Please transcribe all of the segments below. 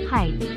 Height.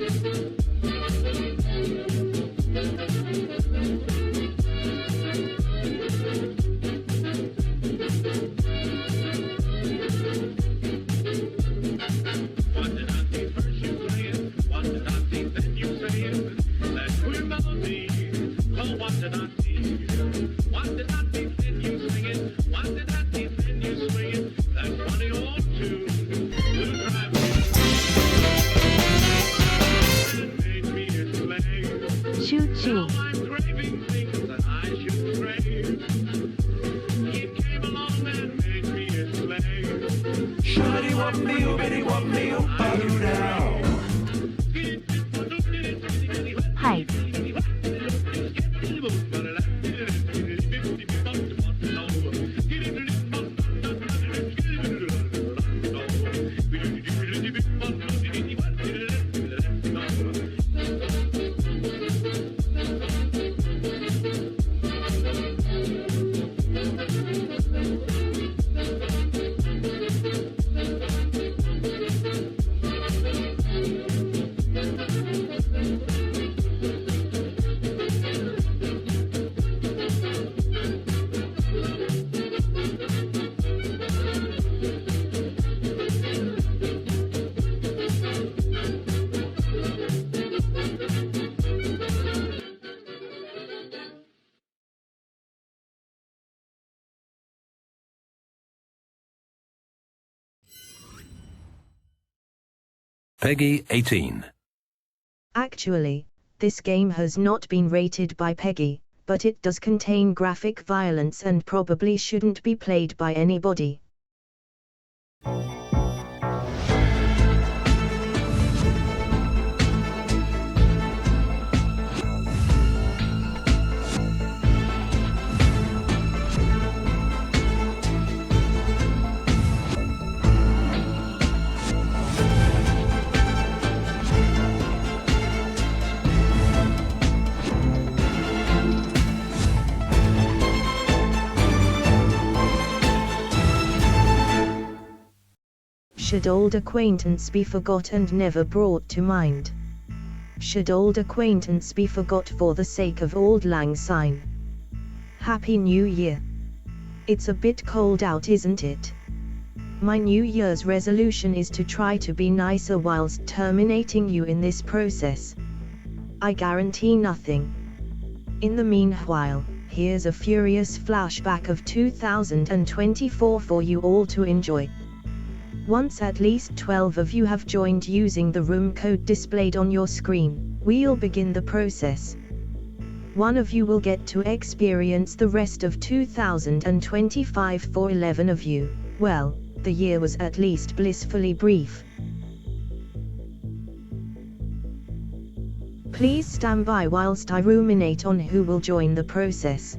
Hi. Peggy 18. Actually, this game has not been rated by Peggy, but it does contain graphic violence and probably shouldn't be played by anybody. Should old acquaintance be forgot and never brought to mind? Should old acquaintance be forgot for the sake of auld lang syne? Happy New Year! It's a bit cold out, isn't it? My New Year's resolution is to try to be nicer whilst terminating you in this process. I guarantee nothing. In the meanwhile, here's a furious flashback of 2024 for you all to enjoy. Once at least 12 of you have joined using the room code displayed on your screen, we'll begin the process. One of you will get to experience the rest of 2025. For 11 of you, well, the year was at least blissfully brief. Please stand by whilst I ruminate on who will join the process.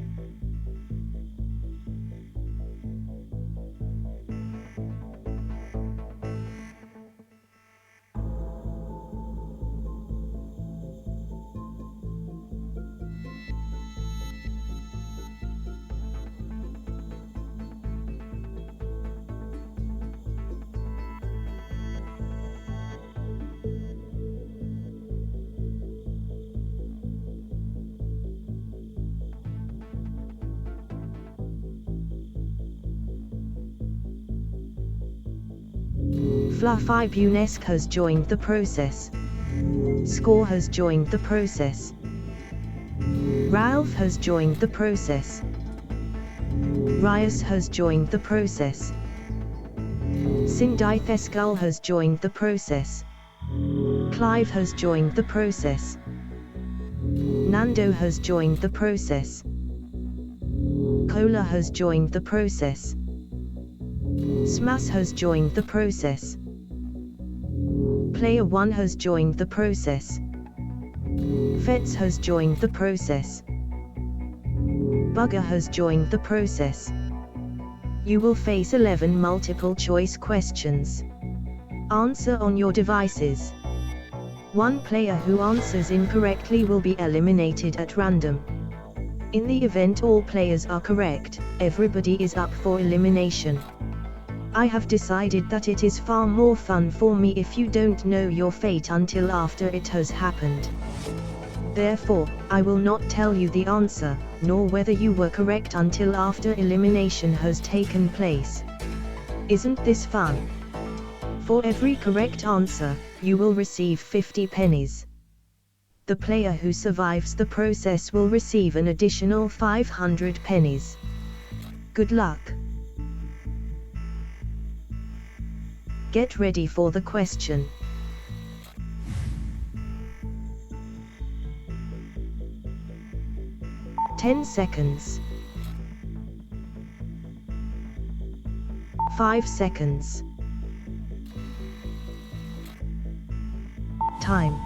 Fluff-Ibunesque has joined the process. Score has joined the process. Ralph has joined the process. Rias has joined the process. Sinditheskull has joined the process. Clive has joined the process. Nando has joined the process. Cola has joined the process. Smas has joined the process. Player 1 has joined the process. Fets has joined the process. Bugger has joined the process. You will face 11 multiple choice questions. Answer on your devices. One player who answers incorrectly will be eliminated at random. In the event all players are correct, everybody is up for elimination. I have decided that it is far more fun for me if you don't know your fate until after it has happened. Therefore, I will not tell you the answer, nor whether you were correct until after elimination has taken place. Isn't this fun? For every correct answer, you will receive 50 pennies. The player who survives the process will receive an additional 500 pennies. Good luck. Get ready for the question. "10 seconds. 5 seconds. Time.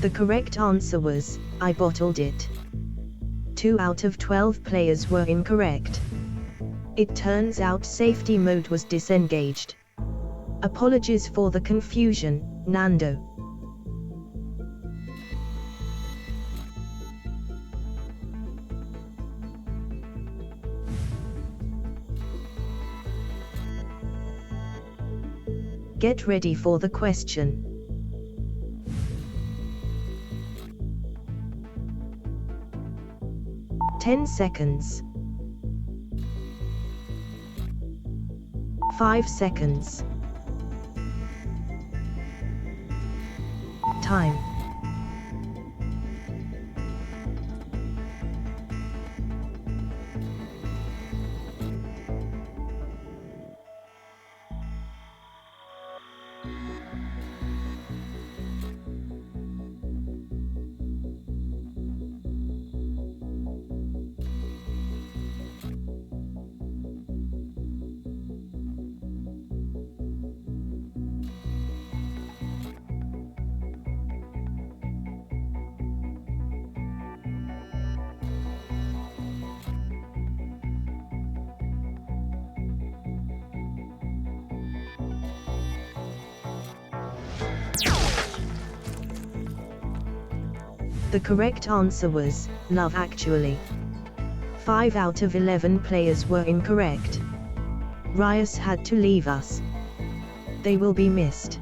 The correct answer was, I bottled it. 2 out of 12 players were incorrect. It turns out safety mode was disengaged. Apologies for the confusion, Nando. Get ready for the question. "10 seconds. 5 seconds. Time. The correct answer was, Love Actually. 5 out of 11 players were incorrect. Rios had to leave us. They will be missed.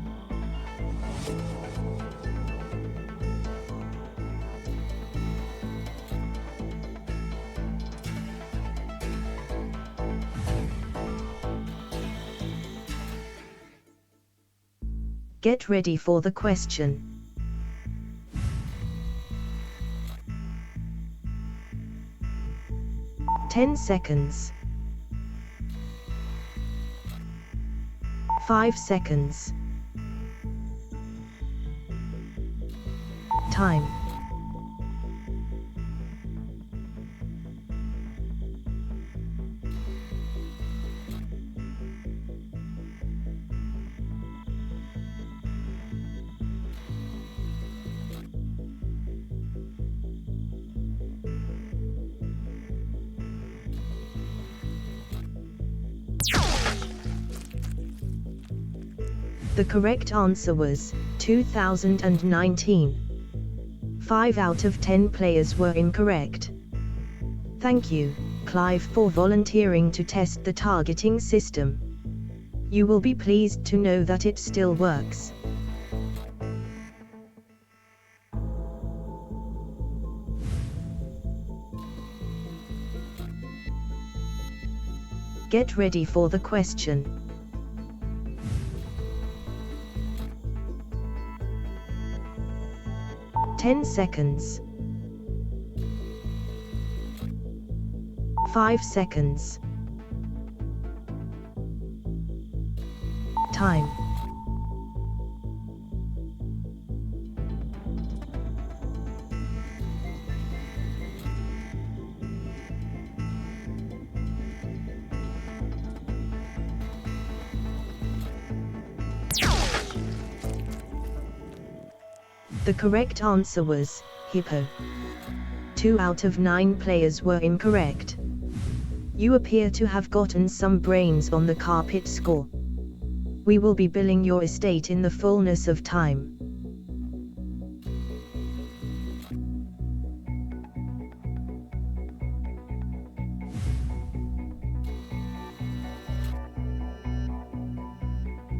Get ready for the question. "10 seconds. 5 seconds. Time. The correct answer was, 2019. 5 out of 10 players were incorrect. Thank you, Clive, for volunteering to test the targeting system. You will be pleased to know that it still works. Get ready for the question. "10 seconds. 5 seconds. Time. The correct answer was, Hippo. 2 out of 9 players were incorrect. You appear to have gotten some brains on the carpet score. We will be billing your estate in the fullness of time.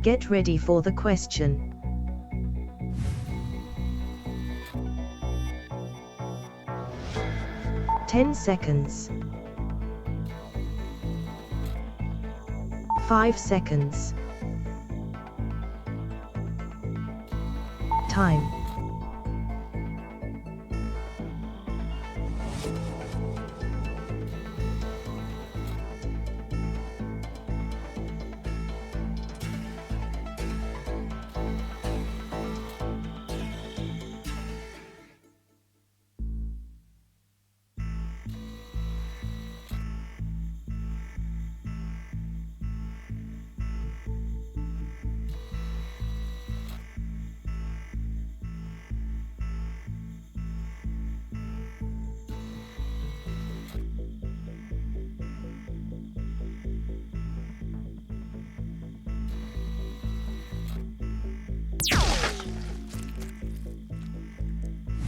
Get ready for the question. "10 seconds. 5 seconds. Time.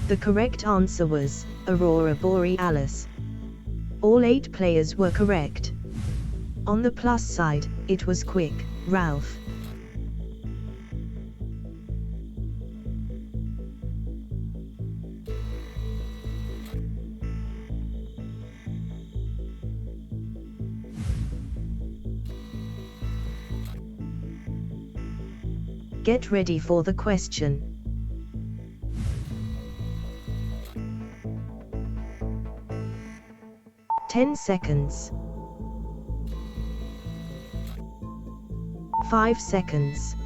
The correct answer was Aurora Borealis. All 8 players were correct. On the plus side, it was quick, Ralph. Get ready for the question. "10 seconds. 5 seconds.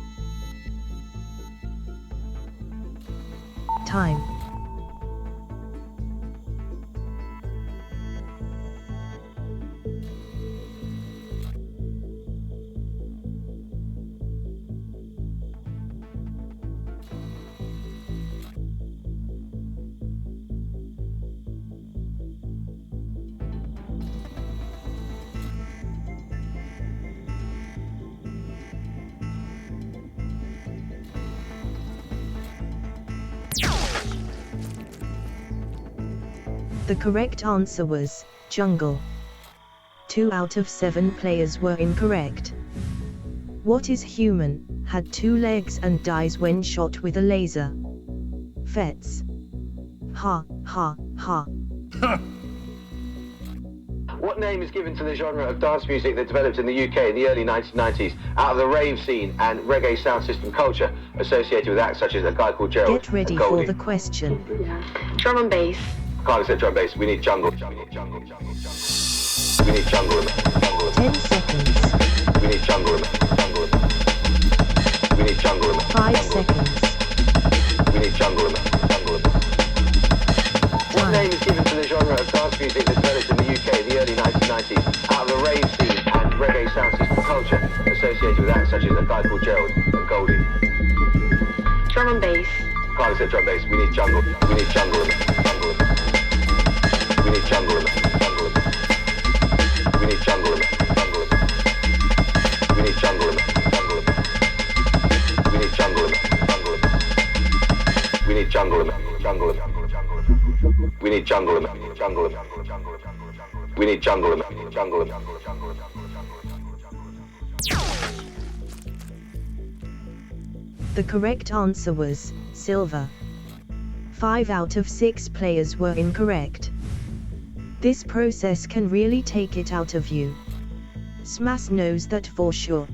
Time." The correct answer was jungle. 2 out of 7 players were incorrect. What is human, had 2 legs and dies when shot with a laser? Fets. Ha, ha, ha. What name is given to the genre of dance music that developed in the UK in the early 1990s out of the rave scene and reggae sound system culture associated with acts such as A Guy Called Gerald? Get ready for the question. Drum and bass. Carly said drum bass. We need jungle. We need jungle. 10 seconds. We need jungle. We need jungle. 5 seconds. We need jungle. What name is given to the genre of dance music that developed in the UK in the early 1990s out of the rave scene and reggae sound system culture associated with acts such as A Guy Called Gerald and Goldie? Drum and bass. Carly said drum bass. We need jungle. We need jungle. We need jungle. We need jungle. We need jungle. We need jungle. We need jungle. We need jungle. We need jungle. The correct answer was silver. 5 out of 6 players were incorrect. This process can really take it out of you. Smash knows that for sure.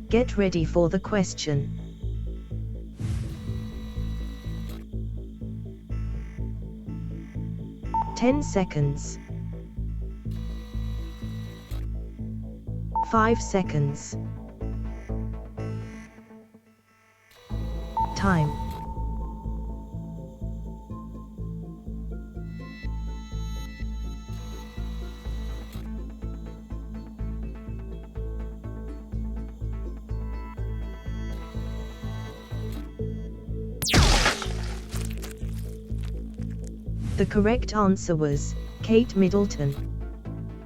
Get ready for the question. "10 seconds. 5 seconds. Time." The correct answer was Kate Middleton.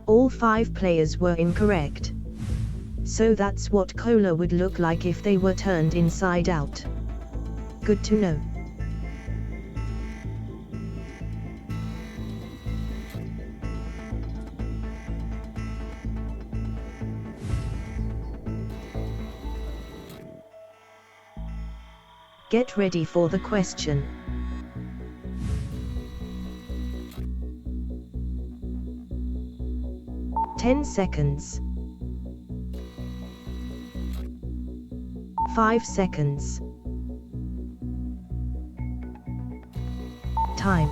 All 5 players were incorrect. So that's what cola would look like if they were turned inside out. Good to know. Get ready for the question. "10 seconds. 5 seconds. Time."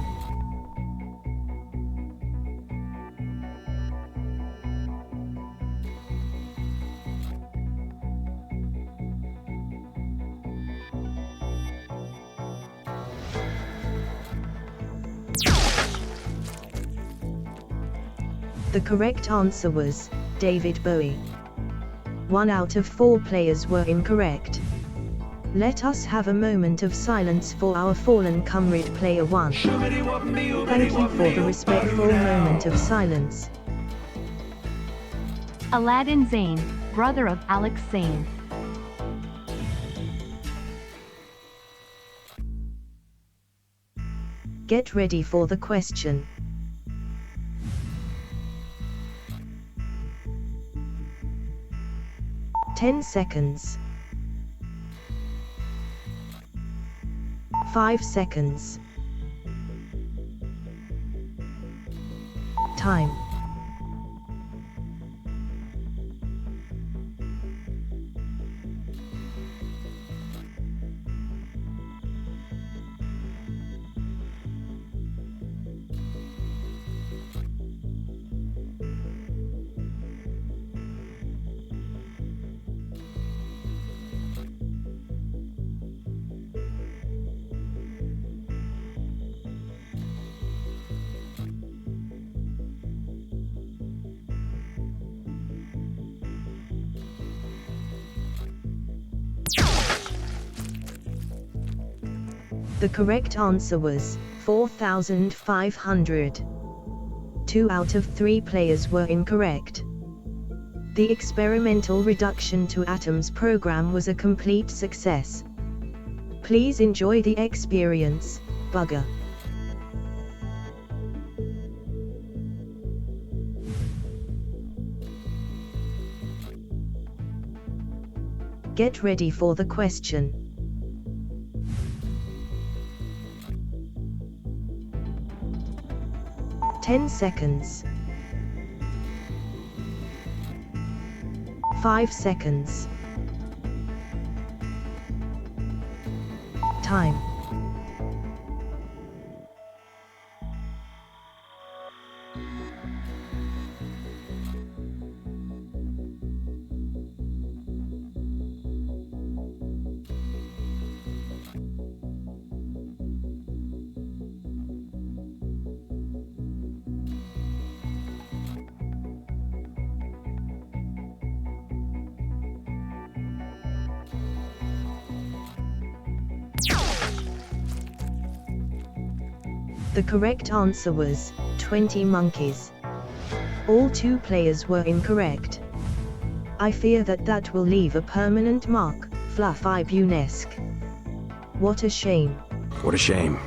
The correct answer was David Bowie. 1 out of 4 players were incorrect. Let us have a moment of silence for our fallen comrade Player 1. Thank you for the respectful moment of silence. Aladdin Zane, brother of Alex Zane. Get ready for the question. "10 seconds. 5 seconds. Time. The correct answer was 4,500. 2 out of 3 players were incorrect. The experimental reduction to atoms program was a complete success. Please enjoy the experience, Bugger. Get ready for the question. "10 seconds. 5 seconds. Time. The correct answer was 20 monkeys. All 2 players were incorrect. I fear that will leave a permanent mark, Fluffy-Bunesque. What a shame. What a shame.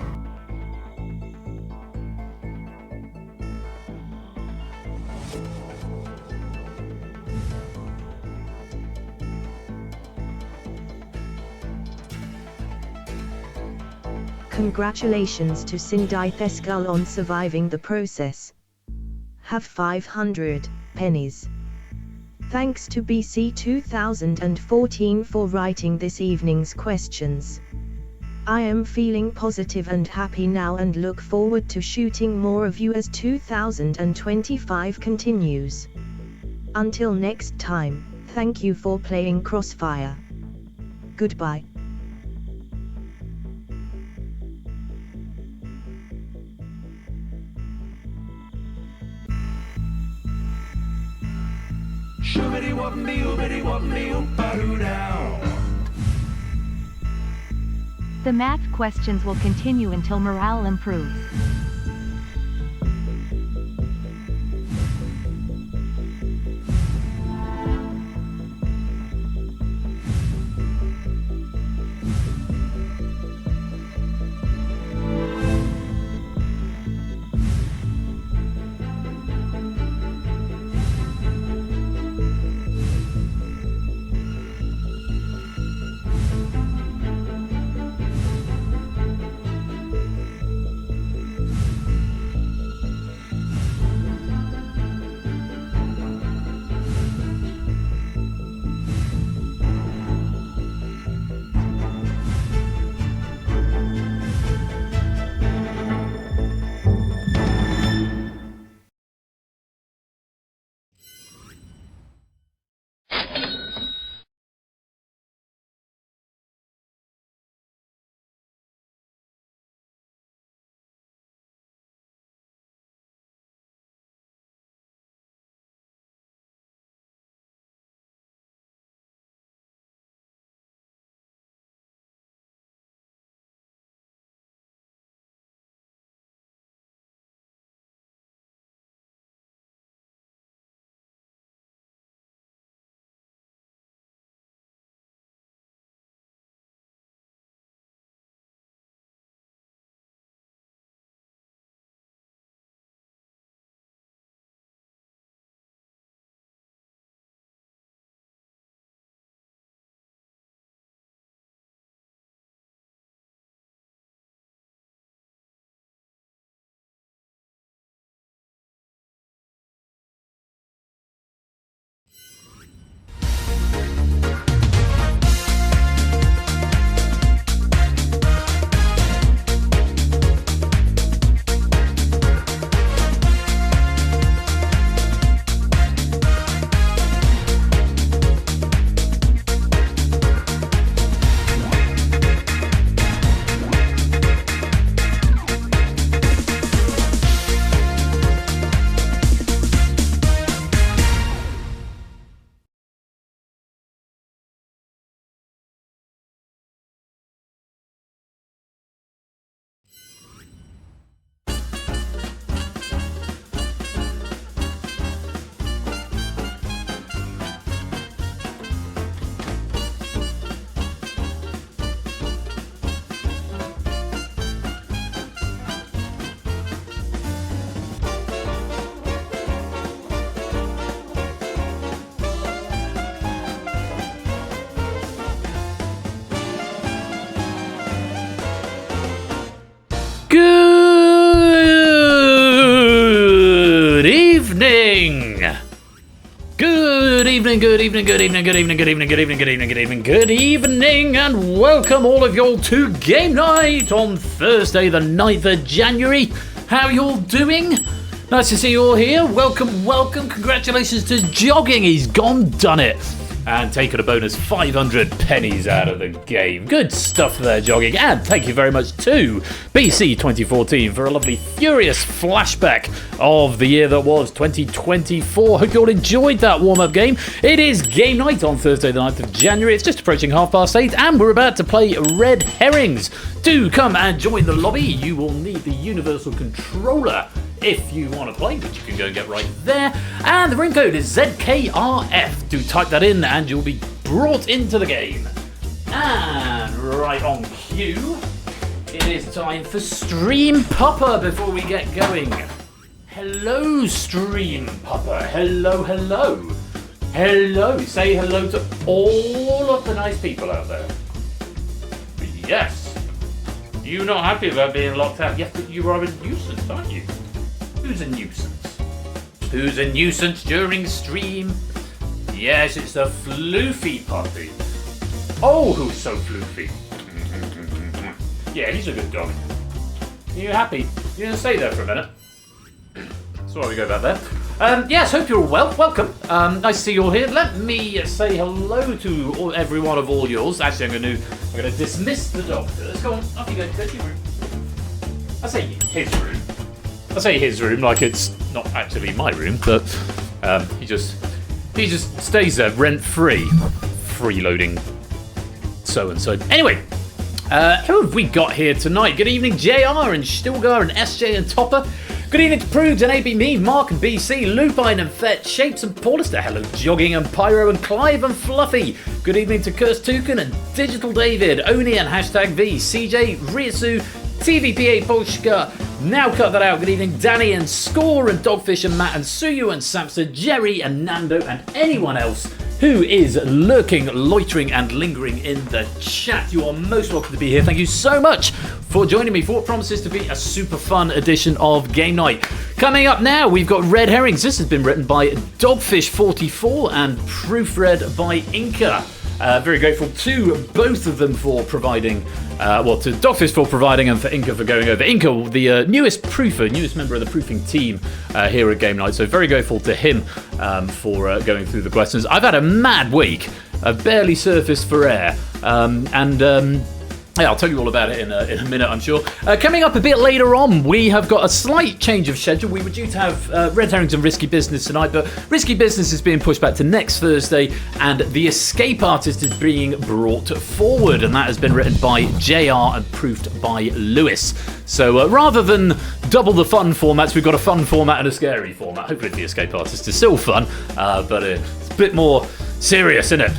Congratulations to Sindai Theskal on surviving the process. Have 500 pennies. Thanks to BC 2014 for writing this evening's questions. I am feeling positive and happy now and look forward to shooting more of you as 2025 continues. Until next time, thank you for playing Crossfire. Goodbye. The math questions will continue until morale improves. evening, good evening, good evening, good evening, good evening, good evening, good evening, good evening, good evening, and welcome all of y'all to Game Night on Thursday, the 9th of January. How y'all doing? Nice to see you all here. Welcome, welcome. Congratulations to Jogging. He's done it. And taken a bonus 500 pennies out of the game. Good stuff there, Jogging. And thank you very much to BC 2014 for a lovely, furious flashback of the year that was 2024. Hope you all enjoyed that warm-up game. It is Game Night on Thursday, the 9th of January. It's just approaching 8:30, and we're about to play Red Herrings. Do come and join the lobby. You will need the Universal Controller if you want to play, which you can go and get right there. And the room code is ZKRF. Do type that in and you'll be brought into the game. And right on cue, it is time for Stream Pupper before we get going. Hello, Stream Pupper. Hello, hello. Hello. Say hello to all of the nice people out there. Yes. You're not happy about being locked out. Yes, but you are a nuisance, aren't you? Who's a nuisance? Who's a nuisance during stream? Yes, it's the floofy puppy. Oh, who's so floofy? Yeah, he's a good dog. Are you happy? You're going to stay there for a minute. So while we go back there. Yes, hope you're all well. Welcome. Nice to see you all here. Let me say hello to every one of all yours. Actually, I'm going to dismiss the doctor. Let's go on. Off you go. Go to your room. I say his room. I say his room like it's not actually my room, but he just stays there rent-free, freeloading so-and-so. Anyway, who have we got here tonight? Good evening, JR and Stilgar and SJ and Topper. Good evening to Prudes and AB Me, Mark and BC, Lupine and Fett, Shapes and Paulister. Hello, Jogging and Pyro and Clive and Fluffy. Good evening to Curse Toucan and Digital David, Oni and Hashtag V, CJ, Riasu, TVPA Polska. Now cut that out. Good evening, Danny and Score and Dogfish and Matt and Suyu and Samster, Jerry and Nando and anyone else who is lurking, loitering and lingering in the chat. You are most welcome to be here. Thank you so much for joining me for what promises to be a super fun edition of Game Night. Coming up now, we've got Red Herrings. This has been written by Dogfish44 and proofread by Inca. Very grateful to both of them for providing, to Dogfish for providing and for Inca for going over. Inca, the newest member of the proofing team here at Game Night, so very grateful to him for going through the questions. I've had a mad week. I've barely surfaced for air, yeah, I'll tell you all about it in a minute, I'm sure. Coming up a bit later on, we have got a slight change of schedule. We were due to have Red Herrings and Risky Business tonight, but Risky Business is being pushed back to next Thursday, and The Escape Artist is being brought forward, and that has been written by JR and proofed by Lewis. So rather than double the fun formats, we've got a fun format and a scary format. Hopefully The Escape Artist is still fun, but it's a bit more serious, isn't it?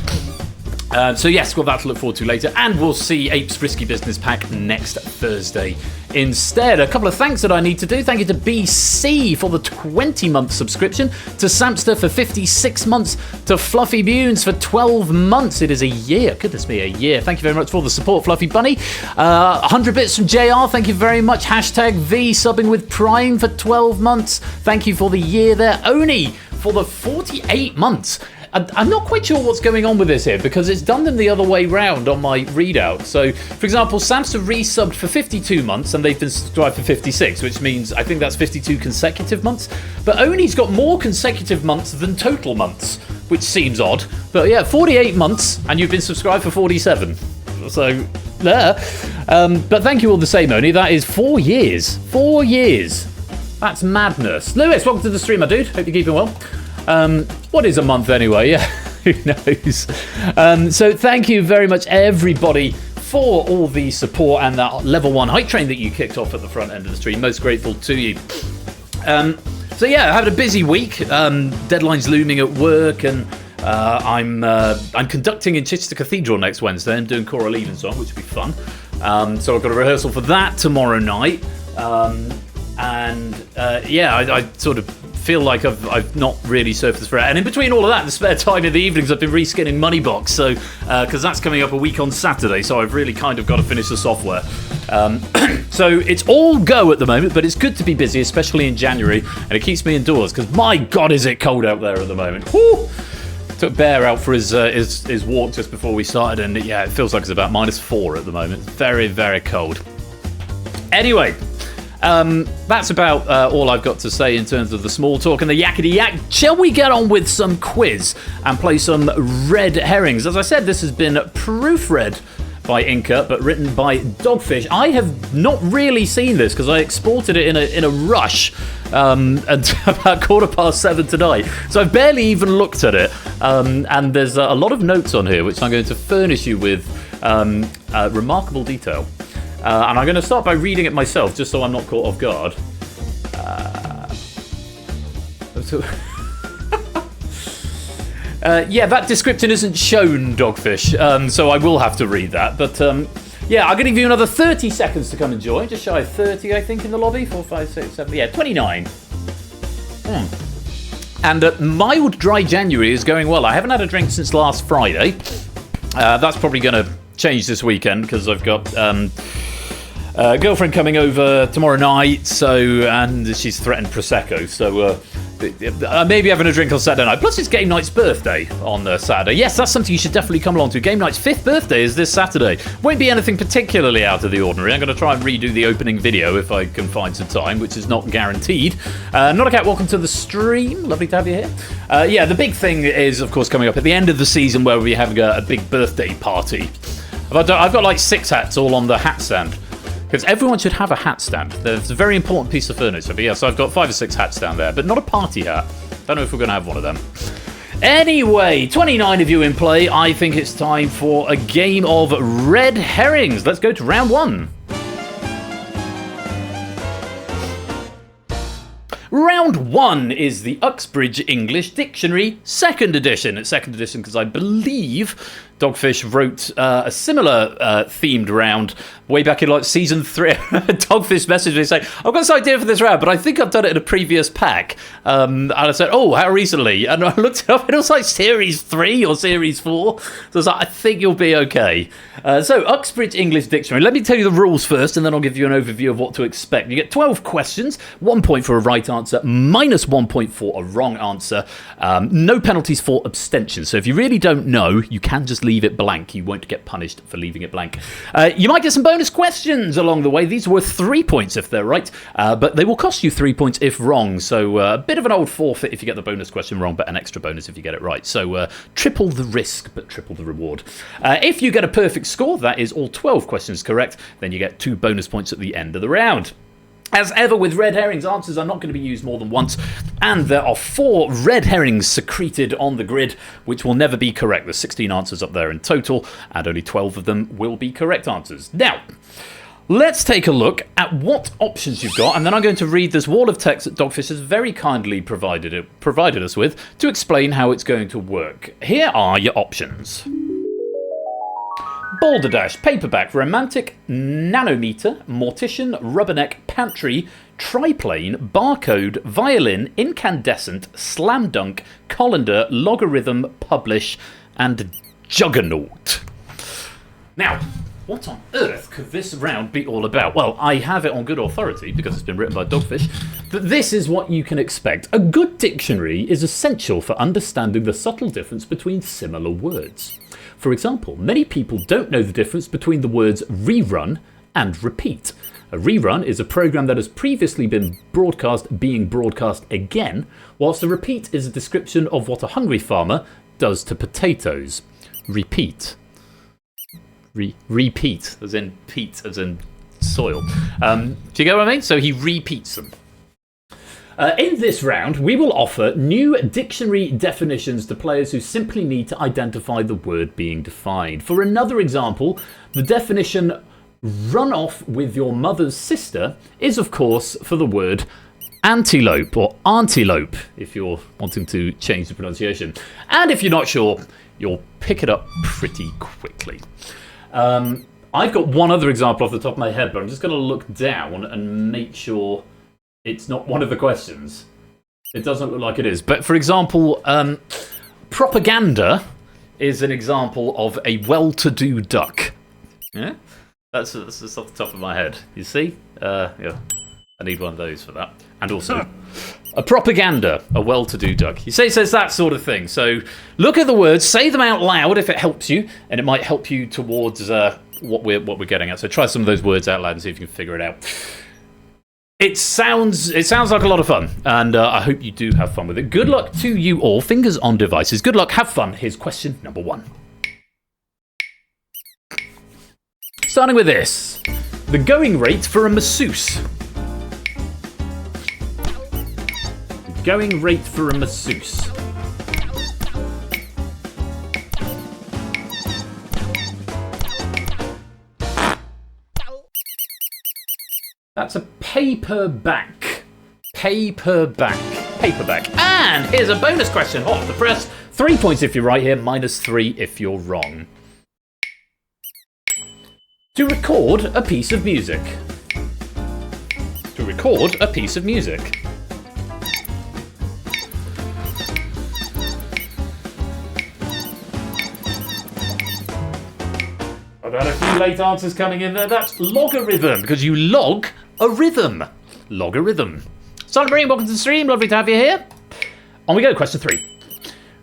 So yes, got that to look forward to later, and we'll see Ape's Risky Business Pack next Thursday instead. A couple of thanks that I need to do. Thank you to BC for the 20-month subscription, to Samster for 56 months, to Fluffy Bunes for 12 months. It is a year. Goodness me, a year. Thank you very much for the support, Fluffy Bunny. 100 bits from JR. Thank you very much. Hashtag V subbing with Prime for 12 months. Thank you for the year there. Oni for the 48 months. I'm not quite sure what's going on with this here, because it's done them the other way round on my readout. So, for example, Samster resubbed for 52 months and they've been subscribed for 56, which means I think that's 52 consecutive months. But Oni's got more consecutive months than total months, which seems odd. But yeah, 48 months and you've been subscribed for 47. So, there. But thank you all the same, Oni. That is 4 years. 4 years. That's madness. Lewis, welcome to the stream, my dude. Hope you're keeping well. What is a month anyway? Yeah, who knows? So thank you very much, everybody, for all the support and that level 1 hype train that you kicked off at the front end of the stream. Most grateful to you. So yeah, I had a busy week. Deadlines looming at work, and I'm conducting in Chichester Cathedral next Wednesday. I'm doing Choral Evensong, which will be fun. So I've got a rehearsal for that tomorrow night. I sort of feel like I've not really surfaced for it. And in between all of that, the spare time in the evenings, I've been reskinning Moneybox. So, because that's coming up a week on Saturday, so I've really kind of got to finish the software. So it's all go at the moment, but it's good to be busy, especially in January, and it keeps me indoors, because my God, is it cold out there at the moment. Woo! Took Bear out for his walk just before we started, and yeah, it feels like it's about -4 at the moment. It's very, very cold. Anyway, that's about all I've got to say in terms of the small talk and the yakety yak. Shall we get on with some quiz and play some red herrings? As I said, this has been proofread by Inca, but written by Dogfish. I have not really seen this because I exported it in a rush at about 7:15 tonight. So I've barely even looked at it. And there's a lot of notes on here, which I'm going to furnish you with remarkable detail. And I'm going to start by reading it myself, just so I'm not caught off guard. Yeah, that description isn't shown, Dogfish, so I will have to read that. But yeah, I'm going to give you another 30 seconds to come and join. Just shy of 30, I think, in the lobby. 4, 5, 6, 7, yeah, 29. And mild dry January is going well. I haven't had a drink since last Friday. That's probably going to change this weekend because I've got a girlfriend coming over tomorrow night, and she's threatened Prosecco, so maybe having a drink on Saturday night. Plus, it's Game Night's birthday on Saturday. Yes, that's something you should definitely come along to. Game Night's 5th birthday is this Saturday. Won't be anything particularly out of the ordinary. I'm going to try and redo the opening video if I can find some time, which is not guaranteed. Not a cat, welcome to the stream. Lovely to have you here. Yeah, the big thing is, of course, coming up at the end of the season where we'll be having a big birthday party. I've got like 6 hats all on the hat stand. Because everyone should have a hat stand. It's a very important piece of furniture. But yeah, so I've got 5 or 6 hats down there, but not a party hat. Don't know if we're going to have one of them. Anyway, 29 of you in play. I think it's time for a game of red herrings. Let's go to round 1. Round 1 is the Uxbridge English Dictionary, 2nd edition. It's 2nd edition because I believe Dogfish wrote a similar themed round way back in like season 3. Dogfish messaged me saying, I've got this idea for this round, but I think I've done it in a previous pack. And I said, oh, how recently? And I looked it up, and it was like series 3 or series 4. So I was like, I think you'll be okay. So, Uxbridge English Dictionary. Let me tell you the rules first, and then I'll give you an overview of what to expect. You get 12 questions, 1 point for a right answer, -1 point for a wrong answer. No penalties for abstention. So if you really don't know, you can just leave it blank. You won't get punished for leaving it blank. You might get some bonus questions along the way. These are worth 3 points if they're right, but they will cost you 3 points if wrong. So a bit of an old forfeit if you get the bonus question wrong, but an extra bonus if you get it right. So triple the risk, but triple the reward. If you get a perfect score, that is all 12 questions correct, then you get 2 bonus points at the end of the round. As ever with red herrings, answers are not going to be used more than once, and there are 4 red herrings secreted on the grid, which will never be correct. There's 16 answers up there in total, and only 12 of them will be correct answers. Now, let's take a look at what options you've got, and then I'm going to read this wall of text that Dogfish has very kindly provided us with to explain how it's going to work. Here are your options. Balderdash, Paperback, Romantic, Nanometer, Mortician, Rubberneck, Pantry, Triplane, Barcode, Violin, Incandescent, Slam Dunk, Colander, Logarithm, Publish, and Juggernaut. Now, what on earth could this round be all about? Well, I have it on good authority, because it's been written by Dogfish, that this is what you can expect. A good dictionary is essential for understanding the subtle difference between similar words. For example, many people don't know the difference between the words rerun and repeat. A rerun is a program that has previously been broadcast being broadcast again, whilst a repeat is a description of what a hungry farmer does to potatoes. Repeat. Repeat, as in peat, as in soil. Do you get what I mean? So he repeats them. In this round, we will offer new dictionary definitions to players who simply need to identify the word being defined. For another example, the definition run off with your mother's sister is, of course, for the word antelope or antelope, if you're wanting to change the pronunciation. And if you're not sure, you'll pick it up pretty quickly. I've got one other example off the top of my head, but I'm just going to look down and make sure it's not one of the questions. It doesn't look like it is. But for example, propaganda is an example of a well-to-do duck. Yeah? That's just off the top of my head. You see? Yeah. I need one of those for that. And also, a propaganda, a well-to-do Doug. He says that sort of thing. So look at the words, say them out loud if it helps you, and it might help you towards what we're getting at. So try some of those words out loud and see if you can figure it out. It sounds like a lot of fun, and I hope you do have fun with it. Good luck to you all. Fingers on devices. Good luck. Have fun. Here's question number 1. Starting with this. The going rate for a masseuse. Going rate for a masseuse. That's a paperback. Paperback. And here's a bonus question off the press. 3 points if you're right here, -3 if you're wrong. To record a piece of music. To record a piece of music. I've had a few late answers coming in there. That's logarithm, because you log a rhythm. Logarithm. Silent Marine, welcome to the stream. Lovely to have you here. On we go, question 3.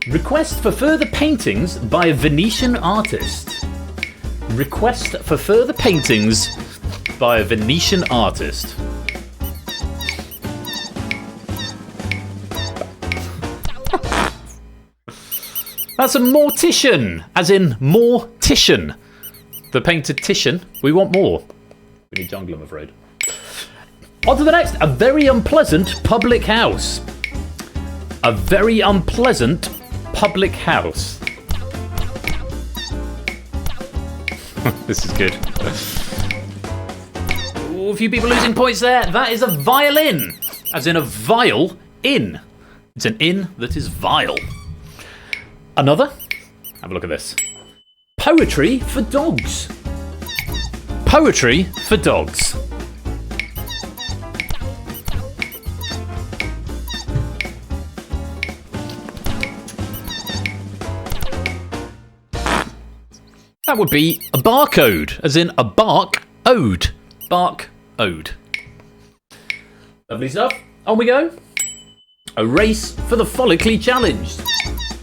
Request for further paintings by a Venetian artist. Request for further paintings by a Venetian artist. That's a mortician, as in mortician. The painter Titian. We want more. We need jungle, I'm afraid. On to the next. A very unpleasant public house. A very unpleasant public house. This is good. Ooh, a few people losing points there. That is a violin. As in a vial in. It's an in that is vile. Another. Have a look at this. Poetry for dogs. Poetry for dogs. That would be a barcode, as in a bark ode. Bark ode. Lovely stuff. On we go. A race for the follically challenged.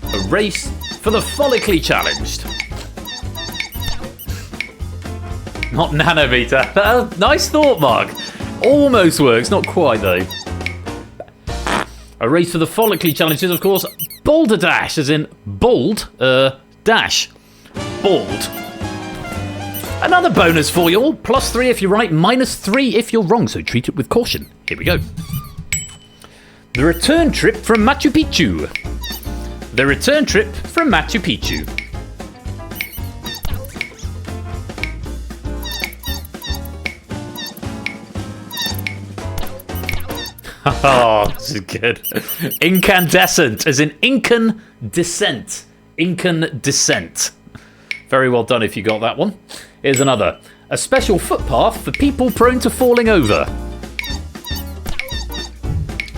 A race for the follically challenged. Not nanometer. Nice thought, Mark. Almost works, not quite though. A race for the follically challenged is, of course, balderdash, as in bald, dash. Bald. Another bonus for you all. +3 if you're right, -3 if you're wrong, so treat it with caution. Here we go. The return trip from Machu Picchu. The return trip from Machu Picchu. Oh, this is good. Incandescent, as in Incan descent. Incan descent. Very well done if you got that one. Here's another. A special footpath for people prone to falling over.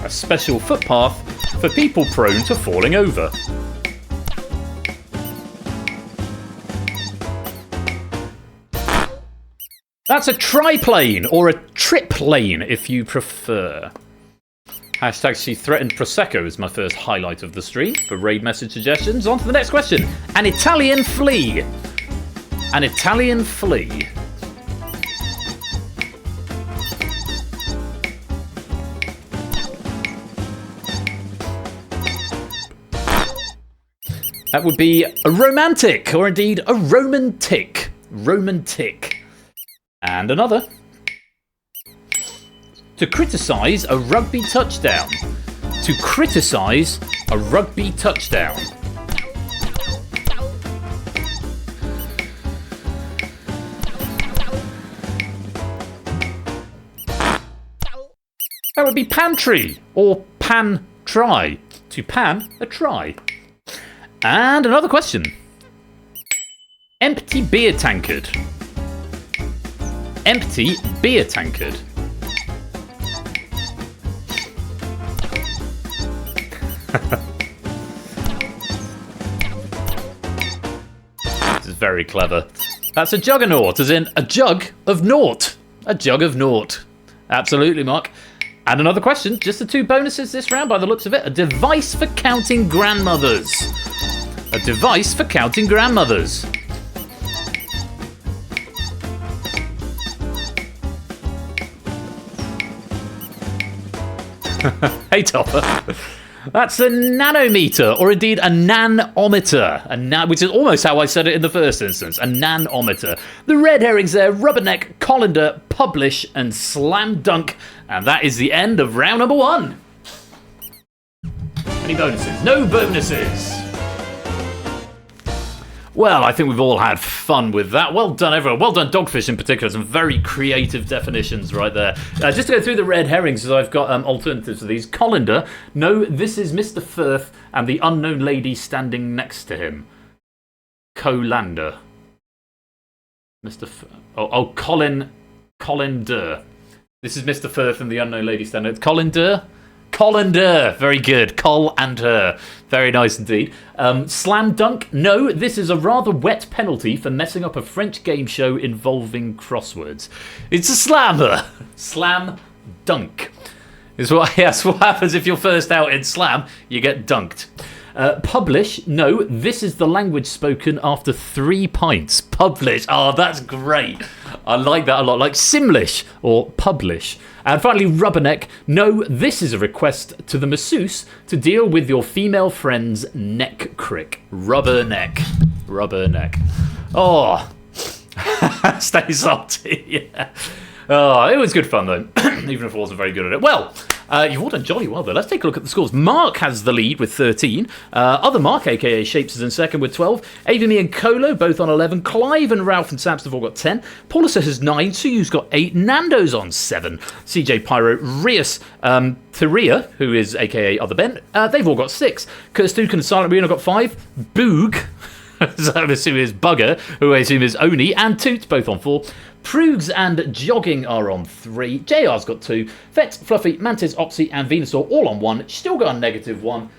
A special footpath for people prone to falling over. That's a triplane, or a trip lane if you prefer. Hashtag she threatened Prosecco is my first highlight of the stream for raid message suggestions. On to the next question. An Italian flea. An Italian flea. That would be a romantic, or indeed a Roman tick. Roman tick. And another. To criticise a rugby touchdown. To criticise a rugby touchdown. That would be pantry, or pan-try. To pan a try. And another question. Empty beer tankard. Empty beer tankard. This is very clever. That's a juggernaut, as in a jug of naught. A jug of naught. Absolutely, Mark. And another question, just the 2 bonuses this round by the looks of it. A device for counting grandmothers. A device for counting grandmothers. Hey, Topper. That's a nanometer, or indeed a nanometer, which is almost how I said it in the first instance, a nanometer. The red herrings there, Rubberneck, Colander, Publish, and Slam Dunk. And that is the end of round number 1. Any bonuses? No bonuses. Well, I think we've all had fun with that. Well done, everyone. Well done, Dogfish in particular. Some very creative definitions right there. Just to go through the red herrings, as I've got alternatives to these. Colander, no, this is Mr. Firth and the unknown lady standing next to him. Colander. Mr. Colander. This is Mr. Firth and the unknown lady standing next to Colander. Colander, very good. Col and her. Very nice indeed. Slam Dunk, no, this is a rather wet penalty for messing up a French game show involving crosswords. It's a slammer. Slam Dunk. That's what happens if you're first out in slam, you get dunked. Publish, no, this is the language spoken after 3 pints. Publish, oh, that's great. I like that a lot, like Simlish or Publish. And finally, Rubberneck, no, this is a request to the masseuse to deal with your female friend's neck crick. Rubberneck. Rubberneck. Oh, stay salty, yeah. Oh, it was good fun, though, even if I wasn't very good at it. Well, you've all done jolly well, though. Let's take a look at the scores. Mark has the lead with 13. Other Mark, a.k.a. Shapes, is in second with 12. Avimi and Colo, both on 11. Clive and Ralph and Samson have all got 10. Paulus has 9. Suyu's got 8. Nando's on 7. CJ Pyro, Rias, Theria, who is a.k.a. Other Ben, they've all got 6. Kirstuke and Silent Reno got 5. Boog, who I assume is Bugger, who I assume is Oni, and Toot, both on 4. Prugs and Jogging are on 3. JR's got 2. Fetz, Fluffy, Mantis, Opsy, and Venusaur all on 1. Still got a -1.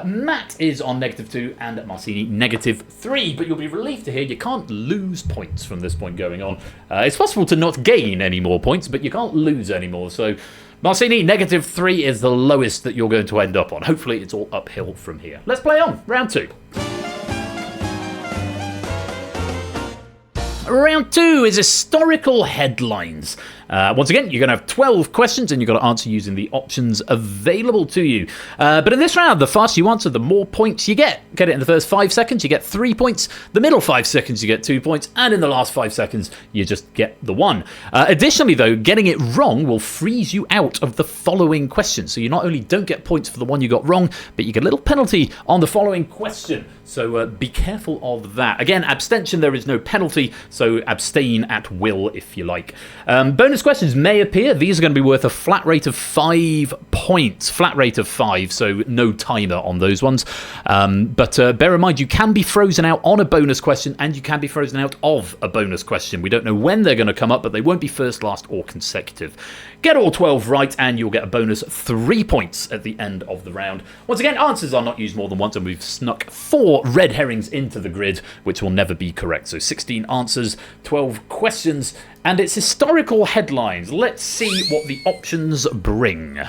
Matt is on -2 and Marcini -3. But you'll be relieved to hear you can't lose points from this point going on. It's possible to not gain any more points, but you can't lose any more. So Marcini, -3 is the lowest that you're going to end up on. Hopefully it's all uphill from here. Let's play on. Round 2. Round 2 is historical headlines. Once again, you're going to have 12 questions and you've got to answer using the options available to you. But in this round, the faster you answer, the more points you get. Get it in the first 5 seconds, you get 3 points. The middle 5 seconds, you get 2 points. And in the last 5 seconds, you just get the 1. Additionally, though, getting it wrong will freeze you out of the following question. So you not only don't get points for the one you got wrong, but you get a little penalty on the following question. So be careful of that. Again, abstention, there is no penalty, so abstain at will if you like. Bonus questions may appear. These are going to be worth a flat rate of 5 points. Flat rate of 5, so no timer on those ones. But bear in mind, you can be frozen out on a bonus question and you can be frozen out of a bonus question. We don't know when they're going to come up, but they won't be first, last, or consecutive. Get all 12 right and you'll get a bonus 3 points at the end of the round. Once again, answers are not used more than once, and we've snuck 4 red herrings into the grid, which will never be correct. So 16 answers, 12 questions, and it's historical headlines. Let's see what the options bring.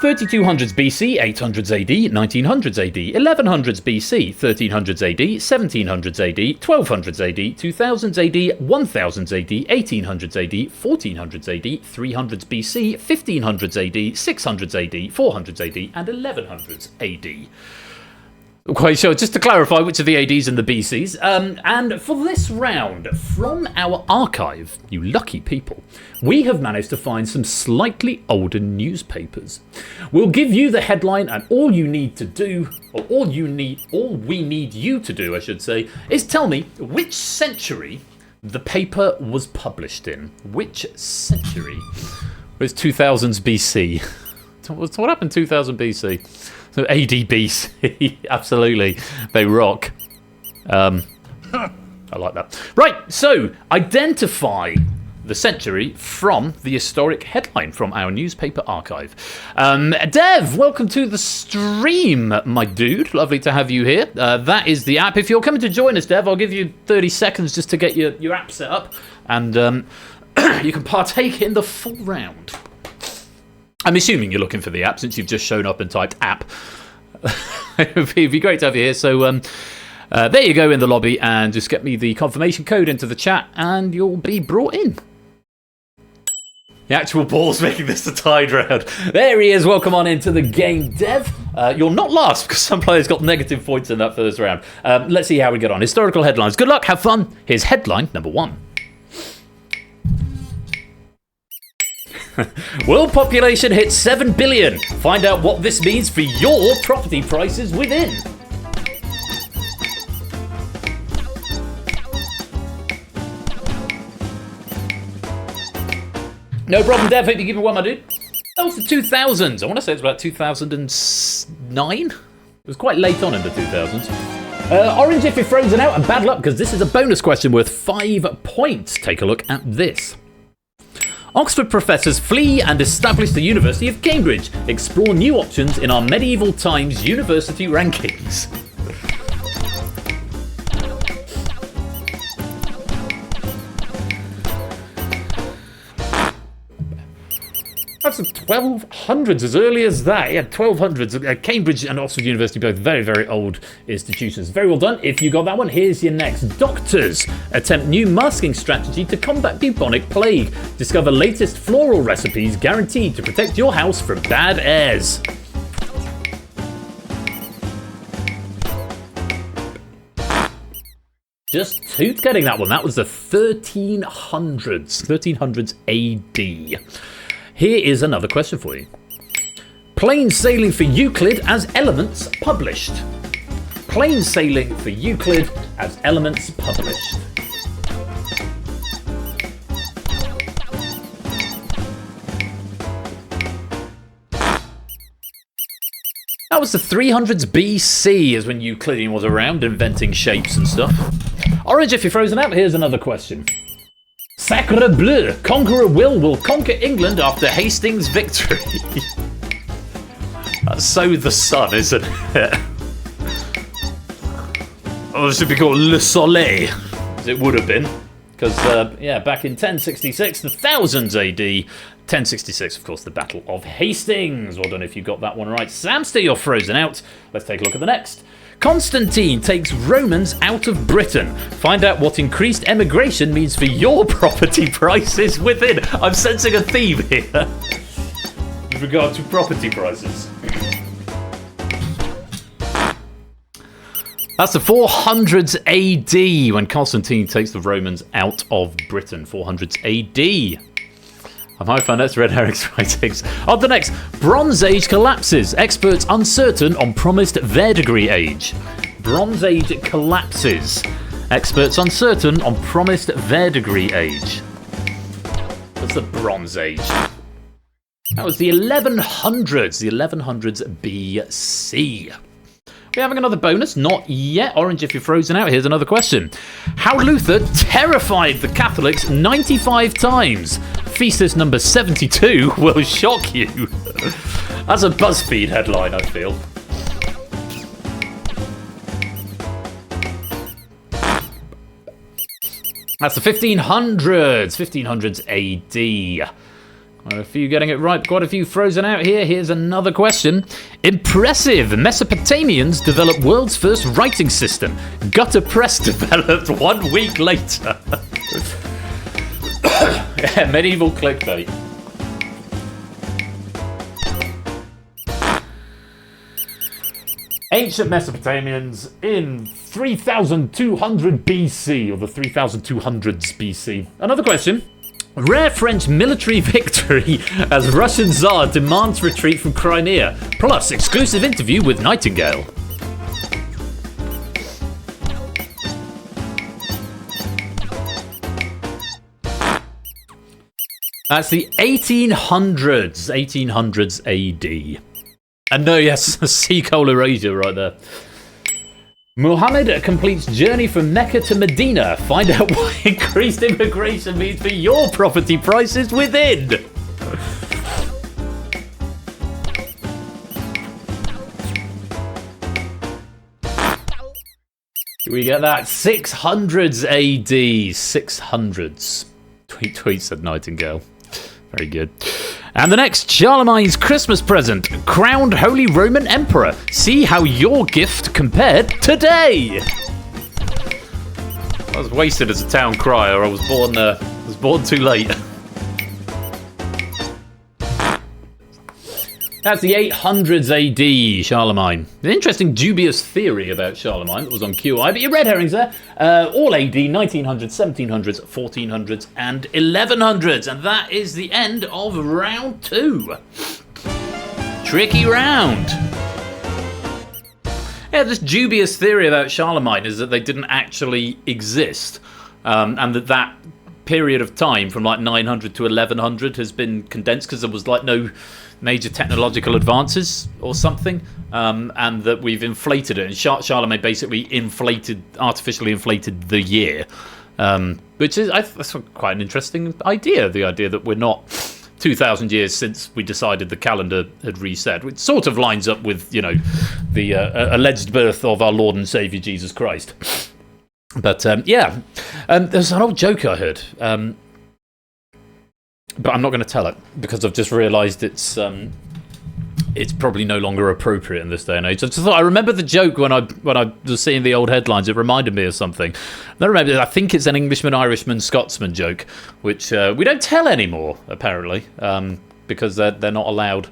3200s BC, 800s AD, 1900s AD, 1100s BC, 1300s AD, 1700s AD, 1200s AD, 2000s AD, 1000s AD, 1800s AD, 1400s AD, 300s BC, 1500s AD, 600s AD, 400s AD, and 1100s AD. Okay, so just to clarify which are the ADs and the BCs, and for this round, from our archive, you lucky people, we have managed to find some slightly older newspapers. We'll give you the headline, and all you need to do, or all we need you to do, I should say, is tell me which century the paper was published in. Which century? It was 2000s BC. So what happened 2000 BC? So ADBC, absolutely, they rock. I like that. Right, so identify the century from the historic headline from our newspaper archive. Dev, welcome to the stream, my dude. Lovely to have you here. That is the app. If you're coming to join us, Dev, I'll give you 30 seconds just to get your app set up. And you can partake in the full round. I'm assuming you're looking for the app since you've just shown up and typed app. It'd be great to have you here. So there you go in the lobby, and just get me the confirmation code into the chat and you'll be brought in. The actual ball's making this a tied round. There he is. Welcome on into the game, Dev. You're not last because some players got negative points in that first round. Let's see how we get on. Historical headlines. Good luck. Have fun. Here's headline number 1. World population hits 7 billion. Find out what this means for your property prices within. No problem, Dev. Hope you give me one, my dude. That was the 2000s. I want to say it's about 2009. It was quite late on in the 2000s. Orange if you're frozen out, and bad luck because this is a bonus question worth 5 points. Take a look at this. Oxford professors flee and establish the University of Cambridge. Explore new options in our medieval times university rankings. That's the 1200s, as early as that. Yeah, 1200s. Cambridge and Oxford University, both very, very old institutions. Very well done. If you got that one, here's your next. Doctors attempt new masking strategy to combat bubonic plague. Discover latest floral recipes guaranteed to protect your house from bad airs. Just tooth getting that one. That was the 1300s. 1300s AD. Here is another question for you. Plain sailing for Euclid as elements published. Plain sailing for Euclid as elements published. That was the 300s BC is when Euclidean was around inventing shapes and stuff. Orange if you're frozen out, here's another question. Sacre bleu! Conqueror will conquer England after Hastings' victory. That's so the sun, isn't it? Oh, it should be called Le Soleil, as it would have been. Because, yeah, back in 1066, the 1000s AD, 1066, of course, the Battle of Hastings. Well done if you got that one right. Samster, you're frozen out. Let's take a look at the next. Constantine takes Romans out of Britain. Find out what increased emigration means for your property prices within. I'm sensing a theme here with regard to property prices. That's the 400s AD when Constantine takes the Romans out of Britain. 400s AD. I might find that's Red Herrings writings. On the next, Bronze Age collapses. Experts uncertain on promised verdigris age. Bronze Age collapses. Experts uncertain on promised verdigris age. What's the Bronze Age? That was the 1100s. The 1100s BC. We're having another bonus. Not yet. Orange if you're frozen out. Here's another question. How Luther terrified the Catholics 95 times. Thesis number 72 will shock you. That's a BuzzFeed headline, I feel. That's the 1500s. 1500s AD. Quite a few getting it right, quite a few frozen out here. Here's another question. Impressive! Mesopotamians developed world's first writing system. Gutter press developed 1 week later. Yeah, medieval clickbait. Ancient Mesopotamians in 3200 BC, or the 3200s BC. Another question. Rare French military victory as Russian Tsar demands retreat from Crimea. Plus, exclusive interview with Nightingale. That's the 1800s. 1800s AD. And no, yes, sea coal erasure right there. Muhammad completes journey from Mecca to Medina. Find out what increased immigration means for your property prices within. Do we get that? 600s AD. 600s. Tweet said Nightingale. Very good. And the next, Charlemagne's Christmas present. Crowned Holy Roman Emperor. See how your gift compared today. I was wasted as a town crier. I was born too late. That's the 800s AD, Charlemagne. An interesting dubious theory about Charlemagne that was on QI, but your red herrings there. All AD, 1900s, 1700s, 1400s, and 1100s. And that is the end of round 2. Tricky round. Yeah, this dubious theory about Charlemagne is that they didn't actually exist. And that period of time from like 900 to 1100 has been condensed because there was like no major technological advances or something, and that we've inflated it. And Charlemagne basically artificially inflated the year, which is that's quite an interesting idea. The idea that we're not 2,000 years since we decided the calendar had reset, which sort of lines up with the alleged birth of our Lord and Saviour Jesus Christ. But there's an old joke I heard. But I'm not going to tell it because I've just realised it's probably no longer appropriate in this day and age. I remember the joke when I was seeing the old headlines. It reminded me of something. I think it's an Englishman, Irishman, Scotsman joke, which we don't tell anymore apparently, because they're not allowed.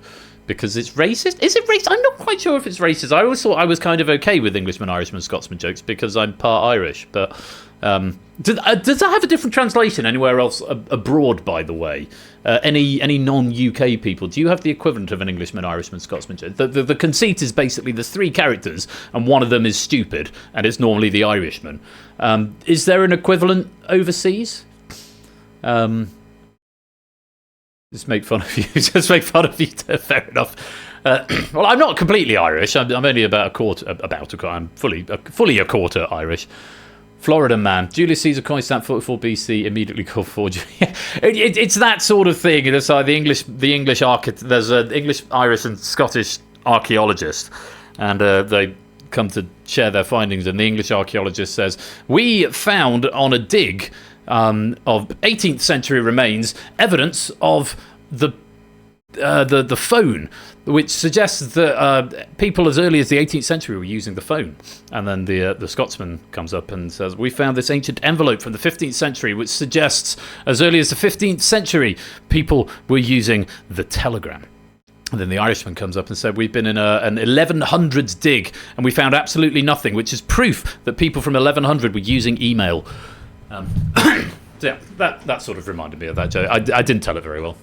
Because it's racist? Is it racist? I'm not quite sure if it's racist. I always thought I was kind of okay with Englishman, Irishman, Scotsman jokes because I'm part Irish. But does that have a different translation anywhere else abroad, by the way? Any non-UK people, do you have the equivalent of an Englishman, Irishman, Scotsman joke? The conceit is basically there's 3 characters and one of them is stupid and it's normally the Irishman. Is there an equivalent overseas? Just make fun of you. Just make fun of you. Fair enough. Well, I'm not completely Irish. I'm only about a quarter. I'm fully a quarter Irish. Florida man. Julius Caesar coin stamp 44 BC immediately called forgery. It's that sort of thing. It's like the English there's an English, Irish, and Scottish archaeologist, and they come to share their findings. And the English archaeologist says, "We found on a dig of 18th century remains evidence of the phone, which suggests that people as early as the 18th century were using the phone." And then the Scotsman comes up and says, "We found this ancient envelope from the 15th century, which suggests as early as the 15th century people were using the telegram." And then the Irishman comes up and said, "We've been in an 1100s dig and we found absolutely nothing, which is proof that people from 1100 were using email." Yeah, that sort of reminded me of that joke. I didn't tell it very well,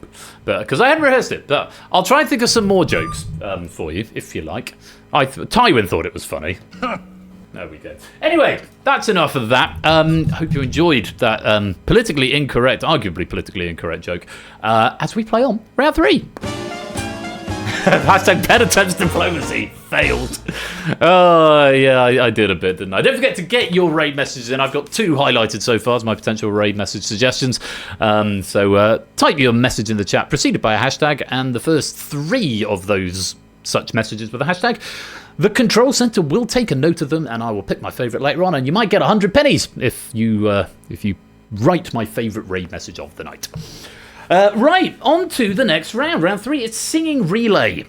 but because I hadn't rehearsed it. But I'll try and think of some more jokes for you, if you like. Tywin thought it was funny. There we go. Anyway, that's enough of that. Hope you enjoyed that arguably politically incorrect joke. As we play on round 3. Hashtag pen attempts diplomacy failed. Oh, yeah, I did a bit, didn't I? Don't forget to get your raid messages in. I've got 2 highlighted so far as my potential raid message suggestions. So type your message in the chat, preceded by a hashtag, and the first 3 of those such messages with a hashtag. The control centre will take a note of them, and I will pick my favourite later on, and you might get 100 pennies if you write my favourite raid message of the night. Right, on to the next round. Round 3, it's singing relay.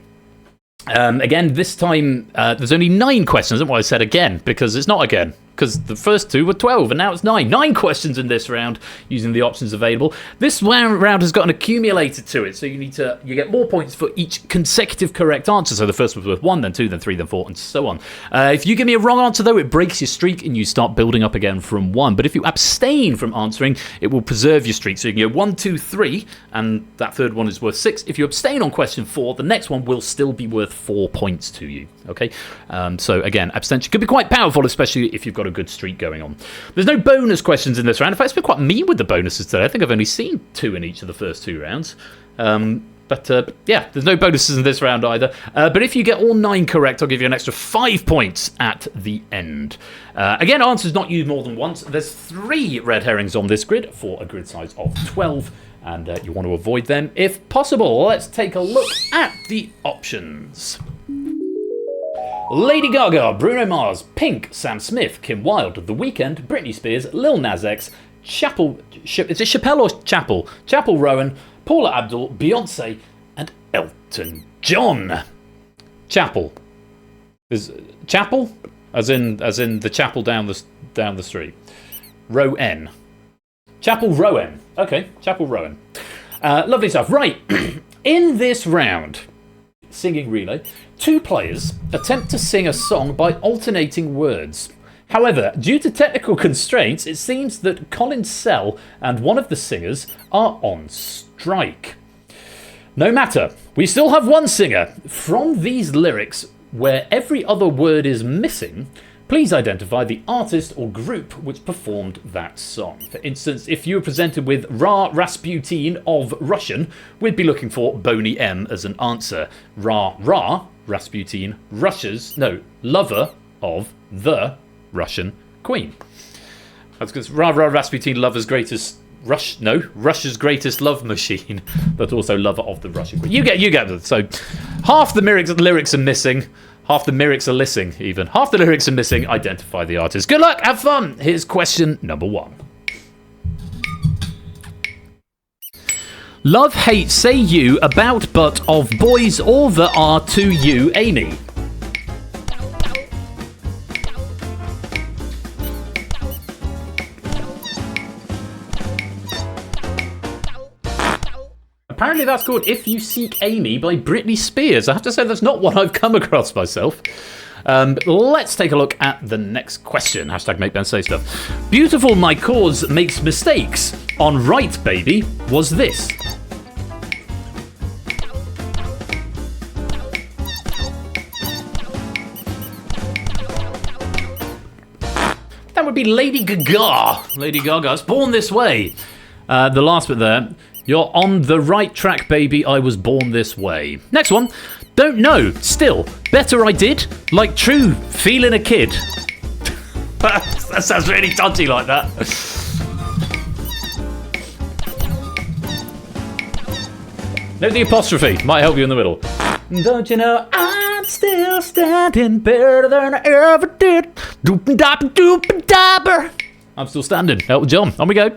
Again, this time there's only 9 questions. That's why I said again, because it's not again. Because the first 2 were 12 and now it's 9. 9 questions in this round using the options available. This round has got an accumulator to it, so you get more points for each consecutive correct answer. So the first was worth 1, then 2, then 3, then 4, and so on. If you give me a wrong answer, though, it breaks your streak and you start building up again from 1. But if you abstain from answering, it will preserve your streak. So you can go 1, 2, 3, and that third one is worth 6. If you abstain on question 4, the next one will still be worth 4 points to you. Okay? So again, abstention could be quite powerful, especially if you've got a good streak going on. There's no bonus questions in this round. In fact, it's been quite mean with the bonuses today. I think I've only seen 2 in each of the first 2 rounds. But there's no bonuses in this round either. But if you get all 9 correct, I'll give you an extra 5 points at the end. Again, answers not used more than once. There's 3 red herrings on this grid for a grid size of 12, and you want to avoid them if possible. Let's take a look at the options. Lady Gaga, Bruno Mars, Pink, Sam Smith, Kim Wilde, The Weeknd, Britney Spears, Lil Nas X, Is it Chappelle or Chapel? Chapel Rowan, Paula Abdul, Beyonce, and Elton John. Chapel. Is Chapel? As in the chapel down the street. Rowan. Chapel Rowan. Okay, Chapel Rowan. Lovely stuff. Right. In this round, singing relay, 2 players attempt to sing a song by alternating words. However, due to technical constraints, it seems that Colin Sell and one of the singers are on strike. No matter, we still have one singer. From these lyrics, where every other word is missing, please identify the artist or group which performed that song. For instance, if you were presented with Ra Rasputin of Russian, we'd be looking for Boney M as an answer. Ra Rasputin, lover of the Russian Queen. That's because Rasputin, Russia's greatest love machine, but also lover of the Russian Queen. You get it. So half the lyrics are missing. Half the lyrics are missing, even. Half the lyrics are missing. Identify the artist. Good luck. Have fun. Here's question number 1. Love, hate, say you, about, but, of, boys, all that are to you, Amy. Apparently that's called If You Seek Amy by Britney Spears. I have to say that's not one I've come across myself. But let's take a look at the next question. Hashtag make Ben say stuff. Beautiful my cause makes mistakes. On right, baby, was this. That would be Lady Gaga. Lady Gaga's Born This Way. The last bit there. You're on the right track, baby. I was born this way. Next one. Don't know. Still. Better I did. Like true. Feeling a kid. That sounds really dodgy like that. Note the apostrophe. Might help you in the middle. Don't you know I'm still standing better than I ever did. Doop-a-dop-a-doop-a-dobber. I'm still standing. Elton John. On we go.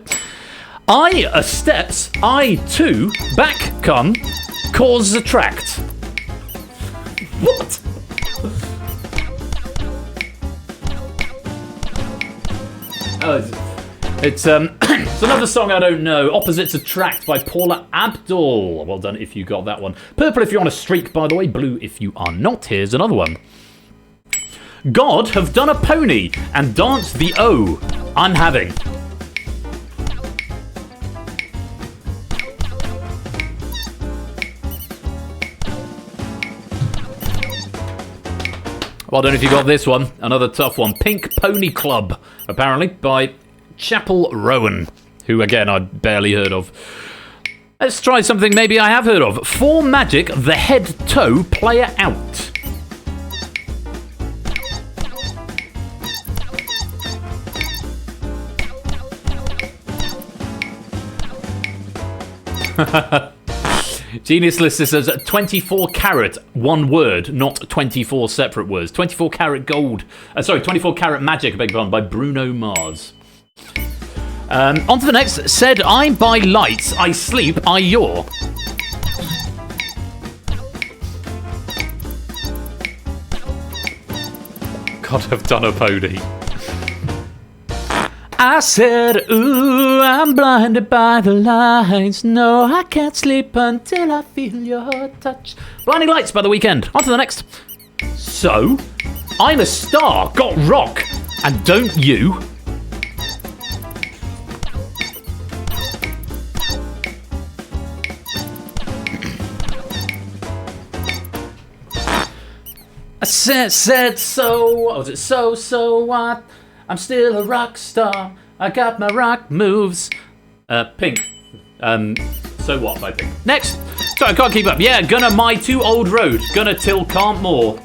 I a steps, I too, back come, cause attract. What? It's another song I don't know. Opposites Attract by Paula Abdul. Well done if you got that one. Purple if you're on a streak, by the way. Blue if you are not. Here's another one. God have done a pony and danced the O I'm having. Well done if you got this one. Another tough one. Pink Pony Club, apparently, by Chapel Rowan, who, again, I barely heard of. Let's try something maybe I have heard of. For Magic, the head-toe player out. Genius Lister says 24 karat, one word, not 24 separate words. 24 karat gold. 24 karat magic, I beg your pardon, by Bruno Mars. On to the next. Said I by lights, I sleep, I yaw. God, I've done a pony. I said, ooh, I'm blinded by the lights. No, I can't sleep until I feel your touch. Blinding Lights by The Weeknd. On to the next. So, I'm a star, got rock, and don't you? I said so. What was it? So what? I'm still a rock star. I got my rock moves. Pink. So what by Pink. Next. Sorry, I can't keep up. Yeah, gonna my too old road. Gonna till can't more.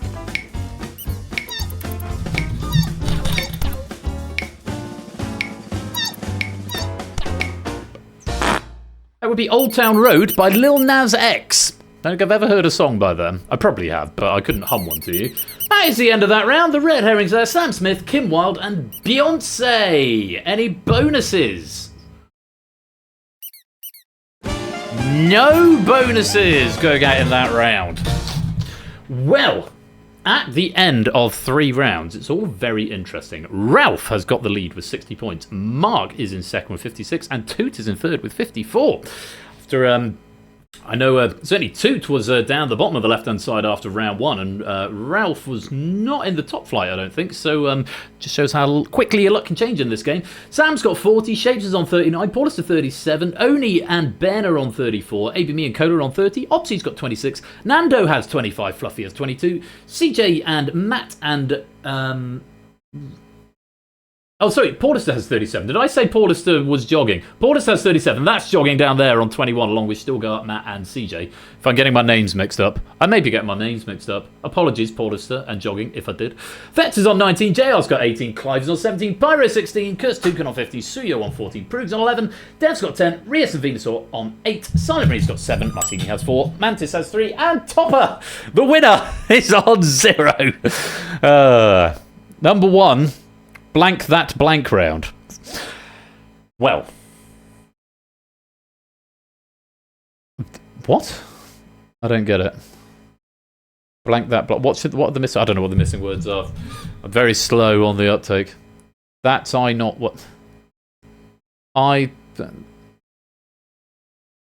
That would be Old Town Road by Lil Nas X. I don't think I've ever heard a song by them. I probably have, but I couldn't hum one to you. That is the end of that round. The Red Herrings there. Sam Smith, Kim Wilde, and Beyonce. Any bonuses? No bonuses going out in that round. Well, at the end of 3 rounds, it's all very interesting. Ralph has got the lead with 60 points. Mark is in second with 56, and Toot is in third with 54. After I know certainly Toot was down the bottom of the left-hand side after round 1, and Ralph was not in the top flight, I don't think, so just shows how quickly your luck can change in this game. Sam's got 40, Shapes is on 39, Paulus to 37, Oni and Ben are on 34, ABME and Cola are on 30, Opsy's got 26, Nando has 25, Fluffy has 22, CJ and Matt and... Oh, sorry, Portister has 37. Did I say Portister was jogging? Portister has 37. That's jogging down there on 21, along with Stilgart, Matt, and CJ. If I'm getting my names mixed up, I may be getting my names mixed up. Apologies, Portister and jogging, if I did. Fetz is on 19, JR's got 18, Clive's on 17, Pyro 16, Kurt's Tukan on 50, Suyo on 14, Prug's on 11, Dev's got 10, Rias and Venusaur on 8, Silent Marie's got 7, Martini has 4, Mantis has 3, and Topper, the winner, is on 0. Number 1. Blank that blank round. Well. What? I don't get it. Blank that blank. What are the missing? I don't know what the missing words are. I'm very slow on the uptake. That's I not what. I.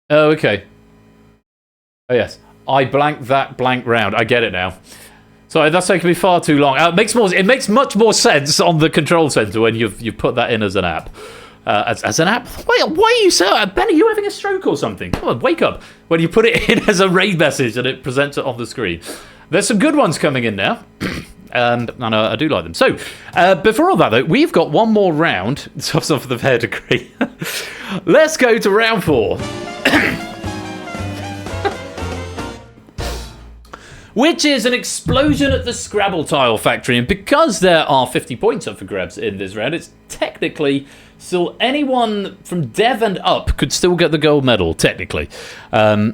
Oh, okay. Oh, yes. I blank that blank round. I get it now. Sorry, that's taking me far too long. It makes much more sense on the control center when you've put that in as an app. As an app? Why are you so... Ben, are you having a stroke or something? Come on, wake up. When you put it in as a raid message and it presents it on the screen. There's some good ones coming in now. And I do like them. So, before all that, though, we've got one more round. Tops off the fair degree. Let's go to round 4. Which is an explosion at the Scrabble tile factory. And because there are 50 points up for grabs in this round, it's technically still anyone from Dev and up could still get the gold medal, technically. Are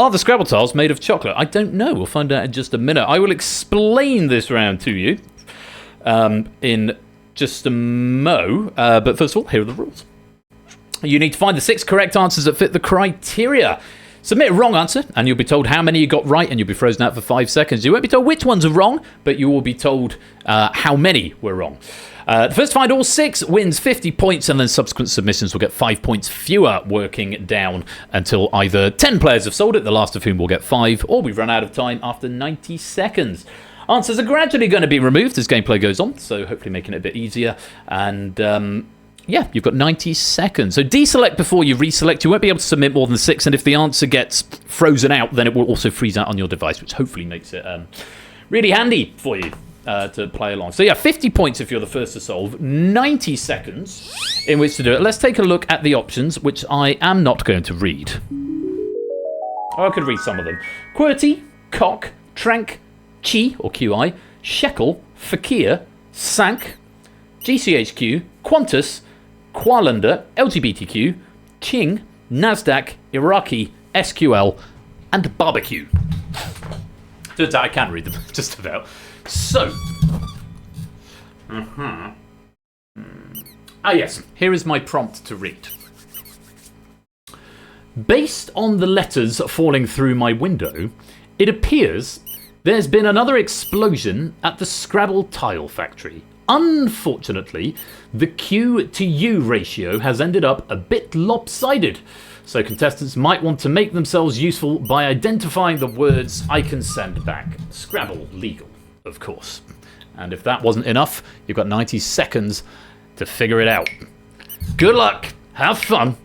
the Scrabble tiles made of chocolate? I don't know. We'll find out in just a minute. I will explain this round to you in just a mo. But first of all, here are the rules. You need to find the 6 correct answers that fit the criteria. Submit a wrong answer, and you'll be told how many you got right, and you'll be frozen out for 5 seconds. You won't be told which ones are wrong, but you will be told how many were wrong. The first to find all 6 wins 50 points, and then subsequent submissions will get 5 points fewer, working down until either 10 players have sold it, the last of whom will get 5, or we've run out of time after 90 seconds. Answers are gradually going to be removed as gameplay goes on, so hopefully making it a bit easier. And... yeah, you've got 90 seconds. So deselect before you reselect. You won't be able to submit more than 6, and if the answer gets frozen out, then it will also freeze out on your device, which hopefully makes it really handy for you to play along. So yeah, 50 points if you're the first to solve, 90 seconds in which to do it. Let's take a look at the options, which I am not going to read. Oh, I could read some of them. QWERTY, Cock, Trank, Chi, or QI, Shekel, Fakir, Sank, GCHQ, Qantas, Qualander, LGBTQ, Ching, Nasdaq, Iraqi, SQL, and Barbecue. Turns out I can read them, just about. So. Ah, yes. Here is my prompt to read. Based on the letters falling through my window, it appears there's been another explosion at the Scrabble tile factory. Unfortunately, the Q to U ratio has ended up a bit lopsided, so contestants might want to make themselves useful by identifying the words I can send back. Scrabble legal, of course. And if that wasn't enough, you've got 90 seconds to figure it out. Good luck, have fun.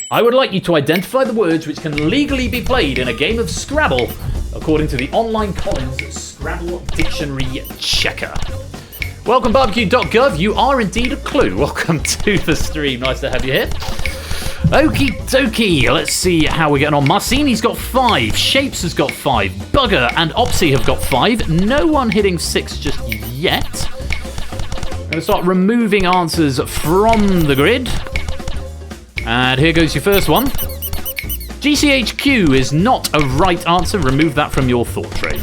I would like you to identify the words which can legally be played in a game of Scrabble, according to the online Collins Scrabble Dictionary Checker. Welcome, barbecue.gov. You are indeed a clue. Welcome to the stream. Nice to have you here. Okie dokie. Let's see how we're getting on. Marcini's got 5. Shapes has got 5. Bugger and Opsy have got 5. No one hitting 6 just yet. I'm going to start removing answers from the grid. And here goes your first one. GCHQ is not a right answer. Remove that from your thought train.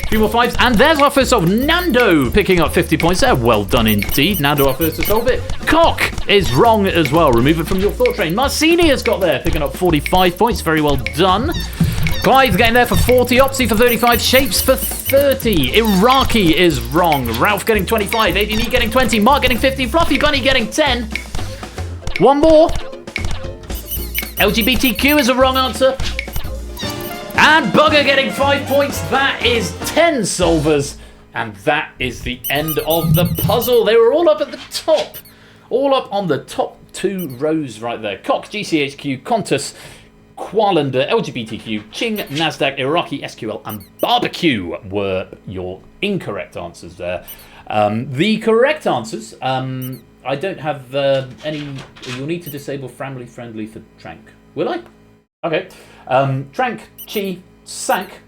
A few more fives, and there's our first solve. Nando picking up 50 points there. Well done indeed. Nando, our first to solve it. Cock is wrong as well. Remove it from your thought train. Marcini has got there, picking up 45 points. Very well done. Clive getting there for 40. Opsy for 35. Shapes for 30. Iraqi is wrong. Ralph getting 25. ABB getting 20. Mark getting 50. Fluffy Bunny getting 10. One more. LGBTQ is a wrong answer. And Bugger getting 5 points. That is 10 solvers. And that is the end of the puzzle. They were all up at the top. All up on the top 2 rows right there. Cock, GCHQ, Qantas, Qualander, LGBTQ, Ching, Nasdaq, Iraqi, SQL, and Barbecue were your incorrect answers there. The correct answers, I don't have any. You'll need to disable family friendly for Trank. Will I? Okay. Trank, Chi, Sank,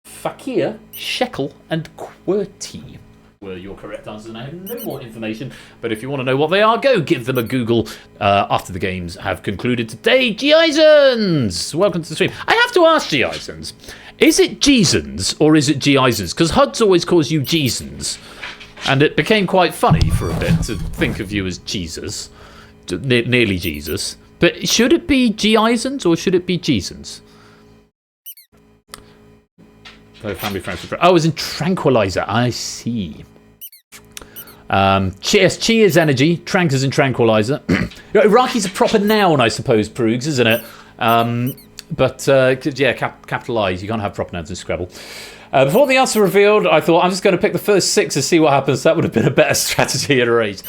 Fakir, Shekel, and QWERTY were your correct answers, and I have no more information. But if you want to know what they are, go give them a Google after the games have concluded today. G-Isons! Welcome to the stream. I have to ask G-Isons, is it G-Isons or is it G-Isons? Because HUDs always calls you G-Isons. And it became quite funny for a bit to think of you as Jesus, nearly Jesus. But should it be G-Isons or should it be G-Isons? Oh, family friends. Oh, it's in Tranquilizer. I see. Cheers. Chi is energy. Trank is in Tranquilizer. Iraqi's a proper noun, I suppose, Proogs, isn't it? But yeah, capitalise. You can't have proper nouns in Scrabble. Before the answer revealed, I thought I'm just going to pick the first 6 and see what happens. That would have been a better strategy at a race.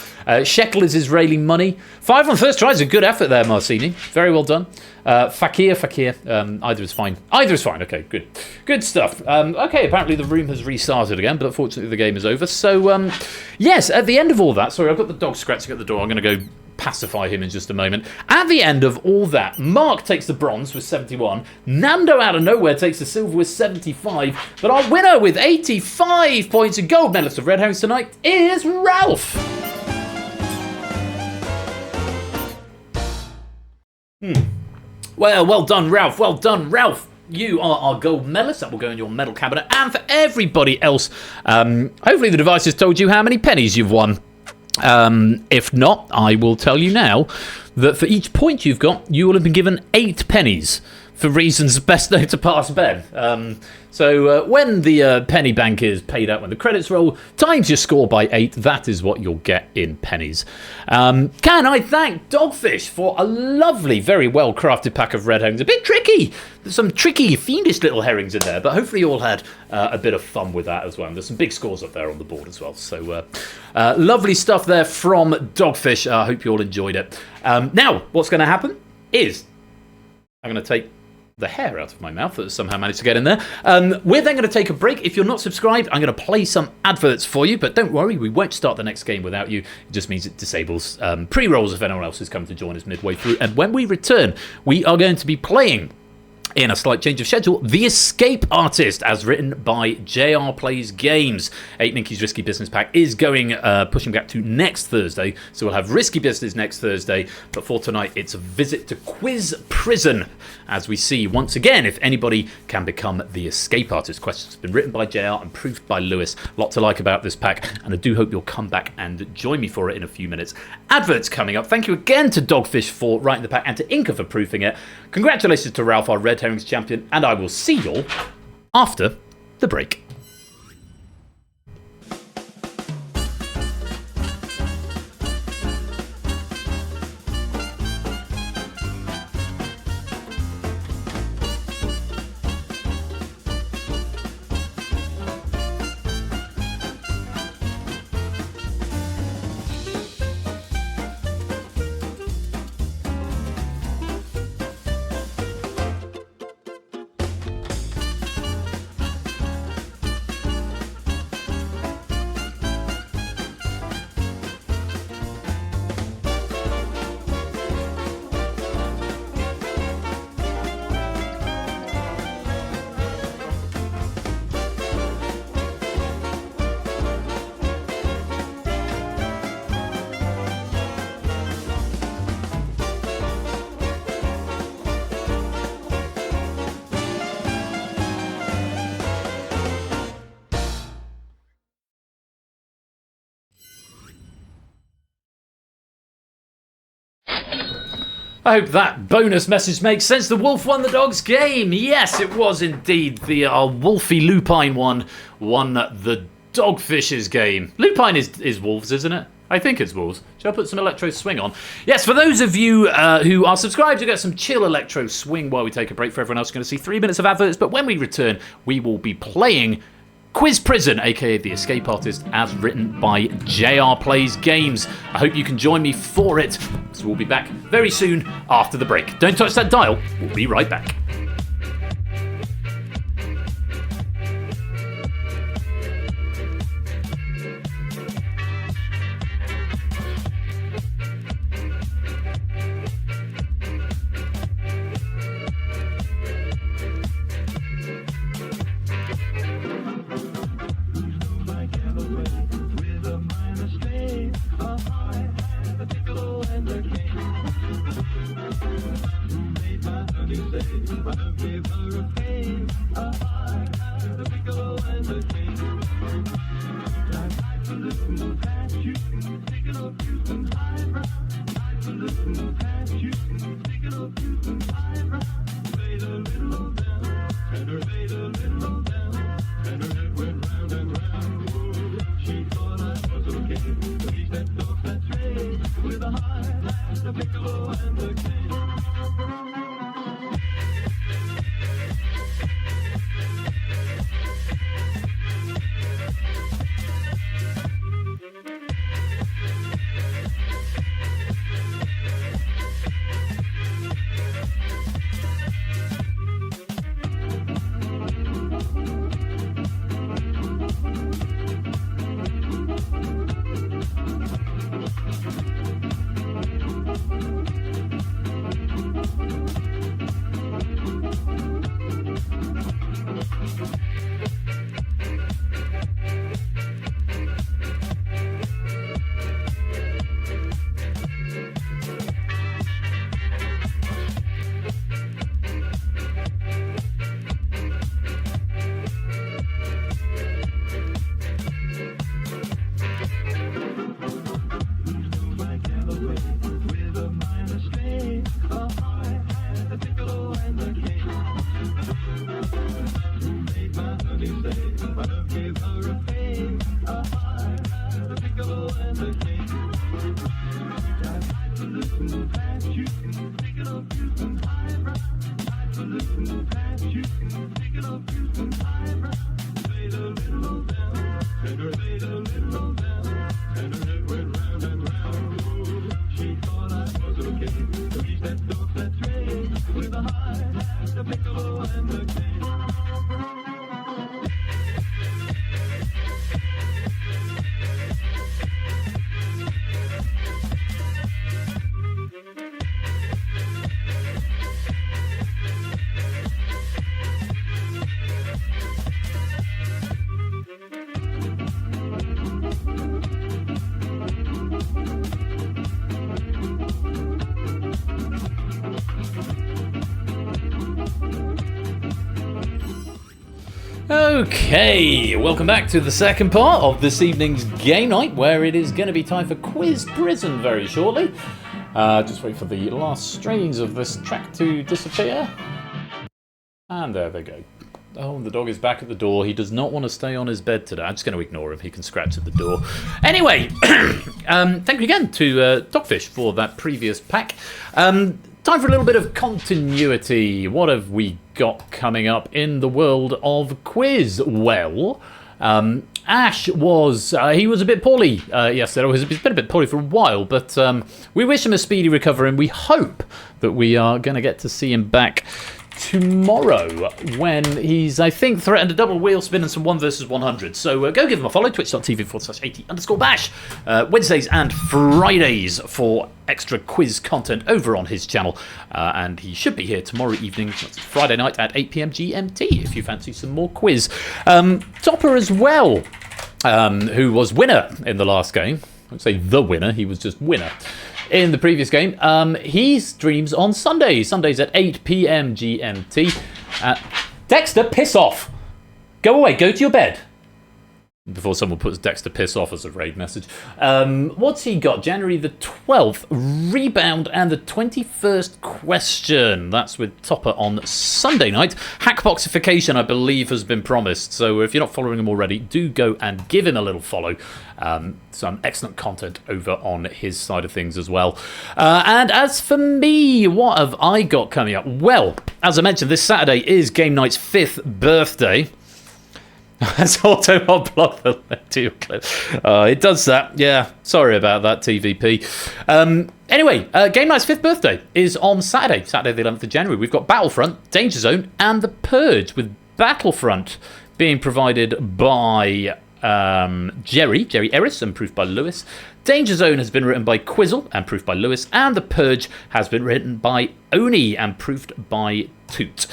Shekel is Israeli money. 5 on first try is a good effort there, Marcini. Very well done. Fakir. Either is fine. Either is fine. Okay, good. Good stuff. Okay, apparently the room has restarted again, but unfortunately the game is over. So, yes, at the end of all that, sorry, I've got the dog scratching at the door. I'm going to go pacify him in just a moment. At the end of all that, Mark takes the bronze with 71. Nando out of nowhere takes the silver with 75. But our winner with 85 points and gold medalist of Red Herrings tonight is Ralph. Well done, Ralph. Well done, Ralph. You are our gold medalist. That will go in your medal cabinet. And for everybody else, hopefully the device has told you how many pennies you've won. If not, I will tell you now that for each point you've got, you will have been given 8 pennies for reasons best known to past Ben. So when the penny bank is paid out when the credits roll, times your score by 8, that is what you'll get in pennies. Can I thank Dogfish for a lovely, very well crafted pack of red herrings. A bit tricky. There's some tricky, fiendish little herrings in there, but hopefully you all had a bit of fun with that as well. And there's some big scores up there on the board as well. So lovely stuff there from Dogfish. I hope you all enjoyed it. Now, what's going to happen is I'm going to take the hair out of my mouth that somehow managed to get in there. We're then going to take a break. If you're not subscribed, I'm going to play some adverts for you, but don't worry, we won't start the next game without you. It just means it disables pre-rolls if anyone else has come to join us midway through. And when we return, we are going to be playing, in a slight change of schedule, The Escape Artist, as written by JR Plays Games. 8 Minky's Risky Business Pack is going, pushing back to next Thursday, so we'll have Risky Business next Thursday, but for tonight, it's a visit to Quiz Prison, as we see, once again, if anybody can become The Escape Artist. Questions have been written by JR and proofed by Lewis. Lot to like about this pack, and I do hope you'll come back and join me for it in a few minutes. Adverts coming up. Thank you again to Dogfish for writing the pack, and to Inca for proofing it. Congratulations to Ralph, our Red Herrings champion, and I will see you all after the break. I hope that bonus message makes sense. The wolf won the dog's game. Yes, it was indeed. The Wolfie Lupine won the dogfish's game. Lupine is wolves, isn't it? I think it's wolves. Shall I put some electro swing on? Yes, for those of you who are subscribed, you get some chill electro swing while we take a break. For everyone else, you're going to see 3 minutes of adverts. But when we return, we will be playing Quiz Prison, aka The Escape Artist, as written by JR Plays Games. I hope you can join me for it. So we'll be back very soon after the break. Don't touch that dial. We'll be right back. Okay, welcome back to the second part of this evening's game night, where it is going to be time for Quiz Prison very shortly. Just wait for the last strains of this track to disappear. And there they go. Oh, the dog is back at the door. He does not want to stay on his bed today. I'm just going to ignore him. He can scratch at the door. Anyway, thank you again to Dogfish for that previous pack. Time for a little bit of continuity. What have we got coming up in the world of quiz? Well, Ash was, he was a bit poorly yesterday. He's been a bit poorly for a while, but we wish him a speedy recovery, and we hope that we are going to get to see him back tomorrow when he's, I think, threatened a double wheel spin and some 1 versus 100. So go give him a follow, twitch.tv/80_bash. Wednesdays and Fridays for extra quiz content over on his channel. And he should be here tomorrow evening, that's Friday night at 8 PM GMT, if you fancy some more quiz. Topper as well, who was winner in the last game. I won't say the winner, he was just winner in the previous game. He streams on Sundays at 8 PM GMT. Dexter, piss off. Go away, go to your bed. Before someone puts Dexter piss off as a raid message. What's he got? January the 12th, rebound, and the 21st question. That's with Topper on Sunday night. Hackboxification, I believe, has been promised. So if you're not following him already, do go and give him a little follow. Some excellent content over on his side of things as well. And as for me, what have I got coming up? Well, as I mentioned, this Saturday is Game Night's 5th birthday. Has Autobot blocked the link to your clip? It does that. Yeah, sorry about that, TVP. Anyway, Game Night's 5th birthday is on Saturday the 11th of January. We've got Battlefront, Danger Zone, and The Purge, with Battlefront being provided by Jerry Ellis and proofed by Lewis. Danger Zone has been written by Quizzle and proofed by Lewis, and The Purge has been written by Oni and proofed by Toot.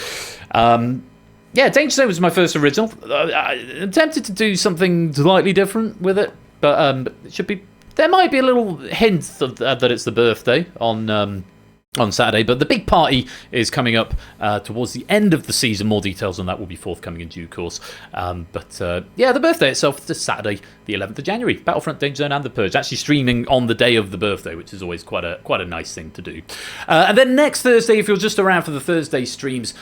Yeah, Danger Zone was my first original. I'm tempted to do something slightly different with it, but it should be. There might be a little hint of, that it's the birthday on Saturday, but the big party is coming up towards the end of the season. More details on that will be forthcoming in due course. But the birthday itself is Saturday, the 11th of January. Battlefront, Danger Zone, and The Purge actually streaming on the day of the birthday, which is always quite a nice thing to do. And then next Thursday, if you're just around for the Thursday streams,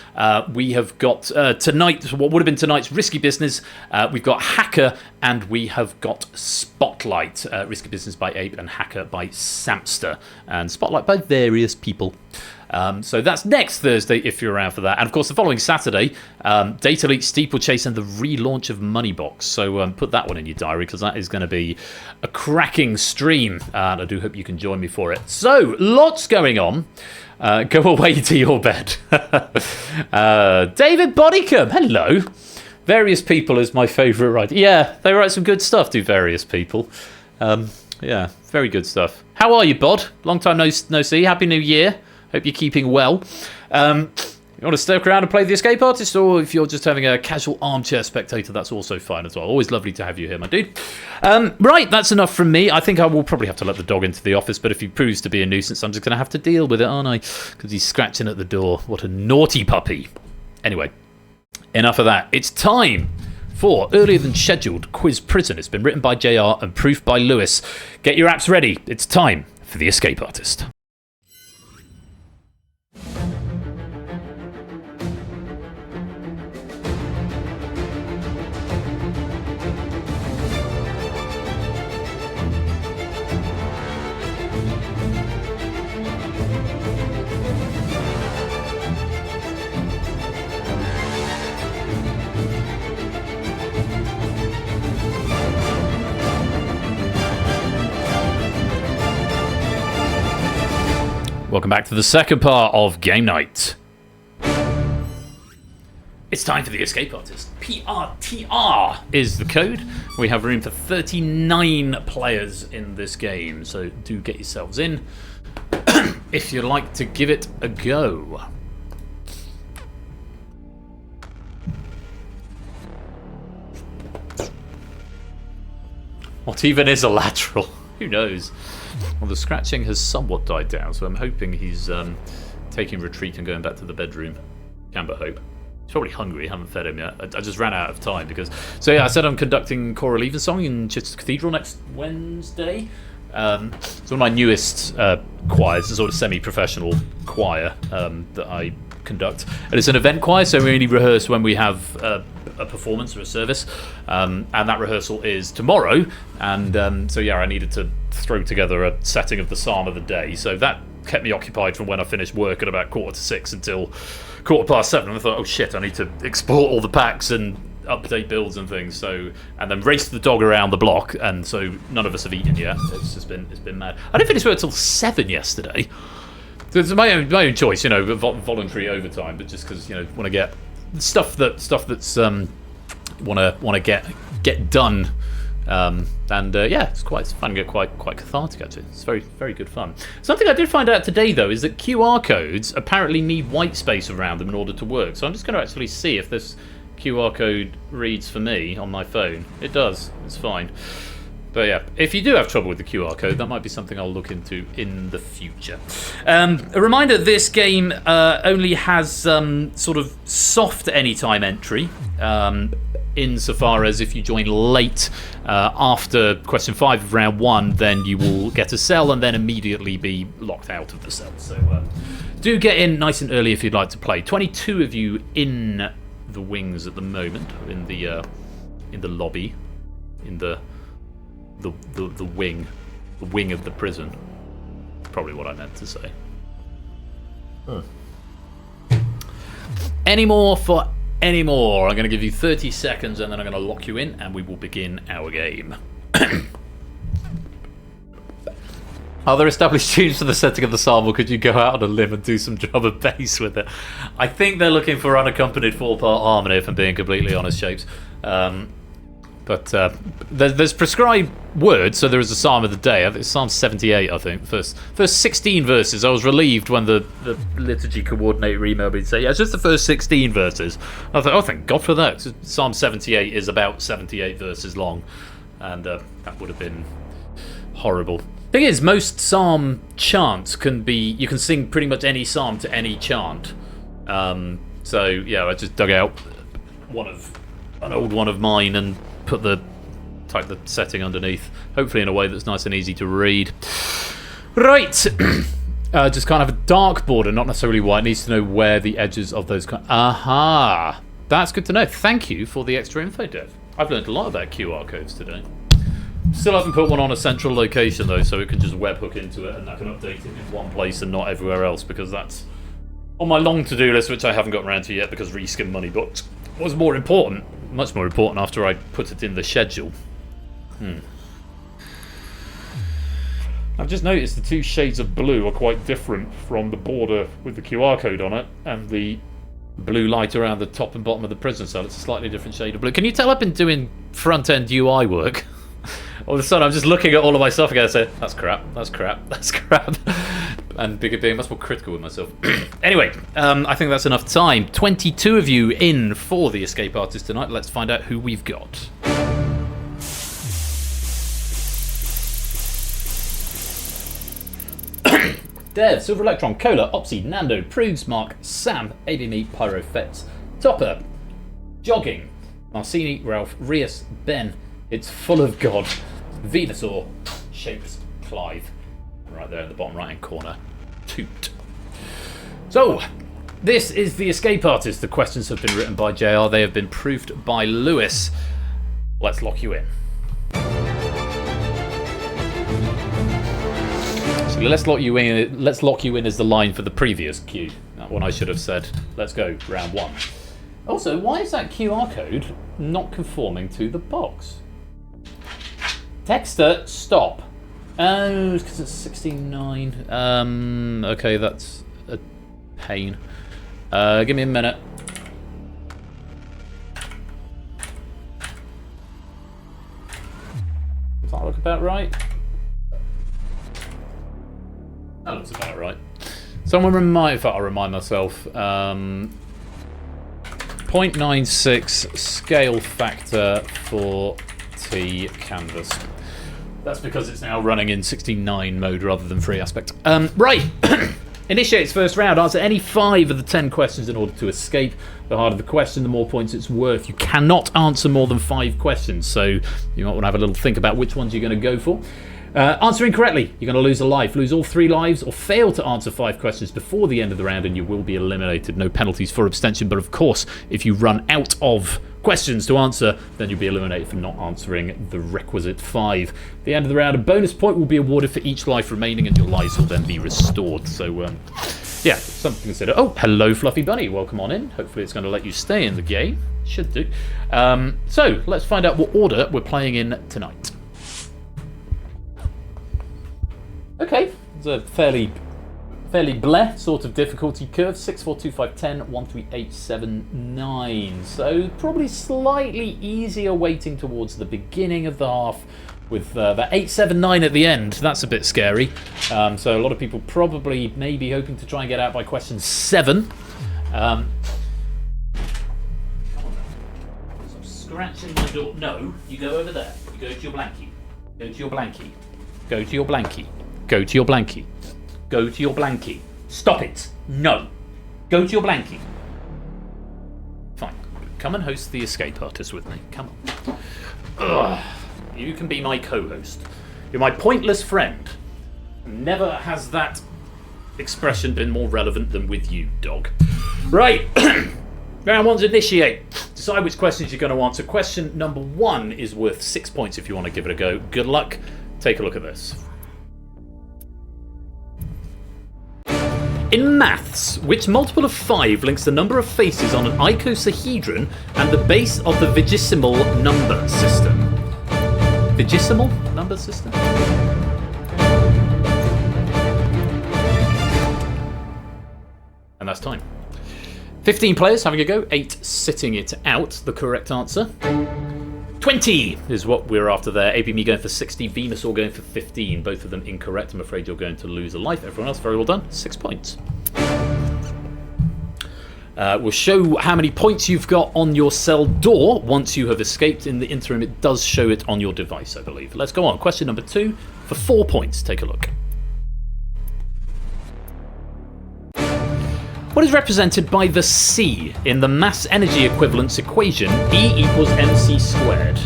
we have got tonight, what would have been tonight's Risky Business. We've got Hacker, and we have got Spotlight. Risky Business by Abe and Hacker by Samster, and Spotlight by various people. So that's next Thursday if you're around for that. And of course, the following Saturday, Data Leak, Steeplechase, and the relaunch of Moneybox. So put that one in your diary, because that is going to be a cracking stream. And I do hope you can join me for it. So, lots going on. Go away to your bed. David Bodycomb, hello. Various People is my favourite writer. Yeah, they write some good stuff, do Various People. Yeah, very good stuff. How are you, Bod? Long time no see. Happy New Year. Hope you're keeping well. You want to stick around and play the Escape Artist, or if you're just having a casual armchair spectator, that's also fine as well. Always lovely to have you here, my dude. Right, that's enough from me. I think I will probably have to let the dog into the office, but if he proves to be a nuisance, I'm just going to have to deal with it, aren't I? Because he's scratching at the door. What a naughty puppy. Anyway, enough of that. It's time for earlier than scheduled Quiz Prison. It's been written by JR and proofed by Lewis. Get your apps ready. It's time for the Escape Artist. Welcome back to the second part of Game Night. It's time for the Escape Artist. PRTR is the code. We have room for 39 players in this game, so do get yourselves in if you'd like to give it a go. What even is a lateral? Who knows? Well, the scratching has somewhat died down, so I'm hoping he's taking retreat and going back to the bedroom. Can but hope. He's probably hungry. I haven't fed him yet. I just ran out of time because... So yeah, I said I'm conducting Choral Evensong in Chichester Cathedral next Wednesday. It's one of my newest choirs, a sort of semi-professional choir that I conduct. And it's an event choir, so we only rehearse when we have a performance or a service. And that rehearsal is tomorrow. And so yeah, I needed to throw together a setting of the Psalm of the day. So that kept me occupied from when I finished work at about 6:15 until 7:15. And I thought, oh shit, I need to export all the packs and update builds and things. So, and then race the dog around the block, and so none of us have eaten yet. It's been mad. I didn't finish work till 7 yesterday. So it's my own choice, you know, voluntary overtime, but just because, you know, want to get stuff that's want to get done. Yeah, it's finding it quite cathartic actually. It's very, very good fun. Something I did find out today though is that QR codes apparently need white space around them in order to work. So I'm just going to actually see if this QR code reads for me on my phone. It does. It's fine. But yeah, if you do have trouble with the QR code, that might be something I'll look into in the future. A reminder, this game only has sort of soft anytime entry. insofar as if you join late after question 5 of round 1, then you will get a cell and then immediately be locked out of the cell. So do get in nice and early if you'd like to play. 22 of you in the wings at the moment, in the lobby, in the wing of the prison. Probably what I meant to say. Any more for any more? I'm going to give you 30 seconds and then I'm going to lock you in and we will begin our game. Are there established tunes for the setting of the psalm, or could you go out on a limb and do some drum and bass with it? I think they're looking for unaccompanied 4-part harmony, if I'm being completely honest, Shapes. But there's prescribed words, so there is a psalm of the day. It's Psalm 78, I think. First 16 verses. I was relieved when the liturgy coordinator emailed me to say, yeah, it's just the first 16 verses. I thought, oh, thank God for that. Psalm 78 is about 78 verses long, and that would have been horrible. Thing is, most psalm chants you can sing pretty much any psalm to any chant. So yeah, I just dug out an old one of mine and type the setting underneath, hopefully in a way that's nice and easy to read. Right, just kind of a dark border, not necessarily white. Needs to know where the edges of those. Aha, that's good to know. Thank you for the extra info, Dev. I've learned a lot about QR codes today. Still haven't put one on a central location though, so it can just webhook into it and I can update it in one place and not everywhere else, because that's on my long to-do list, which I haven't got around to yet because Reskin Money Booked was more important, much more important after I put it in the schedule. I've just noticed the two shades of blue are quite different from the border with the QR code on it and the blue light around the top and bottom of the prison cell. It's a slightly different shade of blue. Can you tell I've been doing front-end UI work? All of a sudden I'm just looking at all of my stuff again and say, that's crap, and being much more critical with myself. Anyway, I think that's enough time. 22 of you in for the Escape Artist tonight. Let's find out who we've got. Dev, Silver Electron, Cola, Opsy, Nando, Prudes, Mark, Sam, ABME, Pyro, Fetz, Topper, Jogging, Marcini, Ralph, Rias, Ben, It's Full of God, Venusaur, Shapes, Clive, right there in the bottom right hand corner, Toot. So, this is the Escape Artist. The questions have been written by JR, they have been proofed by Lewis. Let's lock you in. So let's lock you in as the line for the previous cue. That one I should have said. Let's go, round 1. Also, why is that QR code not conforming to the box? Texter, stop. Oh, because it's 69. Okay, that's a pain. Give me a minute. Does that look about right? That looks about right. Someone if I'll remind myself. 0.96 scale factor for T canvas. That's because it's now running in 69 mode rather than free aspect. Right. Initiates first round. Answer any 5 of the 10 questions in order to escape. The harder the question, the more points it's worth. You cannot answer more than 5 questions, so you might want to have a little think about which ones you're going to go for. Answering correctly, you're going to lose a life. Lose all 3 lives or fail to answer 5 questions before the end of the round and you will be eliminated. No penalties for abstention, but of course, if you run out of questions to answer, then you'll be eliminated for not answering the requisite 5. At the end of the round, a bonus point will be awarded for each life remaining and your lives will then be restored. So, yeah, something to consider. Oh, hello, Fluffy Bunny. Welcome on in. Hopefully it's going to let you stay in the game. Should do. So, let's find out what order we're playing in tonight. Okay, it's a fairly bleh sort of difficulty curve. 6, 4, 2, 5, 10, 1, 3, 8, 7, 9. So probably slightly easier weighting towards the beginning of the half with that 8, 7, 9 at the end. That's a bit scary. So a lot of people probably may be hoping to try and get out by question 7. I'm scratching my door. No, you go over there. You go to your blankie. Go to your blankie. Go to your blankie. Go to your blankie. Go to your blankie. Stop it. No. Go to your blankie. Fine. Come and host the escape artist with me. Come on. Ugh. You can be my co-host. You're my pointless friend. Never has that expression been more relevant than with you, dog. Right. Round 1's initiate. Decide which questions you're going to answer. Question number 1 is worth 6 points if you want to give it a go. Good luck. Take a look at this. In maths, which multiple of 5 links the number of faces on an icosahedron and the base of the vigesimal number system? Vigesimal number system? And that's time. 15 players having a go, 8 sitting it out. The correct answer. 20 is what we're after there. AB me going for 60, Venus all going for 15. Both of them incorrect. I'm afraid you're going to lose a life. Everyone else, very well done. 6 points. We'll show how many points you've got on your cell door once you have escaped. In the interim, it does show it on your device, I believe. Let's go on. Question number 2 for 4 points. Take a look. What is represented by the C in the mass energy equivalence equation E equals mc squared?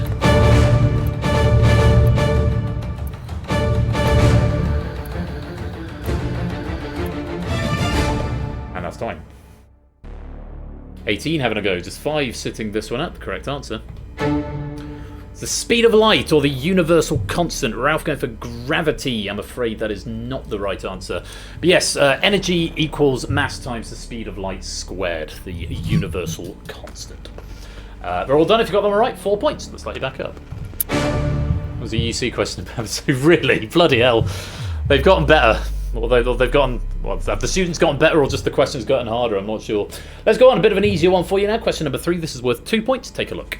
And that's time. 18 having a go, just 5 sitting this one up. The correct answer. The speed of light or the universal constant. Ralph going for gravity. I'm afraid that is not the right answer. But yes, energy equals mass times the speed of light squared. The universal constant. They're all done if you got them all right. 4 points. Let's let you back up. That was a UC question. So really, bloody hell. They've gotten better. Although they've gotten... Well, have the students gotten better or just the questions gotten harder? I'm not sure. Let's go on. A bit of an easier one for you now. Question number 3. This is worth 2 points. Take a look.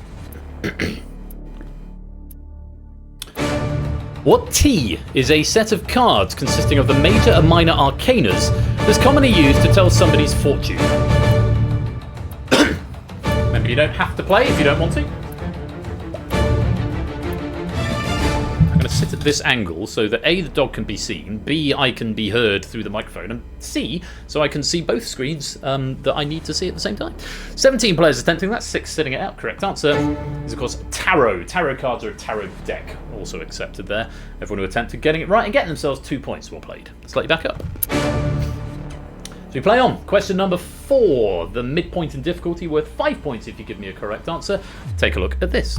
What T is a set of cards consisting of the major and minor arcanas that's commonly used to tell somebody's fortune? Remember, you don't have to play if you don't want to. I'm going to sit at this angle so that A, the dog can be seen, B, I can be heard through the microphone, and C, so I can see both screens that I need to see at the same time. 17 players attempting that, 6 sitting it out. Correct answer is, of course, tarot. Tarot cards are a tarot deck, also accepted there. Everyone who attempted getting it right and getting themselves 2 points, well played. Let's let you back up. So we play on. Question number 4, the midpoint in difficulty, worth 5 points if you give me a correct answer. Take a look at this.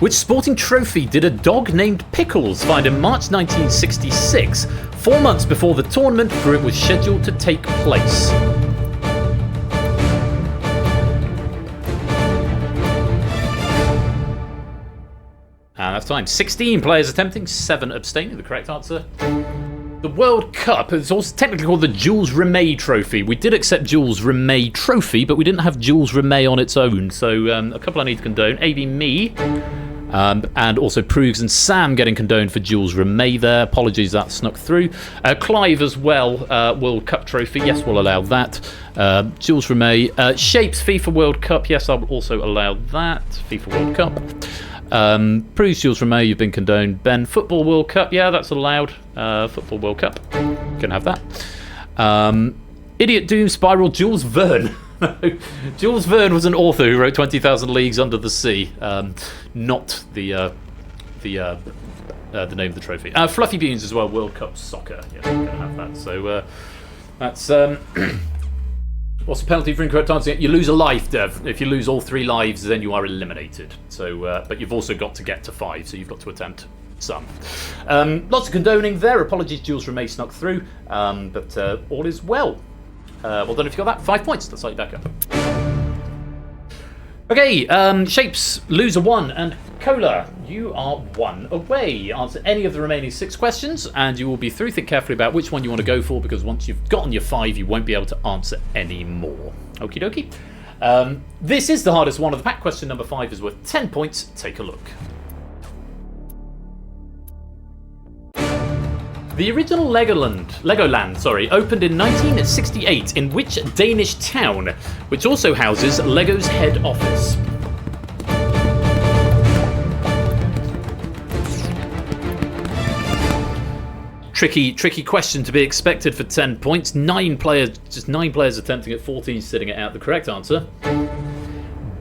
Which sporting trophy did a dog named Pickles find in March 1966, 4 months before the tournament for it was scheduled to take place? And that's time. 16 players attempting, 7 abstaining. The correct answer. The World Cup is also technically called the Jules Rimet Trophy. We did accept Jules Rimet Trophy, but we didn't have Jules Rimet on its own. So a couple I need to condone. AB me. And also Proogs and Sam getting condoned for Jules Rimet there. Apologies, that snuck through. Clive as well, World Cup Trophy. Yes, we'll allow that. Jules Rimet. Shapes, FIFA World Cup. Yes, I'll also allow that. FIFA World Cup. Proogs, Jules Rimet, you've been condoned. Ben, Football World Cup. Yeah, that's allowed. Football World Cup. Can have that. Idiot Doom Spiral, Jules Verne. Jules Verne was an author who wrote 20,000 Leagues Under the Sea, not the name of the trophy. Fluffy Beans as well, World Cup Soccer. Yes, we're going to have that. So that's what's the penalty for incorrect answer? You lose a life, Dev. If you lose all 3 lives, then you are eliminated. So, but you've also got to get to 5, so you've got to attempt some. Lots of condoning there. Apologies, Jules Rimet snuck through, but all is well. Well done if you got that. 5 points. Let's let you back up. Okay, Shapes, loser 1, and Cola, you are 1 away. Answer any of the remaining 6 questions, and you will be through. Think carefully about which one you want to go for, because once you've gotten your 5, you won't be able to answer any more. Okie dokie. This is the hardest one of the pack. Question number 5 is worth 10 points. Take a look. The original Legoland, opened in 1968 in which Danish town, which also houses Lego's head office? Tricky question to be expected for 10 points. Just 9 players attempting it, 14 sitting it out. The correct answer,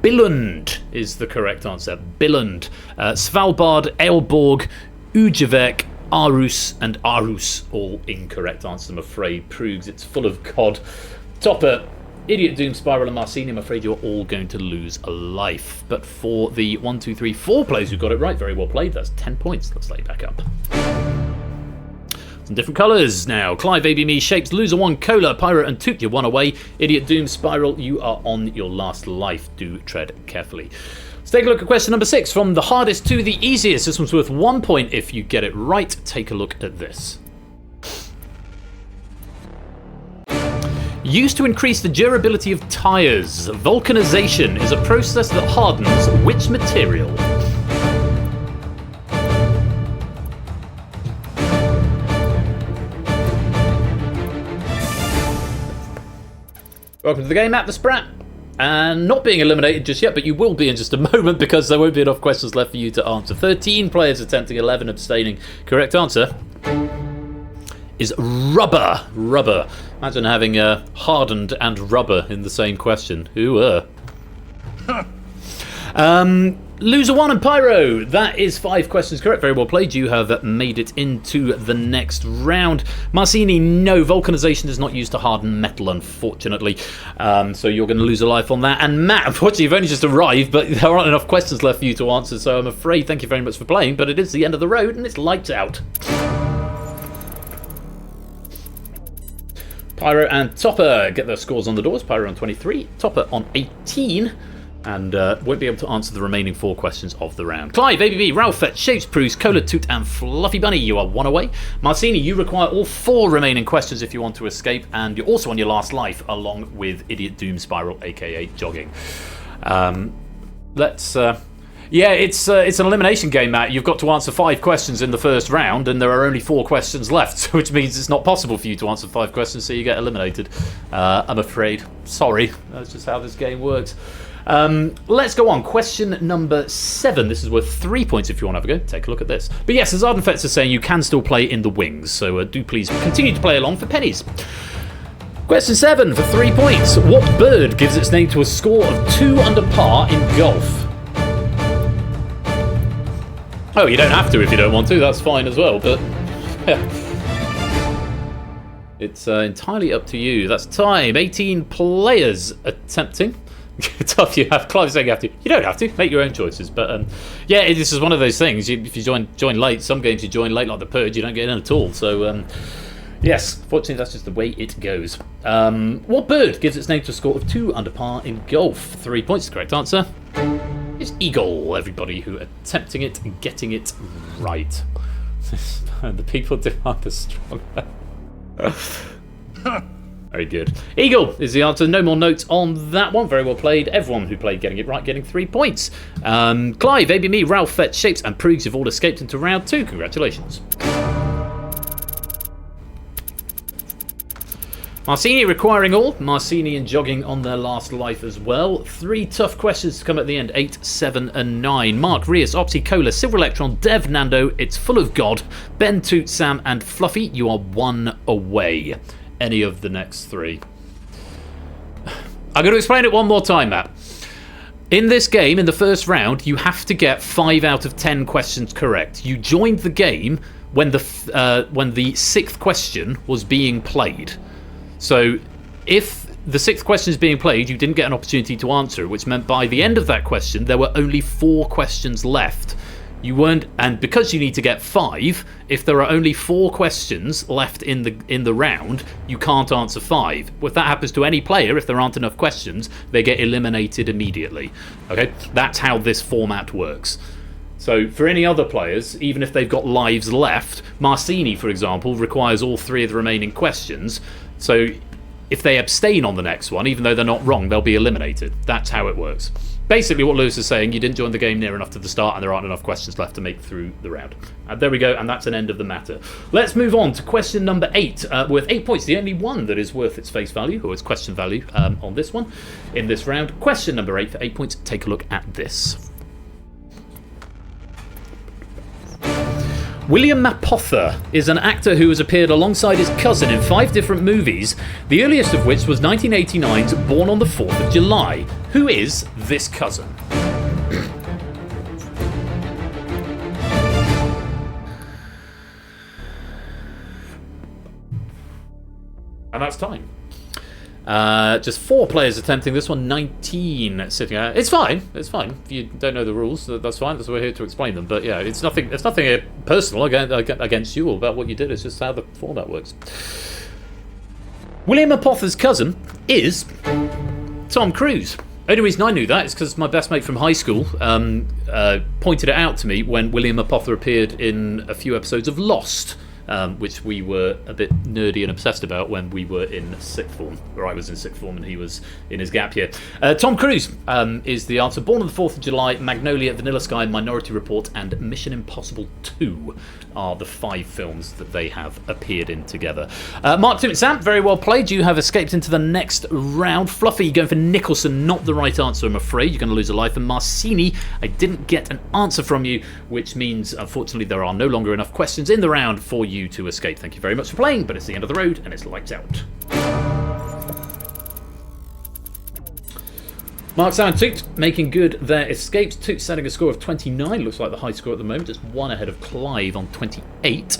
Billund, is the correct answer. Billund. Svalbard, Aalborg, Ujevik, Aarhus and Aarhus, all incorrect answers, I'm afraid. Proogs, it's full of cod. Topper, Idiot, Doom, Spiral and Marcini, I'm afraid you're all going to lose a life. But for the 1, 2, 3, 4 players who got it right, very well played. That's 10 points. Let's lay it back up. Some different colours now. Clive, AB Me, Shapes, Loser 1, Cola, Pyro and Toot, you're 1 away. Idiot, Doom, Spiral, you are on your last life. Do tread carefully. Let's take a look at question number 6. From the hardest to the easiest. This one's worth 1 point if you get it right. Take a look at this. Used to increase the durability of tyres, vulcanization is a process that hardens which material? Welcome to the game, Matt the Sprat. And not being eliminated just yet, but you will be in just a moment because there won't be enough questions left for you to answer. 13 players attempting, 11 abstaining. Correct answer is rubber. Rubber. Imagine having hardened and rubber in the same question. Ooh. Loser 1 and Pyro. That is 5 questions correct. Very well played. You have made it into the next round. Marcini, no. Vulcanization is not used to harden metal, unfortunately. So you're going to lose a life on that. And Matt, unfortunately, you've only just arrived, but there aren't enough questions left for you to answer. So I'm afraid, thank you very much for playing, but it is the end of the road and it's lights out. Pyro and Topper get their scores on the doors. Pyro on 23, Topper on 18. And won't be able to answer the remaining 4 questions of the round. Clive, ABB, Ralphet, Shapes, Proust, Cola, Toot and Fluffy Bunny, you are 1 away. Marcini, you require all 4 remaining questions if you want to escape, and you're also on your last life, along with Idiot, Doom, Spiral, aka Jogging. Yeah, it's an elimination game, Matt. You've got to answer 5 questions in the first round, and there are only 4 questions left, which means it's not possible for you to answer 5 questions, so you get eliminated. I'm afraid. Sorry, that's just how this game works. Let's go on. Question number 7. This is worth 3 points if you want to have a go. Take a look at this. But yes, as Ardenfetz is saying, you can still play in the wings, so do please continue to play along for pennies. Question 7 for 3 points. What bird gives its name to a score of 2 under par in golf? Oh, you don't have to if you don't want to. That's fine as well, but yeah. It's entirely up to you. That's time. 18 players attempting. Tough, you have. Clive saying you have to. You don't have to. Make your own choices. But yeah, this is one of those things. If you join late, some games you join late, like the Purge, you don't get in at all. So yes, fortunately that's just the way it goes. What bird gives its name to a score of 2 under par in golf? 3 points. The correct answer is eagle. Everybody who attempting it and getting it right. The people demand the stronger. Very good. Eagle is the answer. No more notes on that one. Very well played. Everyone who played getting it right, getting 3 points. Clive, ABME, Ralph, Fetch, Shapes and Proogs have all escaped into round 2. Congratulations. Marcini requiring all. Marcini and Jogging on their last life as well. 3 tough questions to come at the end. 8, 7 and 9. Mark, Rias, Opsy, Cola, Silver Electron, Dev, Nando, It's Full of God, Ben, Toot, Sam and Fluffy. You are 1 away. Any of the next 3. I'm going to explain it one more time, Matt. In this game, in the first round, you have to get 5 out of 10 questions correct. You joined the game when the 6th question was being played. So if the 6th question is being played, you didn't get an opportunity to answer, which meant by the end of that question, there were only 4 questions left. You weren't, and because you need to get 5, if there are only 4 questions left in the round, you can't answer 5. If that happens to any player, if there aren't enough questions, they get eliminated immediately. Okay, that's how this format works. So for any other players, even if they've got lives left, Marcini, for example, requires all 3 of the remaining questions. So if they abstain on the next one, even though they're not wrong, they'll be eliminated. That's how it works. Basically what Lewis is saying, you didn't join the game near enough to the start and there aren't enough questions left to make through the round. There we go, and that's an end of the matter. Let's move on to question number 8, worth 8 points. The only one that is worth its face value, or its question value on this one, in this round. Question number 8 for 8 points. Take a look at this. William Mapother is an actor who has appeared alongside his cousin in 5 different movies, the earliest of which was 1989's Born on the 4th of July. Who is this cousin? And that's time. Just 4 players attempting this one, 19 sitting out. It's fine. It's fine. If you don't know the rules, that's fine. That's why we're here to explain them. But yeah, it's nothing personal against you or about what you did. It's just how the format works. William Apother's cousin is Tom Cruise. Only reason I knew that is because my best mate from high school pointed it out to me when William Apother appeared in a few episodes of Lost. Which we were a bit nerdy and obsessed about when we were in sixth form, or I was in sixth form and he was in his gap year. Tom Cruise is the answer. Born on the 4th of July, Magnolia, Vanilla Sky, Minority Report, and Mission Impossible 2 are the 5 films that they have appeared in together. Mark, Tim, and Sam, very well played. You have escaped into the next round. Fluffy, going for Nicholson, not the right answer, I'm afraid. You're going to lose a life. And Marcini, I didn't get an answer from you, which means, unfortunately, there are no longer enough questions in the round for you to escape. Thank you very much for playing, but it's the end of the road and it's lights out. Mark, Sam, and Toot making good their escapes. Toot setting a score of 29. Looks like the high score at the moment. Just 1 ahead of Clive on 28.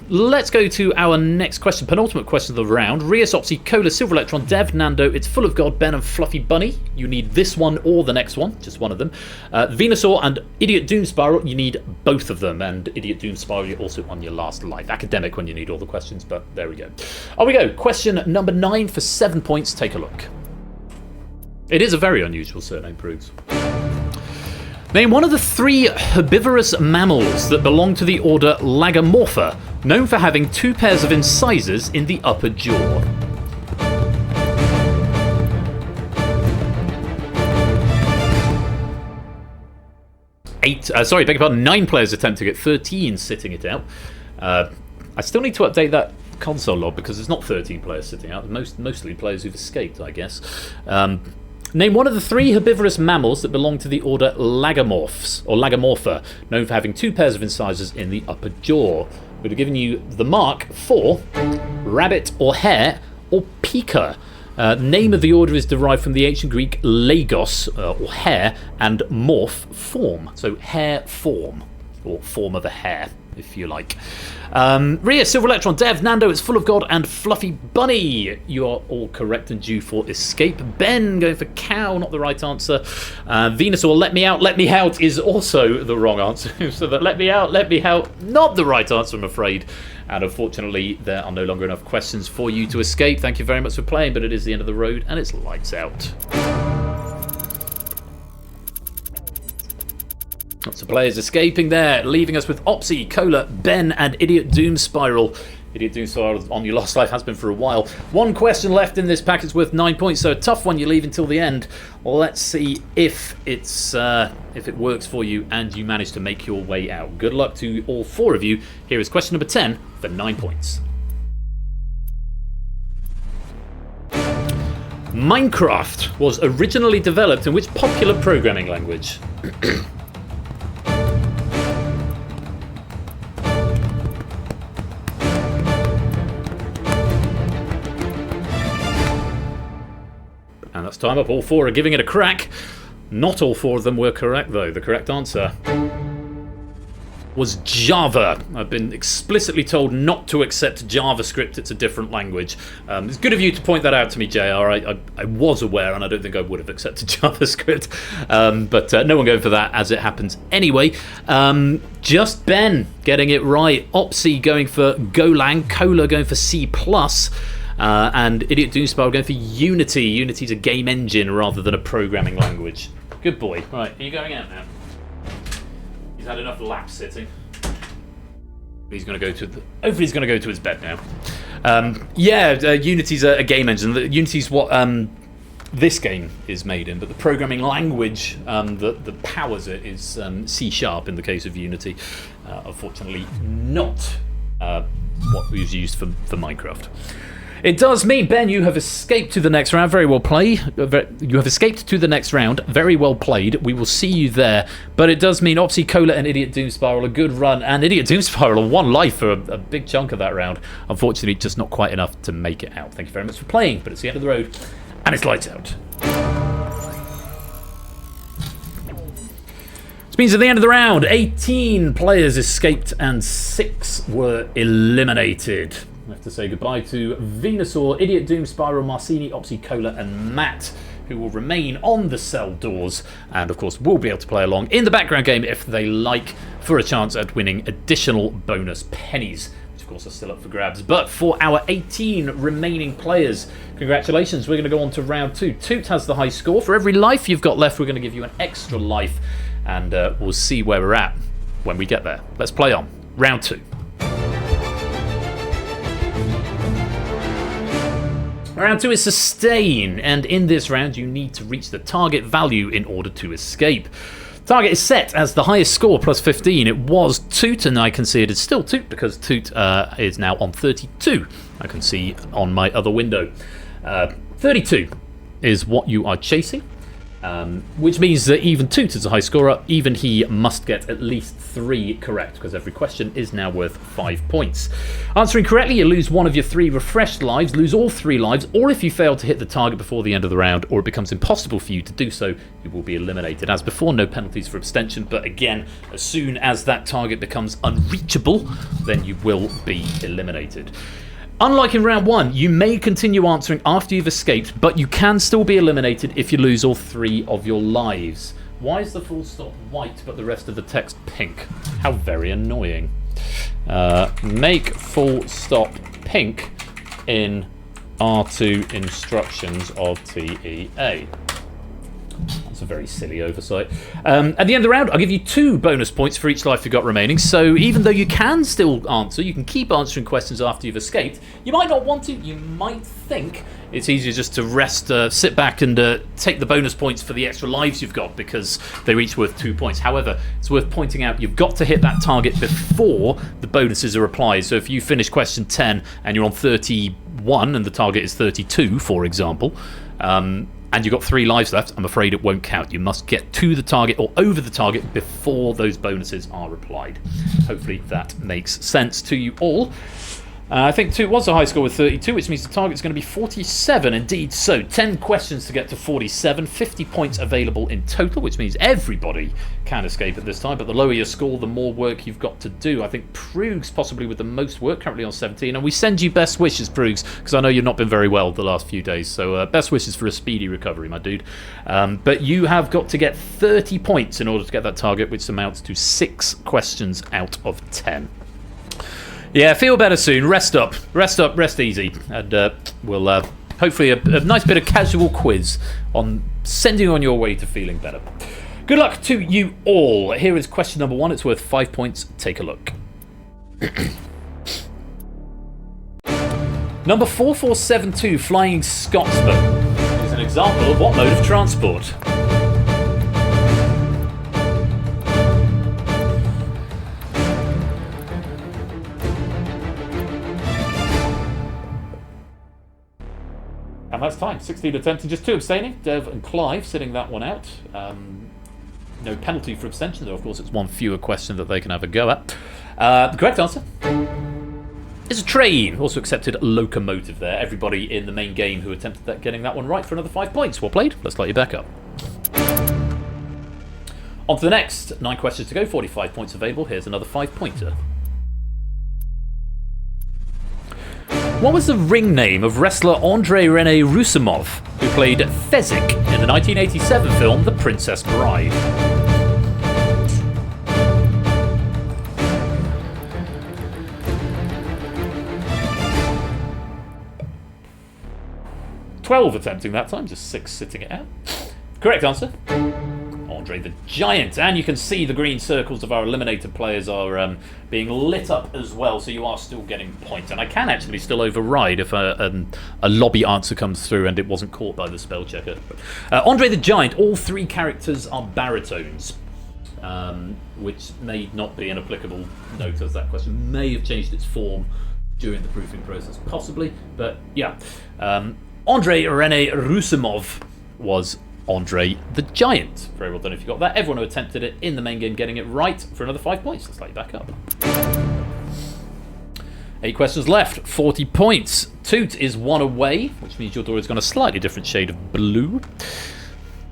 Let's go to our next question. Penultimate question of the round. Rias, Opsy, Cola, Silver Electron, Dev, Nando, It's Full of God, Ben and Fluffy Bunny. You need this one or the next one. Just one of them. Venusaur and Idiot Doom Spiral. You need both of them. And Idiot Doom Spiral, you're also on your last life. Academic when you need all the questions, but there we go. On we go. Question number 9 for 7 points. Take a look. It is a very unusual surname, Proves. Name one of the 3 herbivorous mammals that belong to the order Lagomorpha, known for having 2 pairs of incisors in the upper jaw. Beg your pardon, 9 players attempting it, 13 sitting it out. I still need to update that console log because there's not 13 players sitting out. Mostly players who've escaped, I guess. Name one of the 3 herbivorous mammals that belong to the order Lagomorpha, known for having 2 pairs of incisors in the upper jaw. We'd have given you the mark for rabbit or hare or pika. Name of the order is derived from the ancient Greek lagos, or hare, and morph, form. So hare form, or form of a hare, if you like. Ria, Silver Electron, Dev, Nando, It's Full of God, and Fluffy Bunny. You are all correct and due for escape. Ben going for cow, not the right answer. Venusaur, Let Me Out, Let Me Out is also the wrong answer. So that Let Me Out, not the right answer, I'm afraid. And unfortunately, there are no longer enough questions for you to escape. Thank you very much for playing, but it is the end of the road and it's lights out. Lots of players escaping there, leaving us with Opsy, Cola, Ben, and Idiot Doom Spiral. Idiot Doom Spiral on your last life has been for a while. 1 question left in this pack. It's worth 9 points, so a tough one. You leave until the end. Let's see if it works for you and you manage to make your way out. Good luck to all 4 of you. Here is question number 10 for 9 points. Minecraft was originally developed in which popular programming language? And that's time up. All 4 are giving it a crack. Not all 4 of them were correct, though. The correct answer was Java. I've been explicitly told not to accept JavaScript. It's a different language. It's good of you to point that out to me, JR. I was aware, and I don't think I would have accepted JavaScript. But no one going for that, as it happens anyway. Just Ben getting it right. Opsy going for Golang. Cola going for C+. And Idiot Doomspiral going for Unity. Unity's a game engine rather than a programming language. Good boy. Right, are you going out now? He's had enough lap sitting. He's going to go to hopefully he's going to go to his bed now. Unity's a game engine. Unity's what this game is made in, but the programming language that powers it is C# in the case of Unity. Unfortunately, not what was used for Minecraft. It does mean, Ben, you have escaped to the next round. Very well played. You have escaped to the next round. Very well played. We will see you there. But it does mean, obviously, Cola and Idiot Doom Spiral a good run. And Idiot Doom Spiral on 1 life for a big chunk of that round. Unfortunately, just not quite enough to make it out. Thank you very much for playing. But it's the end of the road. And it's lights out. This means at the end of the round, 18 players escaped and 6 were eliminated. I have to say goodbye to Venusaur, Idiot Doom Spiral, Marcini, Opsy, Cola, and Matt, who will remain on the cell doors and, of course, will be able to play along in the background game if they like, for a chance at winning additional bonus pennies, which, of course, are still up for grabs. But for our 18 remaining players, congratulations. We're going to go on to round 2. Toot has the high score. For every life you've got left, we're going to give you an extra life, and we'll see where we're at when we get there. Let's play on. Round 2. Round 2 is Sustain, and in this round you need to reach the target value in order to escape. Target is set as the highest score plus 15. It was Toot, and I can see it is still Toot because Toot is now on 32. I can see on my other window. 32 is what you are chasing. Which means that even Toot is a high scorer, even he must get at least 3 correct, because every question is now worth 5 points. Answering correctly, you lose 1 of your 3 refreshed lives, lose all 3 lives, or if you fail to hit the target before the end of the round, or it becomes impossible for you to do so, you will be eliminated. As before, no penalties for abstention, but again, as soon as that target becomes unreachable, then you will be eliminated. Unlike in round 1, you may continue answering after you've escaped, but you can still be eliminated if you lose all 3 of your lives. Why is the full stop white but the rest of the text pink? How very annoying. Make full stop pink in R2 instructions of TEA. That's a very silly oversight. At the end of the round, I'll give you 2 bonus points for each life you've got remaining. So even though you can still answer, you can keep answering questions after you've escaped. You might not want to. You might think it's easier just to rest, sit back and take the bonus points for the extra lives you've got because they're each worth 2 points. However, it's worth pointing out you've got to hit that target before the bonuses are applied. So if you finish question 10 and you're on 31 and the target is 32, for example, and you've got 3 lives left, I'm afraid it won't count. You must get to the target or over the target before those bonuses are applied. Hopefully that makes sense to you all. I think 2 was a high score with 32, which means the target's going to be 47. Indeed so. 10 questions to get to 47. 50 points available in total, which means everybody can escape at this time. But the lower your score, the more work you've got to do. I think Prug's possibly with the most work, currently on 17. And we send you best wishes, Prugs, because I know you've not been very well the last few days. So best wishes for a speedy recovery, my dude. But you have got to get 30 points in order to get that target, which amounts to 6 questions out of 10. Yeah, feel better soon. Rest up, rest easy, and we'll hopefully a nice bit of casual quiz on sending you on your way to feeling better. Good luck to you all. Here is question number 1. It's worth 5 points. Take a look. Number 4472, Flying Scotsman, is an example of what mode of transport? And that's time. 16 attempting, just 2 abstaining. Dev and Clive sitting that one out. No penalty for abstention, though, of course, it's 1 fewer question that they can have a go at. The correct answer is a train. Also accepted a locomotive there. Everybody in the main game who attempted getting that one right for another 5 points. Well played. Let's light you back up. On to the next. 9 questions to go. 45 points available. Here's another 5-pointer. What was the ring name of wrestler Andrei Rene Roussimoff, who played Fezzik in the 1987 film The Princess Bride? "12 attempting that time, just 6 sitting it out. Correct answer, Andre the Giant. And you can see the green circles of our eliminated players are being lit up as well, so you are still getting points. And I can actually still override if a lobby answer comes through and it wasn't caught by the spell checker. Andre the Giant, all 3 characters are baritones, which may not be an applicable note, as that question may have changed its form during the proofing process, possibly. But yeah, Andrei Rene Rusimov was Andre the Giant. Very well done if you got that. Everyone who attempted it in the main game getting it right for another 5 points. Let's light you back up. 8 questions left, 40 points. Toot is 1 away, which means your door has gone a slightly different shade of blue.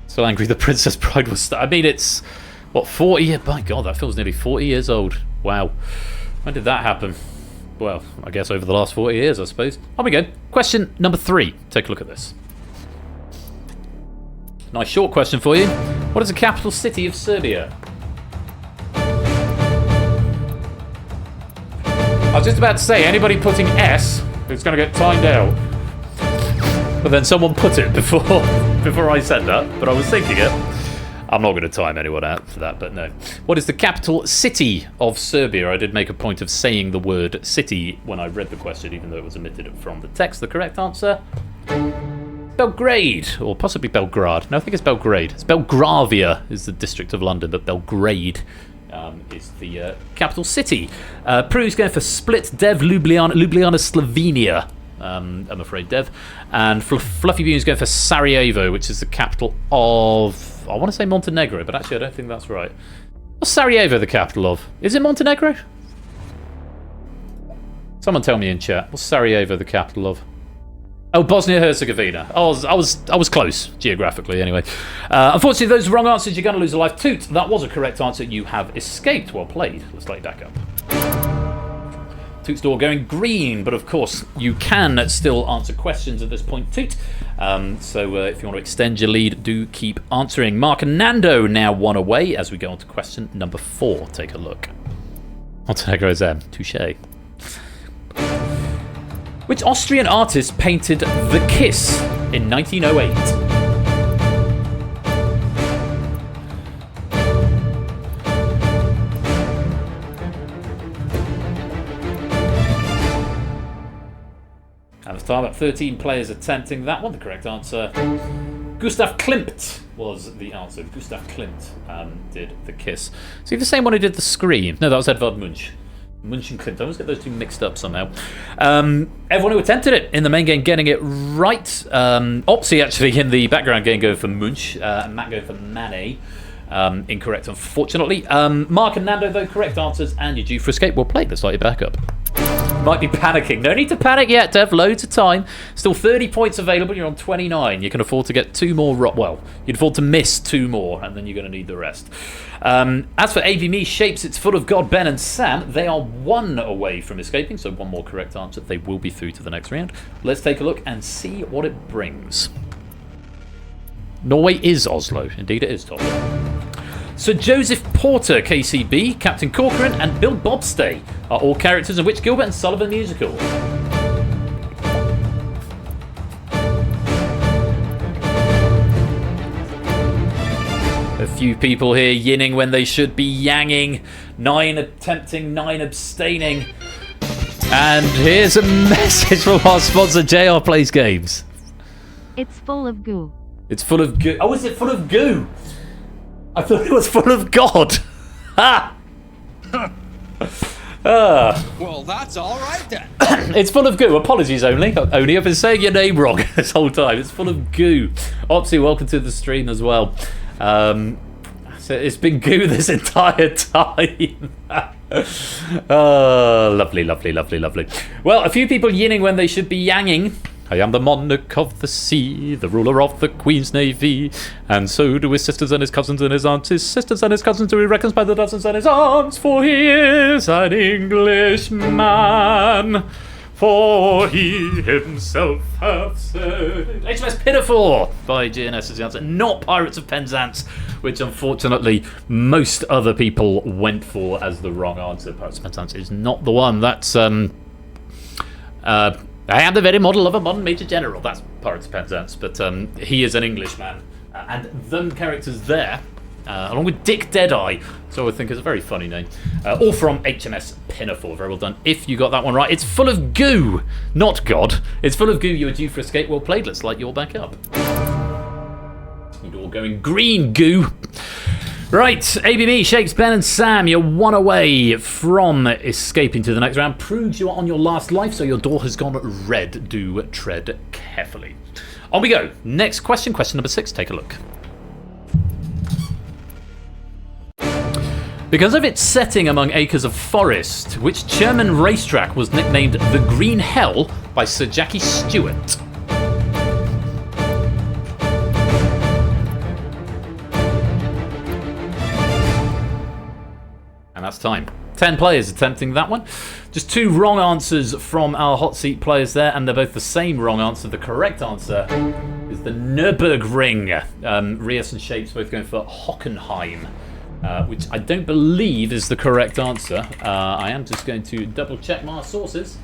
So angry the Princess Bride was... I mean, it's... What, 40? My God, that feels nearly 40 years old. Wow. When did that happen? Well, I guess over the last 40 years, I suppose. On we go. Question number 3. Take a look at this. Nice short question for you. What is the capital city of Serbia? I was just about to say, anybody putting S is going to get timed out. But then someone put it before I said that, but I was thinking it. I'm not going to time anyone out for that, but no. What is the capital city of Serbia? I did make a point of saying the word city when I read the question, even though it was omitted from the text. The correct answer? Belgrade, or possibly Belgrade. No, I think it's Belgrade. It's Belgravia is the district of London, but Belgrade is the capital city. Pru's going for Split, Dev, Ljubljana, Slovenia. I'm afraid, Dev. And Fluffy Bean's going for Sarajevo, which is the capital of... I want to say Montenegro, but actually I don't think that's right. What's Sarajevo the capital of? Is it Montenegro? Someone tell me in chat. What's Sarajevo the capital of? Oh, Bosnia-Herzegovina. I was close, geographically, anyway. Unfortunately, those are wrong answers. You're going to lose a life. Toot, that was a correct answer. You have escaped. Well played. Let's light back up. Toot's door going green, but of course, you can still answer questions at this point, Toot. So if you want to extend your lead, do keep answering. Mark and Nando now 1 away as we go on to question number 4. Take a look. Montenegro's M. Touché. Which Austrian artist painted The Kiss in 1908? And it's time, about 13 players attempting that one. The correct answer, Gustav Klimt was the answer. Gustav Klimt did The Kiss. Is he the same one who did The Scream? No, that was Edvard Munch. Munch and Klimt. I always get those two mixed up somehow. Everyone who attempted it in the main game getting it right. Opsy actually in the background game going for Munch. And Matt going for Manet. Incorrect, unfortunately. Mark and Nando, though, correct answers. And you're due for escape. Well played. Let's light you back up. Might be panicking. No need to panic yet, Dev. Loads of time. Still 30 points available. You're on 29. You can afford to get 2 more. Well, you can afford to miss 2 more, and then you're going to need the rest. As for AVME Shapes, it's full of God, Ben and Sam. They are 1 away from escaping, so 1 more correct answer. They will be through to the next round. Let's take a look and see what it brings. Norway is Oslo. Indeed, it is, Tom. Sir Joseph Porter, KCB, Captain Corcoran, and Bill Bobstay are all characters in which Gilbert and Sullivan musical? A few people here yinning when they should be yanging. 9 attempting, 9 abstaining. And here's a message from our sponsor, JR Plays Games. It's full of goo. It's full of goo. Oh, is it full of goo? I thought it was full of God. Ha! Well, that's all right then. It's full of goo. Apologies only. Only I've been saying your name wrong this whole time. It's full of goo. Opsy, welcome to the stream as well. So it's been goo this entire time. Oh, lovely, lovely, lovely, lovely. Well, a few people yinning when they should be yanging. I am the monarch of the sea, the ruler of the Queen's Navy, and so do his sisters and his cousins and his aunts, his sisters and his cousins who he reckons by the dozens and his aunts, for he is an Englishman, for he himself hath said. HMS Pinafore by GNS is the answer, not Pirates of Penzance, which unfortunately most other people went for as the wrong answer. Pirates of Penzance is not the one. That's I am the very model of a modern Major General. That's Pirates of Penzance, but he is an Englishman. And them characters there, along with Dick Deadeye, so I think is a very funny name, all from HMS Pinafore. Very well done. If you got that one right, it's full of goo, not God. It's full of goo. You are due for escape. Well played. Let's light you all back up. You're all going green goo. Right, ABB, Shakes, Ben and Sam, you're one away from escaping to the next round. Proves you are on your last life, so your door has gone red. Do tread carefully. On we go. Next question, question number 6. Take a look. Because of its setting among acres of forest, which German racetrack was nicknamed the Green Hell by Sir Jackie Stewart? And that's time. 10 players attempting that one. Just 2 wrong answers from our hot seat players there, and they're both the same wrong answer. The correct answer is the Nürburgring. Rias and Shapes both going for Hockenheim, which I don't believe is the correct answer. I am just going to double check my sources.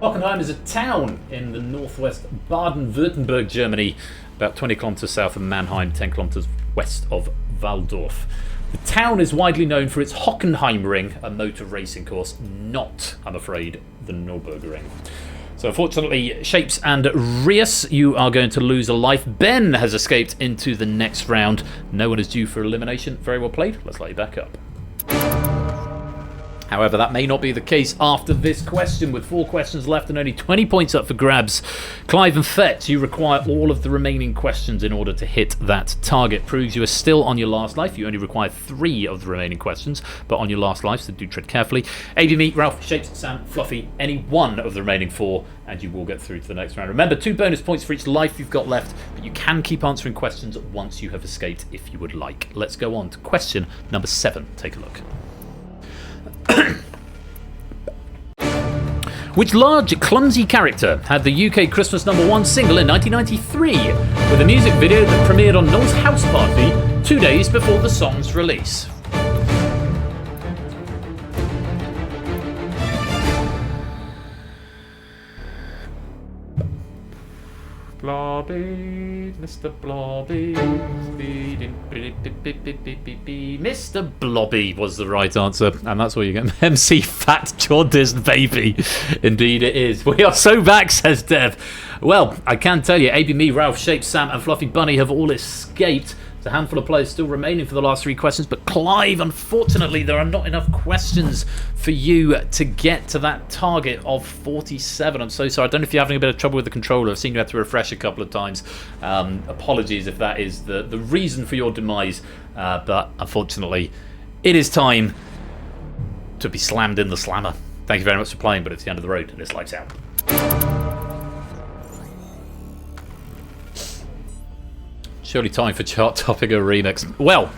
Hockenheim is a town in the northwest Baden-Württemberg, Germany, about 20 kilometers south of Mannheim, 10 kilometers west of Waldorf. The town is widely known for its Hockenheimring, a motor racing course, not, I'm afraid, the Nürburgring. So unfortunately, Shapes and Rias, you are going to lose a life. Ben has escaped into the next round. No one is due for elimination. Very well played. Let's light you back up. However, that may not be the case after this question. With 4 questions left and only 20 points up for grabs, Clive and Fett, you require all of the remaining questions in order to hit that target. Proves you are still on your last life. You only require 3 of the remaining questions, but on your last life, so do tread carefully. AB Meat, Ralph, Shapes, Sam, Fluffy, any one of the remaining 4, and you will get through to the next round. Remember, 2 bonus points for each life you've got left, but you can keep answering questions once you have escaped if you would like. Let's go on to question number 7. Take a look. Which large, clumsy character had the UK Christmas #1 single in 1993 with a music video that premiered on Noel's house party 2 days before the song's release? Blobby, Mr. Blobby, Mr. Blobby was the right answer, and that's where you get MC Fat Jaundiced Baby. Indeed it is. We are so back, says Dev. Well, I can tell you, AB Me, Ralph, Shape, Sam and Fluffy Bunny have all escaped. There's a handful of players still remaining for the last 3 questions, but Clive, unfortunately, there are not enough questions for you to get to that target of 47. I'm so sorry. I don't know if you're having a bit of trouble with the controller. I've seen you have to refresh a couple of times. Apologies if that is the reason for your demise, but unfortunately, it is time to be slammed in the slammer. Thank you very much for playing, but it's the end of the road, and it's lights out. Surely time for Chart Topic or Remix. Well,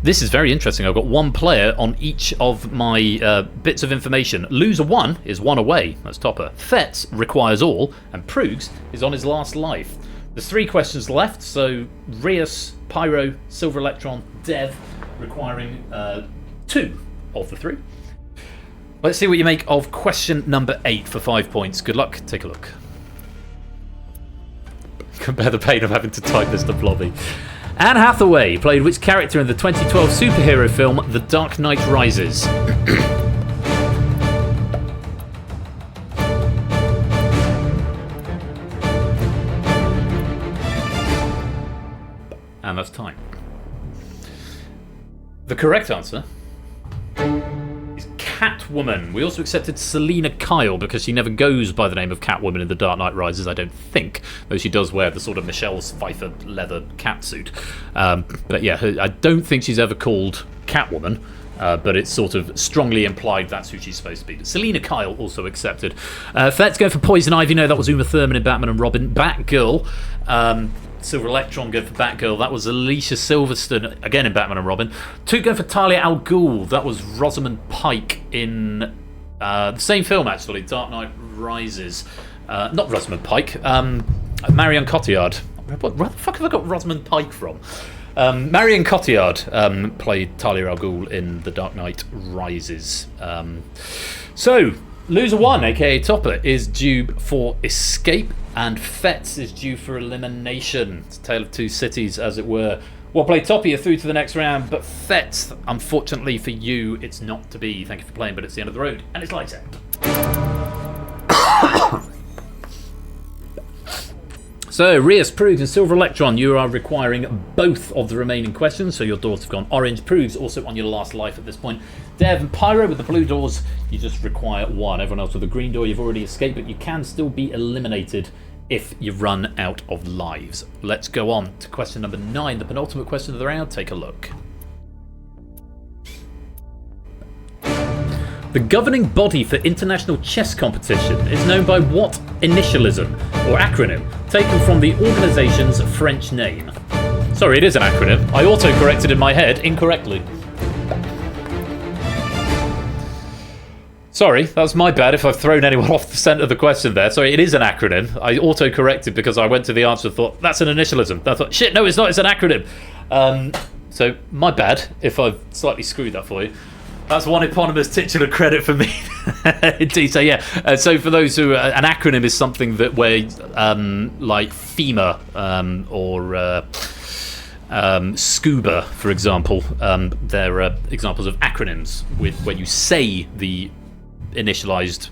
this is very interesting. I've got 1 player on each of my bits of information. Loser 1 is 1 away. That's Topper. Fetz requires all, and Proogs is on his last life. There's 3 questions left, so Rias, Pyro, Silver Electron, Dev requiring 2 of the 3. Let's see what you make of question number 8 for 5 points. Good luck. Take a look. Compare the pain of having to type Mr. Blobby. Anne Hathaway played which character in the 2012 superhero film The Dark Knight Rises? And that's time. The correct answer is Catwoman. We also accepted Selena Kyle because she never goes by the name of Catwoman in The Dark Knight Rises, I don't think. Though she does wear the sort of Michelle Pfeiffer leather catsuit. But yeah, I don't think she's ever called Catwoman. But it's sort of strongly implied that's who she's supposed to be. But Selena Kyle also accepted. Fet's going for Poison Ivy. No, that was Uma Thurman in Batman and Robin. Batgirl. Silver Electron going for Batgirl. That was Alicia Silverstone, again in Batman and Robin. 2 going for Talia al Ghul. That was Rosamund Pike in the same film, actually, Dark Knight Rises. Not Rosamund Pike. Marion Cotillard. Where the fuck have I got Rosamund Pike from? Marion Cotillard played Talia al Ghul in The Dark Knight Rises. So, loser 1, aka Topper, is due for escape, and Fetz is due for elimination. It's a tale of 2 cities, as it were. Well played, Topper, you're through to the next round, but Fetz, unfortunately for you, it's not to be. Thank you for playing, but it's the end of the road, and it's lights out. So, Rias, Proves, and Silver Electron, you are requiring both of the remaining questions, so your doors have gone orange. Proves also on your last life at this point. Dev and Pyro with the blue doors, you just require one. Everyone else with the green door, you've already escaped, but you can still be eliminated if you run out of lives. Let's go on to question number 9, the penultimate question of the round. Take a look. The governing body for international chess competition is known by what initialism or acronym taken from the organisation's French name? Sorry, it is an acronym. I auto-corrected in my head incorrectly. Sorry, that's my bad if I've thrown anyone off the scent of the question there. Sorry, it is an acronym. I auto-corrected because I went to the answer and thought, that's an initialism. I thought, shit, no, it's not, it's an acronym. So, my bad if I've slightly screwed that for you. That's one eponymous titular credit for me. Indeed, so yeah. So for those who, an acronym is something that where, like FEMA or SCUBA, for example, they're examples of acronyms where you say the initialized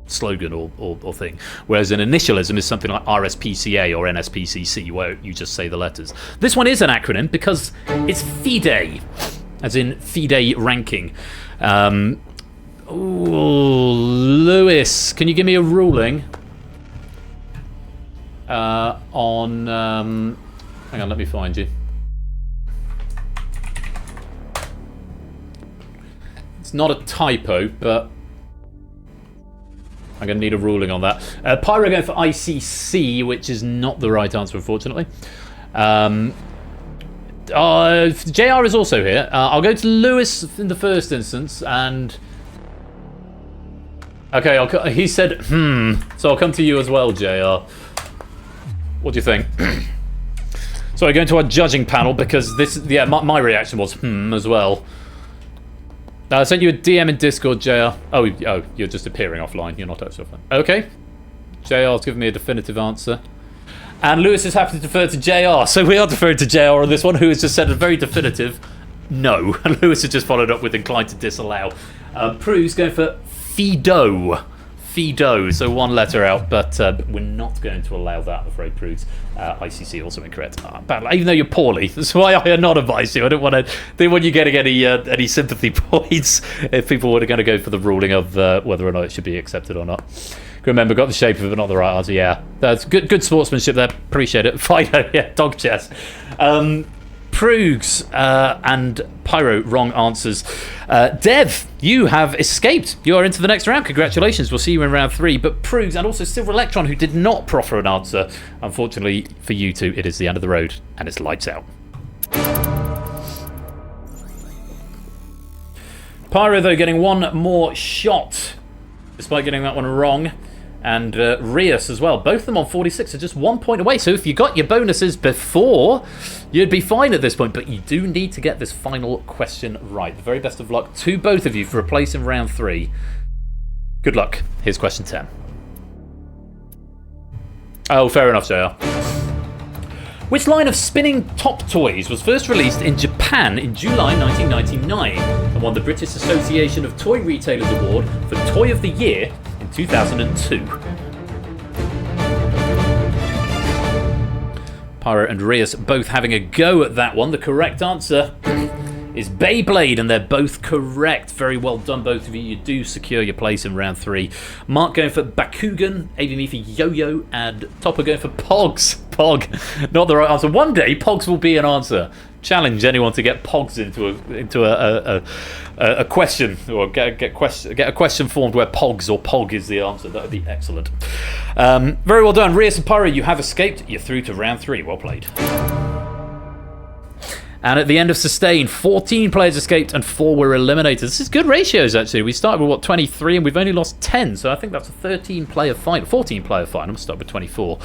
slogan or thing. Whereas an initialism is something like RSPCA or NSPCC, where you just say the letters. This one is an acronym because it's FIDE. As in FIDE ranking. Lewis, can you give me a ruling on... hang on, let me find you. It's not a typo, but I'm going to need a ruling on that. Pyro going for ICC, which is not the right answer, unfortunately. JR is also here. I'll go to Lewis in the first instance, and okay, he said so I'll come to you as well, JR. What do you think? Sorry, going to our judging panel because this, yeah, my reaction was as well. I sent you a DM in Discord, JR. Oh, you're just appearing offline. You're not actually offline. Okay, JR's given me a definitive answer. And Lewis is happy to defer to JR, so we are deferring to JR on this one, who has just said a very definitive no. And Lewis has just followed up with inclined to disallow. Prue's going for Fido. Fido, so one letter out, but we're not going to allow that, I'm afraid, Prue's. ICC also incorrect. Even though you're poorly, that's why I not advise you. I didn't want you getting any sympathy points if people were going to go for the ruling of whether or not it should be accepted or not. Remember, got the shape of it, but not the right answer. Yeah, that's good sportsmanship there. Appreciate it. Fido, yeah, dog chess. Proogs and Pyro, wrong answers. Dev, you have escaped. You are into the next round. Congratulations. We'll see you in round 3. But Proogs and also Silver Electron, who did not proffer an answer. Unfortunately for you two, it is the end of the road and it's lights out. Pyro, though, getting one more shot, despite getting that one wrong. And Rias as well. Both of them on 46, so just 1 point away. So if you got your bonuses before, you'd be fine at this point. But you do need to get this final question right. The very best of luck to both of you for a place in round 3. Good luck. Here's question 10. Oh, fair enough, JR. Which line of spinning top toys was first released in Japan in July 1999 and won the British Association of Toy Retailers Award for Toy of the Year in 2002? Pyro and Rias both having a go at that one. The correct answer is Beyblade, and they're both correct. Very well done, both of you. You do secure your place in round 3. Mark going for Bakugan, ABM for Yo-Yo, and Topper going for Pogs. Pog, not the right answer. One day, Pogs will be an answer. Challenge anyone to get Pogs into a question, or get a question formed where Pogs or Pog is the answer. That would be excellent. Very well done, Rias and Pyro. You have escaped. You're through to round 3. Well played. And at the end of Sustain, 14 players escaped and 4 were eliminated. This is good ratios, actually. We started with, 23, and we've only lost 10. So I think that's a 13-player final. 14-player final. We'll start with 24.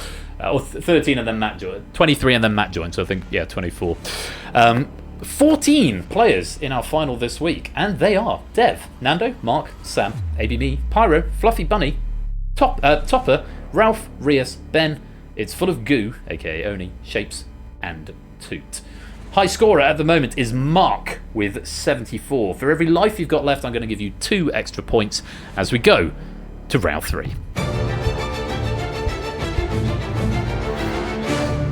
Or 13 and then Matt joined. 23 and then Matt joined. So I think, yeah, 24. 14 players in our final this week. And they are Dev, Nando, Mark, Sam, ABM, Pyro, Fluffy Bunny, Topper, Ralph, Rias, Ben. It's full of goo, a.k.a. Oni, Shapes, and Toot. High scorer at the moment is Mark with 74. For every life you've got left, I'm going to give you 2 extra points as we go to round 3.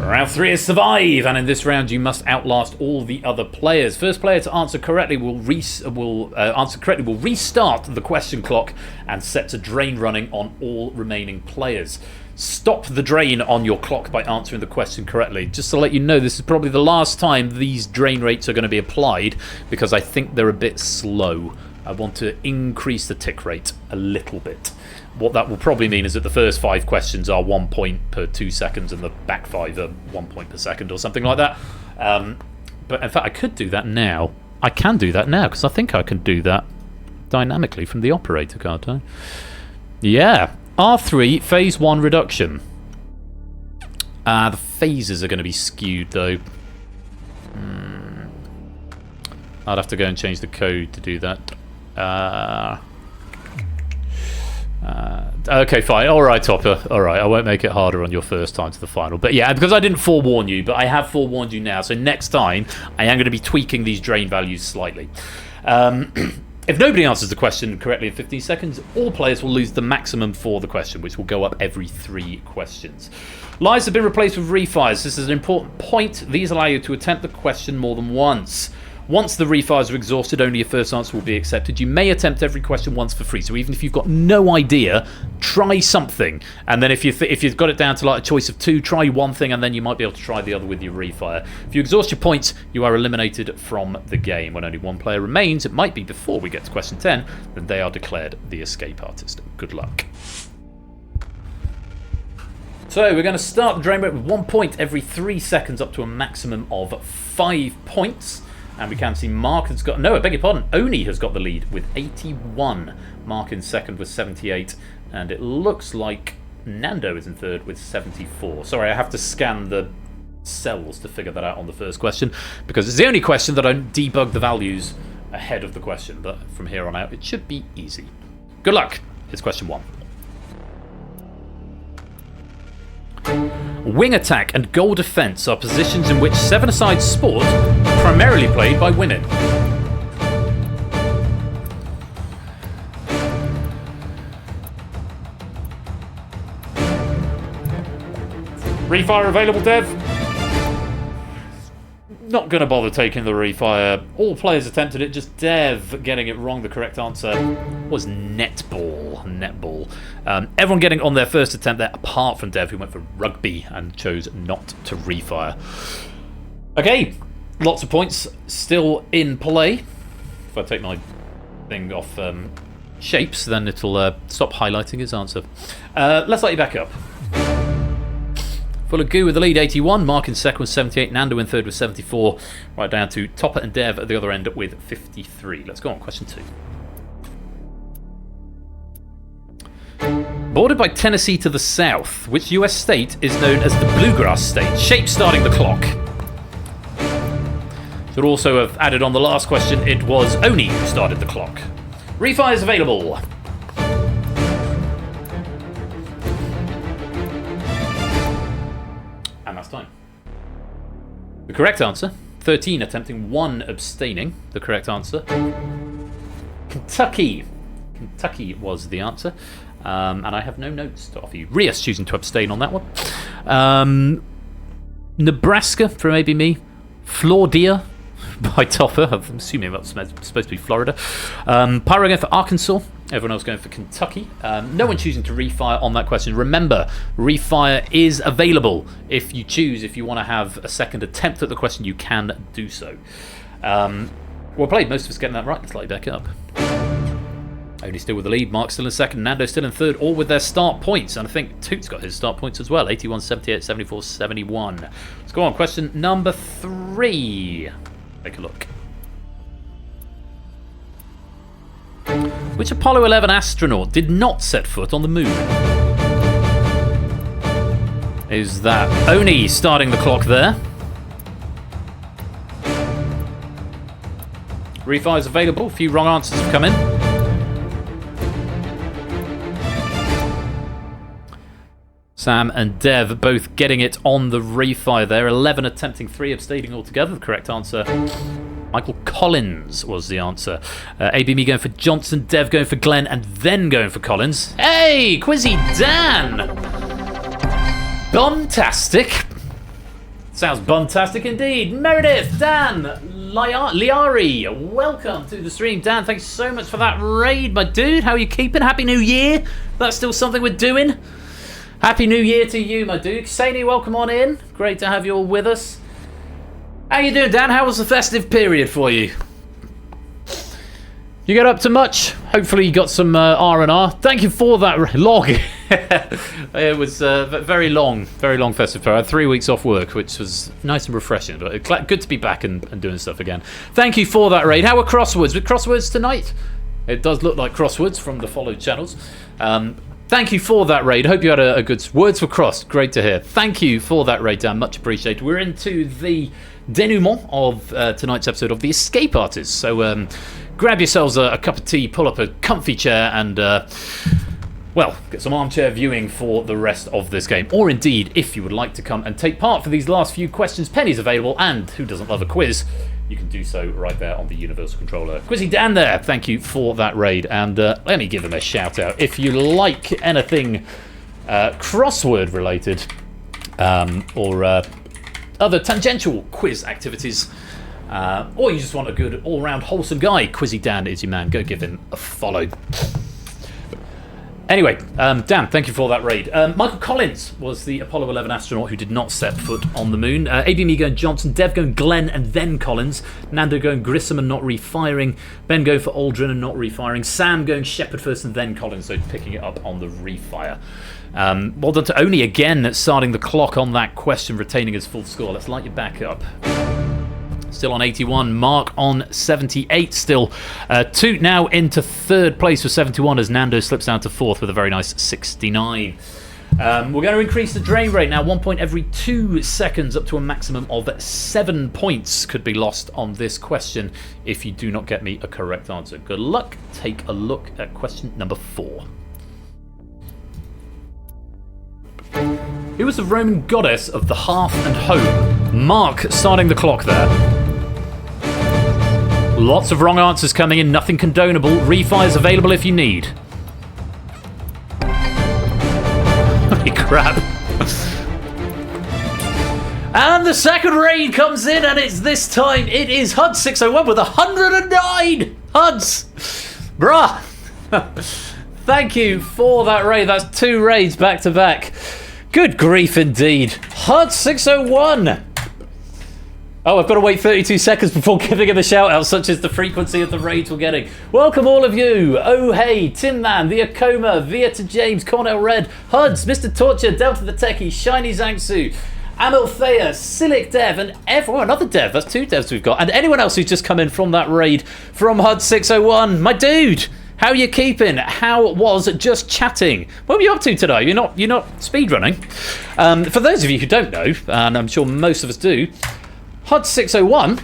Round 3 is survive, and in this round you must outlast all the other players. First player to answer correctly will restart the question clock and set a drain running on all remaining players. Stop the drain on your clock by answering the question correctly. Just to let you know, this is probably the last time these drain rates are going to be applied because I think they're a bit slow. I want to increase the tick rate a little bit. What that will probably mean is that the first 5 questions are 1 point per 2 seconds and the back 5 are 1 point per second or something like that. But in fact, I could do that now. I can do that now because I think I can do that dynamically from the operator card. Huh? Yeah. R3, phase 1 reduction. The phases are going to be skewed though. I'd have to go and change the code to do that. Okay, fine. Alright, Topper. Alright, I won't make it harder on your first time to the final. But yeah, because I didn't forewarn you, but I have forewarned you now. So next time, I am going to be tweaking these drain values slightly. If nobody answers the question correctly in 15 seconds, all players will lose the maximum for the question, which will go up every 3 questions. Lives have been replaced with refires. This is an important point. These allow you to attempt the question more than once. Once the refires are exhausted, only your first answer will be accepted. You may attempt every question once for free. So even if you've got no idea, try something. And then if you've got it down to like a choice of 2, try one thing and then you might be able to try the other with your refire. If you exhaust your points, you are eliminated from the game. When only one player remains, it might be before we get to question 10, then they are declared the escape artist. Good luck. So we're going to start the drain rate with 1 point every 3 seconds up to a maximum of 5 points. And we can see Mark has got... No, I beg your pardon. Oni has got the lead with 81. Mark in second with 78. And it looks like Nando is in third with 74. Sorry, I have to scan the cells to figure that out on the first question. Because it's the only question that I don't debug the values ahead of the question. But from here on out, it should be easy. Good luck. Here's question 1. Wing attack and goal defence are positions in which 7-a-side sport primarily played by women. Refire available, Dev? Not going to bother taking the refire. All players attempted it, just Dev getting it wrong. The correct answer was netball. Netball. Everyone getting on their first attempt there, apart from Dev, who went for rugby and chose not to refire. Okay, lots of points still in play. If I take my thing off shapes, then it'll stop highlighting his answer. Let's light you back up. Full of goo with the lead, 81. Mark in second with 78. Nando in third with 74. Right down to Topper and Dev at the other end with 53. Let's go on, question 2. Bordered by Tennessee to the south, which US state is known as the Bluegrass State? Shape starting the clock. Should also have added on the last question, it was Oni who started the clock. Refires available. And that's time. The correct answer, 13 attempting, 1 abstaining. The correct answer, Kentucky. Kentucky was the answer. And I have no notes to offer you. Rias choosing to abstain on that one. Nebraska for maybe me. Florida by Topper. I'm assuming that's supposed to be Florida. Pyro going for Arkansas. Everyone else going for Kentucky. No one choosing to refire on that question. Remember, refire is available. If you choose, if you want to have a second attempt at the question, you can do so. Well played. Most of us getting that right. Let's light back up. Only still with the lead. Mark still in second. Nando still in third, all with their start points. And I think Toot's got his start points as well. 81, 78, 74, 71. Let's go on. Question number 3. Take a look. Which Apollo 11 astronaut did not set foot on the moon? Is that Oni starting the clock there? Refires available. A few wrong answers have come in. Sam and Dev both getting it on the refire there. 11 attempting, 3 abstaining altogether. The correct answer, Michael Collins was the answer. ABME going for Johnson, Dev going for Glenn, and then going for Collins. Hey, Quizzy Dan! Bombastic. Sounds buntastic indeed. Meredith, Dan, Liari, welcome to the stream. Dan, thanks so much for that raid, my dude. How are you keeping? Happy New Year. That's still something we're doing. Happy New Year to you, my dude. Saini, welcome on in. Great to have you all with us. How you doing, Dan? How was the festive period for you? You get up to much? Hopefully you got some R&R. Thank you for that log. It was very long festive period. I had 3 weeks off work, which was nice and refreshing. But good to be back and doing stuff again. Thank you for that raid. How are crosswords? With crosswords tonight? It does look like crosswords from the followed channels. Thank you for that raid. Hope you had a good... Words were crossed. Great to hear. Thank you for that raid, Dan. Much appreciated. We're into the denouement of tonight's episode of The Escape Artist. So grab yourselves a cup of tea, pull up a comfy chair, and, well, get some armchair viewing for the rest of this game. Or indeed, if you would like to come and take part for these last few questions, Penny's available, and who doesn't love a quiz? You can do so right there on the Universal Controller. Quizzy Dan there, thank you for that raid. And let me give him a shout out. If you like anything crossword related or other tangential quiz activities, or you just want a good all-round wholesome guy, Quizzy Dan is your man. Go give him a follow. Anyway, Dan, thank you for that raid. Michael Collins was the Apollo 11 astronaut who did not set foot on the moon. AB going Johnson, Dev going Glenn and then Collins, Nando going Grissom and not refiring, Ben going for Aldrin and not refiring, Sam going Shepard first and then Collins, so picking it up on the refire. Well done to Oni again, starting the clock on that question, retaining his full score. Let's light you back up. Still on 81, Mark on 78 still. Toot now into third place for 71 as Nando slips down to fourth with a very nice 69. We're going to increase the drain rate now, 1 point every 2 seconds up to a maximum of 7 points could be lost on this question if you do not get me a correct answer. Good luck. Take a look at question number 4. Who was the Roman goddess of the hearth and home? Mark starting the clock there. Lots of wrong answers coming in, nothing condonable. Refires available if you need. Holy crap. And the second raid comes in, and it's this time, it is HUD 601 with 109 HUDs. Bruh. Thank you for that raid. That's 2 raids back to back. Good grief indeed. HUD 601. Oh, I've got to wait 32 seconds before giving him a shout out, such as the frequency of the raids we're getting. Welcome all of you. Oh hey, Tin Man, the Akoma, Via to James, Cornell Red, HUDs, Mr. Torture, Delta the Techie, Shiny Zangsu, Amilthea, Silic Dev, and another Dev. That's 2 Devs we've got. And anyone else who's just come in from that raid from HUD 601. My dude, how you keeping? How was just chatting? What were you up to today? You're not speedrunning. For those of you who don't know, and I'm sure most of us do, HUD 601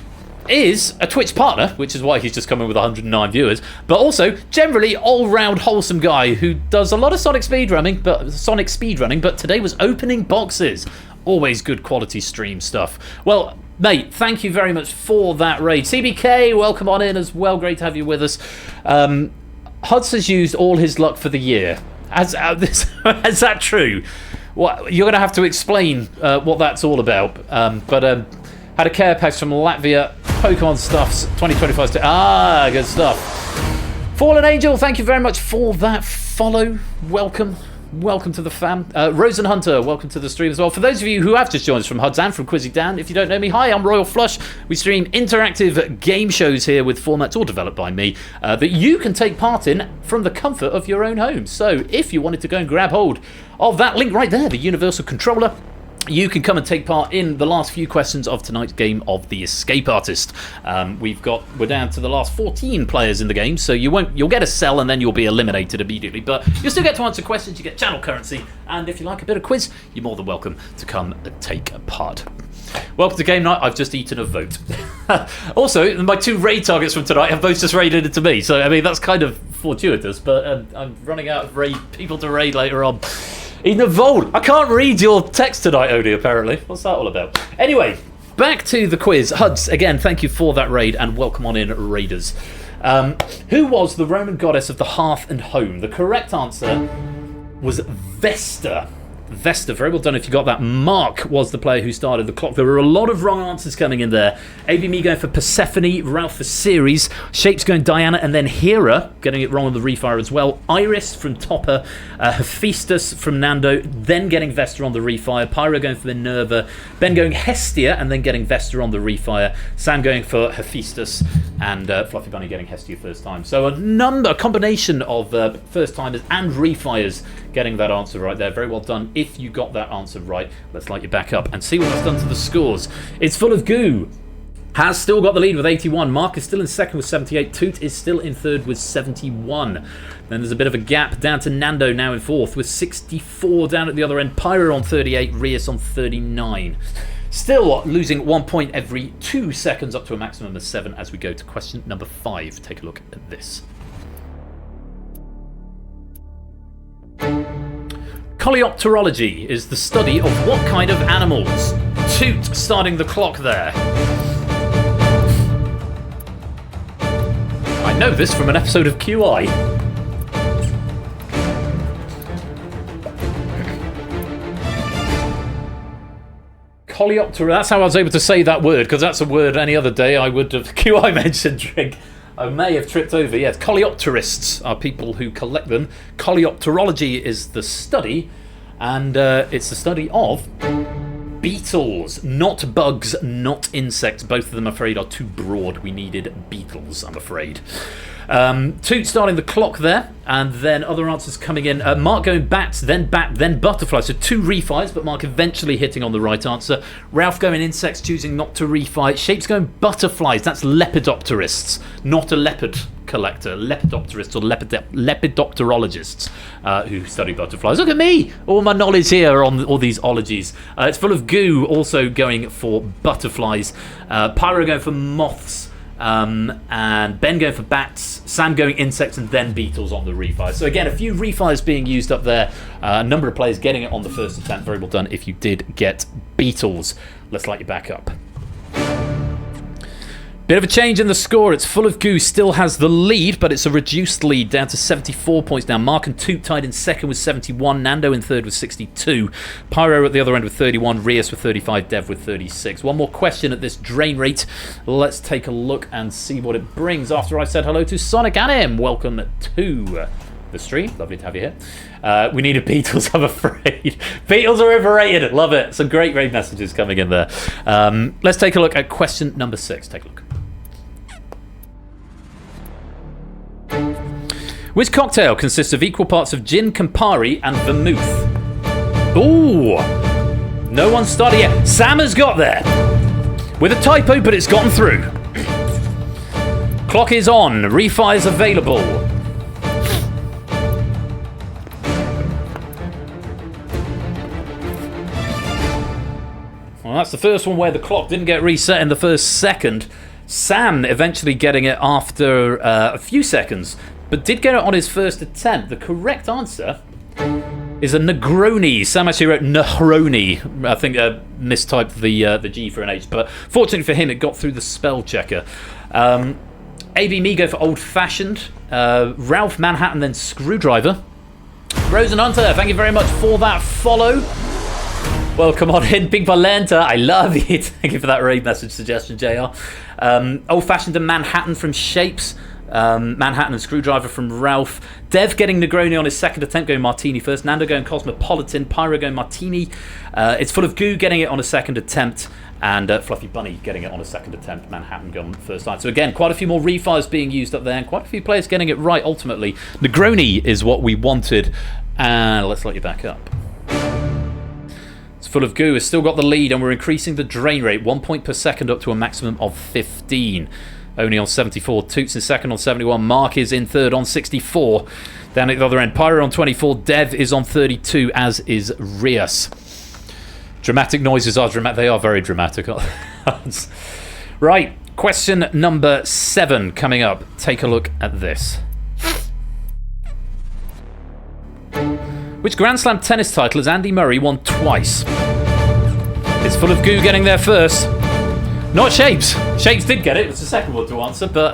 is a Twitch partner, which is why he's just come in with 109 viewers, but also generally all-round wholesome guy who does a lot of Sonic speedrunning, but today was opening boxes. Always good quality stream stuff. Well, mate, thank you very much for that raid. CBK, welcome on in as well. Great to have you with us. HUDs has used all his luck for the year. Is that true? Well, you're going to have to explain what that's all about. Had a care package from Latvia. Pokemon Stuffs 2025. Good stuff. Fallen Angel, thank you very much for that follow. Welcome to the fam. Rosen Hunter, welcome to the stream as well. For those of you who have just joined us from HUDs and from Quizzy Dan, if you don't know me, hi, I'm Royal Flush. We stream interactive game shows here with formats all developed by me that you can take part in from the comfort of your own home. So if you wanted to go and grab hold of that link right there, the Universal Controller, you can come and take part in the last few questions of tonight's game of The Escape Artist. We're down to the last 14 players in the game, so you'll get a cell and then you'll be eliminated immediately. But you'll still get to answer questions, you get channel currency, and if you like a bit of quiz, you're more than welcome to come and take part. Welcome to game night. I've just eaten a vote. Also, my 2 raid targets from tonight have both just raided into me, so I mean that's kind of fortuitous, but I'm running out of people to raid later on. Eating a vote. I can't read your text tonight, Odie, apparently. What's that all about? Anyway, back to the quiz. HUDs, again, thank you for that raid, and welcome on in, raiders. Who was the Roman goddess of the hearth and home? The correct answer was Vesta. Vesta. Very well done if you got that. Mark was the player who started the clock. There were a lot of wrong answers coming in there. ABME going for Persephone, Ralph for Ceres, Shapes going Diana, and then Hera, getting it wrong on the refire as well. Iris from Topper, Hephaestus from Nando, then getting Vesta on the refire. Pyro going for Minerva, Ben going Hestia, and then getting Vesta on the refire. Sam going for Hephaestus, and Fluffy Bunny getting Hestia first time. So a combination of first timers and refires getting that answer right there. Very well done if you got that answer right. Let's light you back up and see what that's done to the scores. It's full of goo. Has still got the lead with 81. Mark is still in second with 78. Toot is still in third with 71. Then there's a bit of a gap down to Nando now in fourth with 64 down at the other end. Pyro on 38. Rias on 39. Still losing 1 point every 2 seconds up to a maximum of 7 as we go to question number 5. Take a look at this. Coleopterology is the study of what kind of animals? Toot starting the clock there. I know this from an episode of QI. Coleopter, that's how I was able to say that word, because that's a word any other day I would have QI mentioned drink. I may have tripped over. Yes, coleopterists are people who collect them. Coleopterology is the study, and it's the study of beetles, not bugs, not insects. Both of them, I'm afraid, are too broad. We needed beetles, I'm afraid. Toot starting the clock there, and then other answers coming in. Mark going bats, then bat, then butterfly. So 2 refis, but Mark eventually hitting on the right answer. Ralph going insects, choosing not to refi. Shapes going butterflies. That's lepidopterists, not a leopard collector. Lepidopterists or lepidopterologists who study butterflies. Look at me! All my knowledge here on all these ologies. It's full of goo, also going for butterflies. Pyro going for moths. And Ben going for bats, Sam going insects, and then beetles on the refi. So again, a few refis being used up there. A number of players getting it on the first attempt. Very well done if you did get beetles. Let's light you back up. Bit of a change in the score. It's full of goo, still has the lead, but it's a reduced lead down to 74 points now. Mark and Toot tied in second with 71. Nando in third with 62. Pyro at the other end with 31. Rias with 35. Dev with 36. One more question at this drain rate. Let's take a look and see what it brings after I said hello to Sonic Anim. Welcome to the stream. Lovely to have you here. We needed beetles, I'm afraid. Beetles are overrated. Love it. Some great messages coming in there. Let's take a look at question number 6. Take a look. Which cocktail consists of equal parts of gin, Campari, and vermouth? Ooh! No one started yet. Sam has got there. With a typo, but it's gotten through. Clock is on. Refi is available. Well, that's the first one where the clock didn't get reset in the first second. Sam eventually getting it after a few seconds, but did get it on his first attempt. The correct answer is a Negroni. Sam actually wrote Negroni. I think mistyped the G for an H, but fortunately for him, it got through the spell checker. AB Me go for Old Fashioned. Ralph Manhattan, then Screwdriver. Rose and Hunter, thank you very much for that follow. Welcome on in, Big Valenta. I love it. Thank you for that raid message suggestion, JR. Old Fashioned and Manhattan from Shapes. Manhattan and Screwdriver from Ralph. Dev getting Negroni on his second attempt, going Martini first. Nando going Cosmopolitan. Pyro going Martini. It's full of goo, getting it on a second attempt. And Fluffy Bunny getting it on a second attempt. Manhattan going first time. So again, quite a few more refires being used up there, and quite a few players getting it right ultimately. Negroni is what we wanted. And let's let you back up. It's full of goo. It's still got the lead, and we're increasing the drain rate 1 point per second up to a maximum of 15. Only on 74. Toots in second on 71. Mark is in third on 64. Down at the other end, Pyro on 24. Dev is on 32, as is Rias. Dramatic noises are dramatic. They are very dramatic. Right, question number 7 coming up. Take a look at this. Which Grand Slam tennis title has Andy Murray won twice? It's full of goo getting there first. Not Shapes. Shapes did get it. It was the second one to answer, but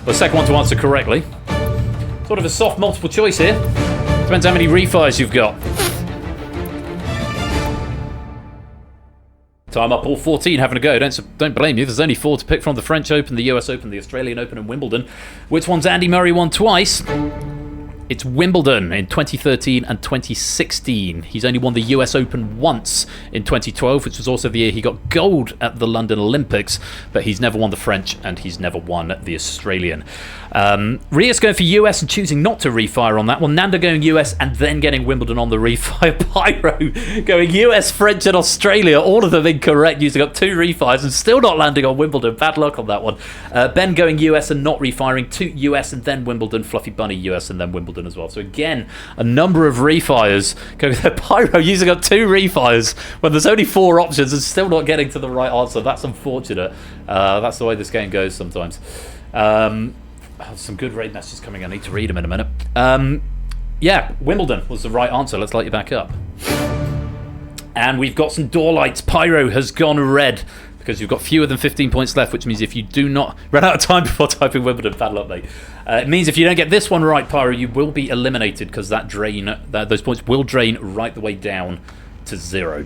the second one to answer correctly. Sort of a soft multiple choice here. Depends how many refires you've got. Time up, all 14 having a go. Don't blame you. There's only 4 to pick from: the French Open, the US Open, the Australian Open, and Wimbledon. Which one's Andy Murray won twice? It's Wimbledon in 2013 and 2016. He's only won the US Open once in 2012, which was also the year he got gold at the London Olympics, but he's never won the French and he's never won the Australian. Rios going for US and choosing not to refire on that one. Nando going US and then getting Wimbledon on the refire. Pyro going US, French and Australia, all of them incorrect, using up 2 refires and still not landing on Wimbledon. Bad luck on that one. Ben going US and not refiring, 2 US and then Wimbledon. Fluffy Bunny US and then Wimbledon as well. So again, a number of refires going there. Pyro using up 2 refires when there's only 4 options and still not getting to the right answer. That's unfortunate. That's the way this game goes sometimes. Some good raid messages coming. I need to read them in a minute. Yeah, Wimbledon was the right answer. Let's light you back up. And we've got some door lights. Pyro has gone red because you've got fewer than 15 points left, which means if you do not run out of time before typing Wimbledon, bad luck, mate. It means if you don't get this one right, Pyro, you will be eliminated because those points will drain right the way down to 0.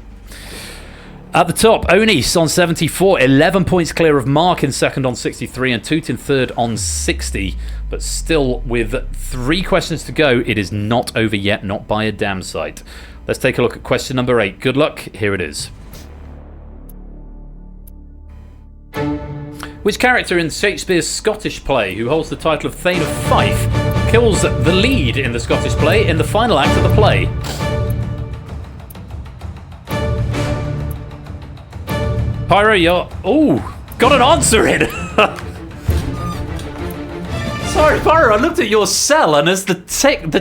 At the top, Onis on 74, 11 points clear of Mark in second on 63 and Toot in third on 60. But still, with 3 questions to go, it is not over yet, not by a damn sight. Let's take a look at question number 8. Good luck, here it is. Which character in Shakespeare's Scottish play, who holds the title of Thane of Fife, kills the lead in the Scottish play in the final act of the play? Pyro, you're... Oh, got an answer in! Sorry, Pyro, I looked at your cell, and as the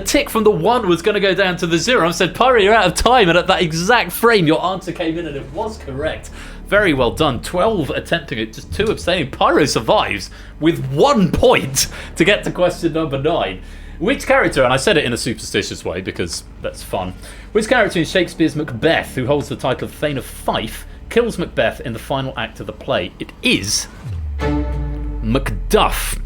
tick from the 1 was going to go down to the 0, I said, Pyro, you're out of time, and at that exact frame, your answer came in, and it was correct. Very well done. 12 attempting it, just 2 abstaining. Pyro survives with 1 point to get to question number 9. Which character, and I said it in a superstitious way because that's fun, which character in Shakespeare's Macbeth, who holds the title of Thane of Fife, kills Macbeth in the final act of the play? It is Macduff.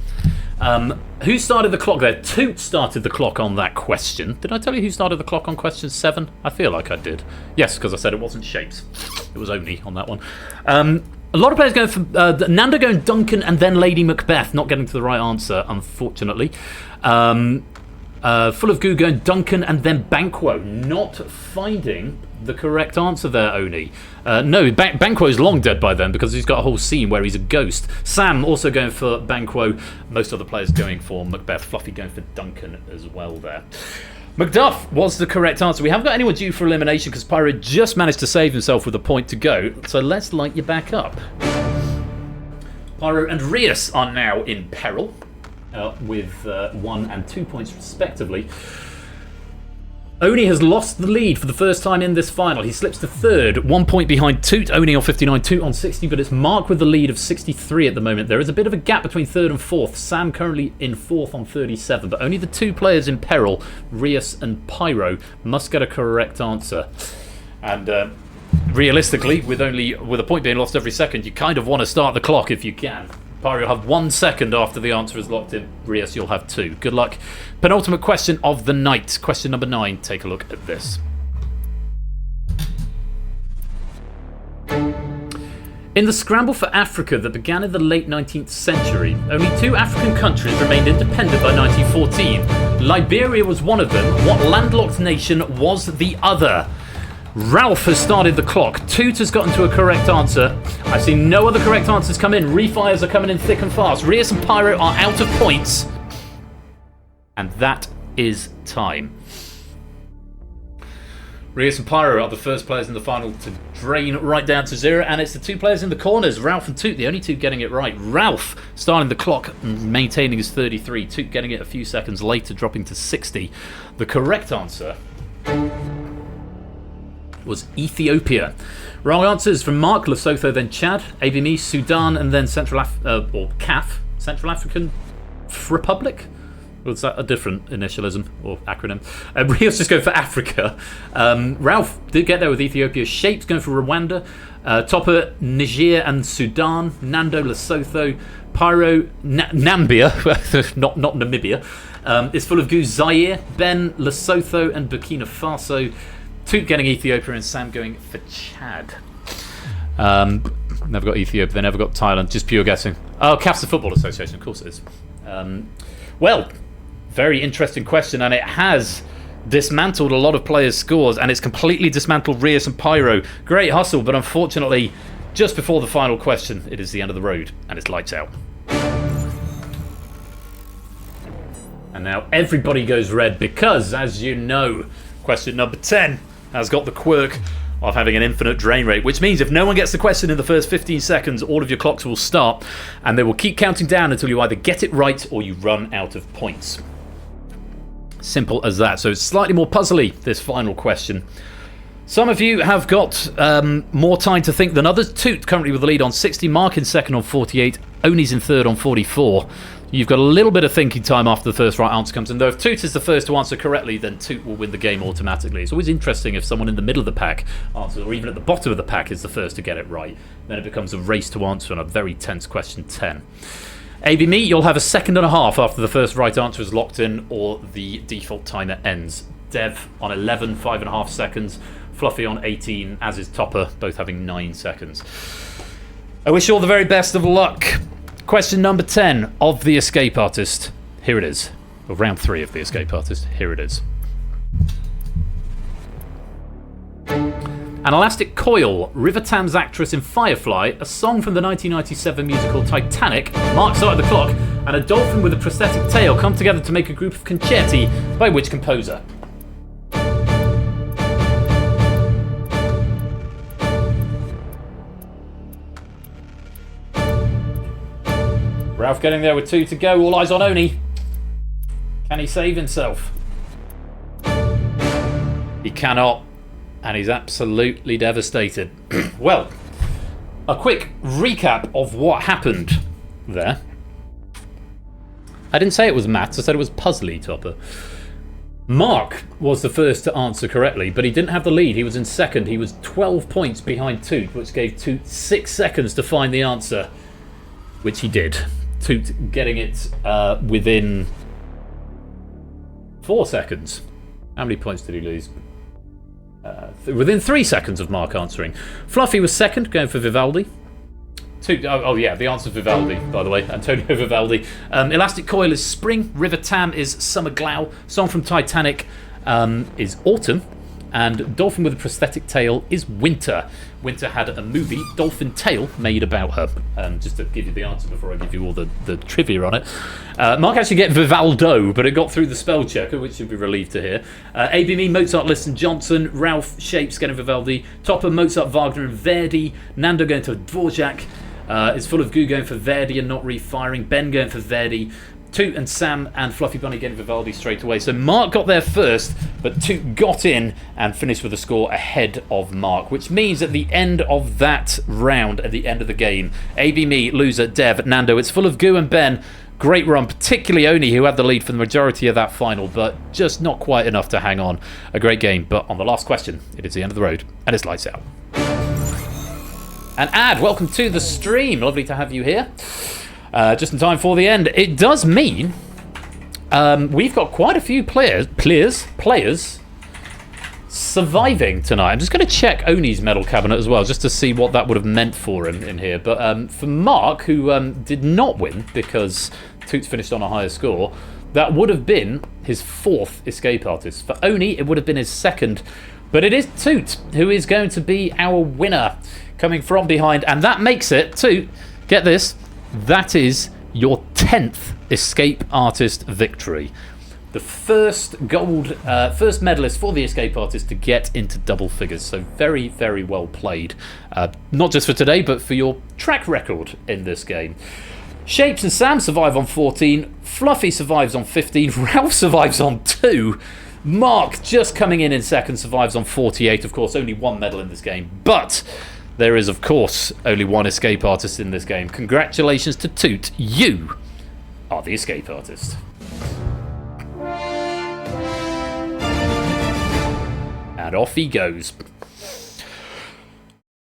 Who started the clock there? Toot started the clock on that question. Did I tell you who started the clock on question 7? I feel like I did. Yes, because I said it wasn't Shapes. It was Oni on that one. A lot of players going for Nando going Duncan and then Lady Macbeth, not getting to the right answer, unfortunately. Full of Goo going Duncan and then Banquo, not finding the correct answer there, Oni. No, Banquo's long dead by then because he's got a whole scene where he's a ghost. Sam also going for Banquo. Most other players going for Macbeth. Fluffy going for Duncan as well there. Macduff was the correct answer. We haven't got anyone due for elimination because Pyro just managed to save himself with a point to go. So let's light you back up. Pyro and Rios are now in peril with 1 and 2 points respectively. Oni has lost the lead for the first time in this final. He slips to third, 1 point behind Toot. Oni on 59, Toot on 60, but it's Mark with the lead of 63 at the moment. There is a bit of a gap between third and fourth. Sam currently in fourth on 37, but only the 2 players in peril, Rios and Pyro, must get a correct answer. And realistically, with a point being lost every second, you kind of want to start the clock if you can. Pyro, you'll have 1 second after the answer is locked in. Rios, you'll have 2. Good luck. Penultimate question of the night. Question number 9. Take a look at this. In the scramble for Africa that began in the late 19th century, only 2 African countries remained independent by 1914. Liberia was one of them. What landlocked nation was the other? Ralph has started the clock. Toot has gotten to a correct answer. I've seen no other correct answers come in. Refires are coming in thick and fast. Rios and Pyro are out of points. And that is time. Rios and Pyro are the first players in the final to drain right down to 0. And it's the 2 players in the corners, Ralph and Toot, the only 2 getting it right. Ralph starting the clock and maintaining his 33. Toot getting it a few seconds later, dropping to 60. The correct answer was Ethiopia. Wrong answers from Mark, Lesotho, then Chad, ABME, Sudan, and then CAF, Central African Republic? Was that a different initialism or acronym? Rios just going for Africa. Ralph did get there with Ethiopia. Shapes going for Rwanda. Topper, Niger and Sudan. Nando, Lesotho. Pyro, Nambia, not Namibia. Is full of Goo, Zaire. Ben, Lesotho and Burkina Faso. Toot getting Ethiopia and Sam going for Chad. Never got Ethiopia, they never got Thailand, just pure guessing. Oh, CAF's the Football Association, of course it is. Well, very interesting question, and it has dismantled a lot of players' scores, and it's completely dismantled Rios and Pyro. Great hustle, but unfortunately, just before the final question, it is the end of the road, and it's lights out. And now everybody goes red because, as you know, question number 10 has got the quirk of having an infinite drain rate, which means if no one gets the question in the first 15 seconds, all of your clocks will start, and they will keep counting down until you either get it right or you run out of points. Simple as that. So it's slightly more puzzly, this final question. Some of you have got more time to think than others. Toot currently with the lead on 60, Mark in second on 48, Oni's in third on 44. You've got a little bit of thinking time after the first right answer comes in, though if Toot is the first to answer correctly, then Toot will win the game automatically. It's always interesting if someone in the middle of the pack answers, or even at the bottom of the pack is the first to get it right. Then it becomes a race to answer on a very tense question 10. AB Me, you'll have a second and a half after the first right answer is locked in or the default timer ends. Dev on 11, 5.5 seconds. Fluffy on 18, as is Topper, both having 9 seconds. I wish you all the very best of luck. Question number 10 of The Escape Artist. Here it is. Or round 3 of The Escape Artist. Here it is. An elastic coil, River Thames actress in Firefly, a song from the 1997 musical Titanic, Mark started the clock, and a dolphin with a prosthetic tail come together to make a group of concerti by which composer? Ralph getting there with 2 to go. All eyes on Oni. Can he save himself? He cannot. And he's absolutely devastated. Well, a quick recap of what happened there. I didn't say it was maths. I said it was puzzly, Topper. Mark was the first to answer correctly, but he didn't have the lead. He was in second. He was 12 points behind Toot, which gave Toot 6 seconds to find the answer, which he did. Toot getting it within 4 seconds. How many points did he lose? Within 3 seconds of Mark answering. Fluffy was second, going for Vivaldi. Oh yeah, the answer's Vivaldi, by the way. Antonio Vivaldi. Elastic Coil is Spring. River Tam is Summer Glow. Song from Titanic is Autumn. And Dolphin with a Prosthetic Tail is Winter. Winter had a movie, Dolphin Tale, made about her. Just to give you the answer before I give you all the trivia on it. Mark actually get Vivaldo, but it got through the spell checker, which you'll be relieved to hear. ABME, Mozart, Liston, Johnson. Ralph, Shapes getting Vivaldi. Topper, Mozart, Wagner and Verdi. Nando going to Dvorak. It's Full of Goo going for Verdi and not refiring. Ben going for Verdi. Toot and Sam and Fluffy Bunny getting Vivaldi straight away. So Mark got there first, but Toot got in and finished with a score ahead of Mark, which means at the end of that round, at the end of the game, AB Me, loser, Dev, Nando, it's Full of Goo and Ben. Great run, particularly Oni, who had the lead for the majority of that final, but just not quite enough to hang on. A great game, but on the last question, it is the end of the road, and it's lights out. And Ad, welcome to the stream. Lovely to have you here. Just in time for the end. It does mean we've got quite a few players surviving tonight. I'm just going to check Oni's medal cabinet as well, just to see what that would have meant for him in here. But for Mark, who did not win because Toots finished on a higher score, that would have been his 4th escape artist. For Oni, it would have been his 2nd. But it is Toot who is going to be our winner, coming from behind. And that makes it, Toot, get this, that is your 10th escape artist victory. The first first medalist for the escape artist to get into double figures. So very, very well played. Not just for today, but for your track record in this game. Shapes and Sam survive on 14. Fluffy survives on 15. Ralph survives on 2. Mark, just coming in second, survives on 48. Of course, only 1 medal in this game. But there is, of course, only 1 escape artist in this game. Congratulations to Toot. You are the escape artist. And off he goes.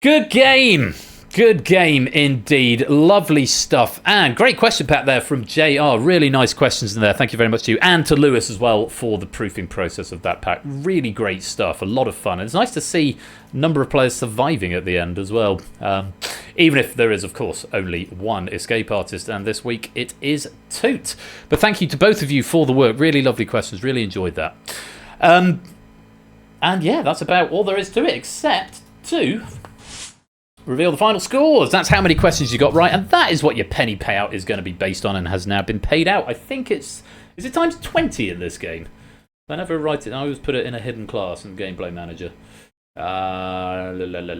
Good game. Good game indeed. Lovely stuff. And great question pack there from JR. Really nice questions in there. Thank you very much to you. And to Lewis as well for the proofing process of that pack. Really great stuff. A lot of fun. And it's nice to see a number of players surviving at the end as well. Even if there is, of course, only one escape artist. And this week it is Toot. But thank you to both of you for the work. Really lovely questions. Really enjoyed that. And yeah, that's about all there is to it, except to reveal the final scores. That's how many questions you got right, and that is what your penny payout is going to be based on and has now been paid out. I think is it times 20 in this game? I never write it. I always put it in a hidden class in Gameplay Manager. Gameplay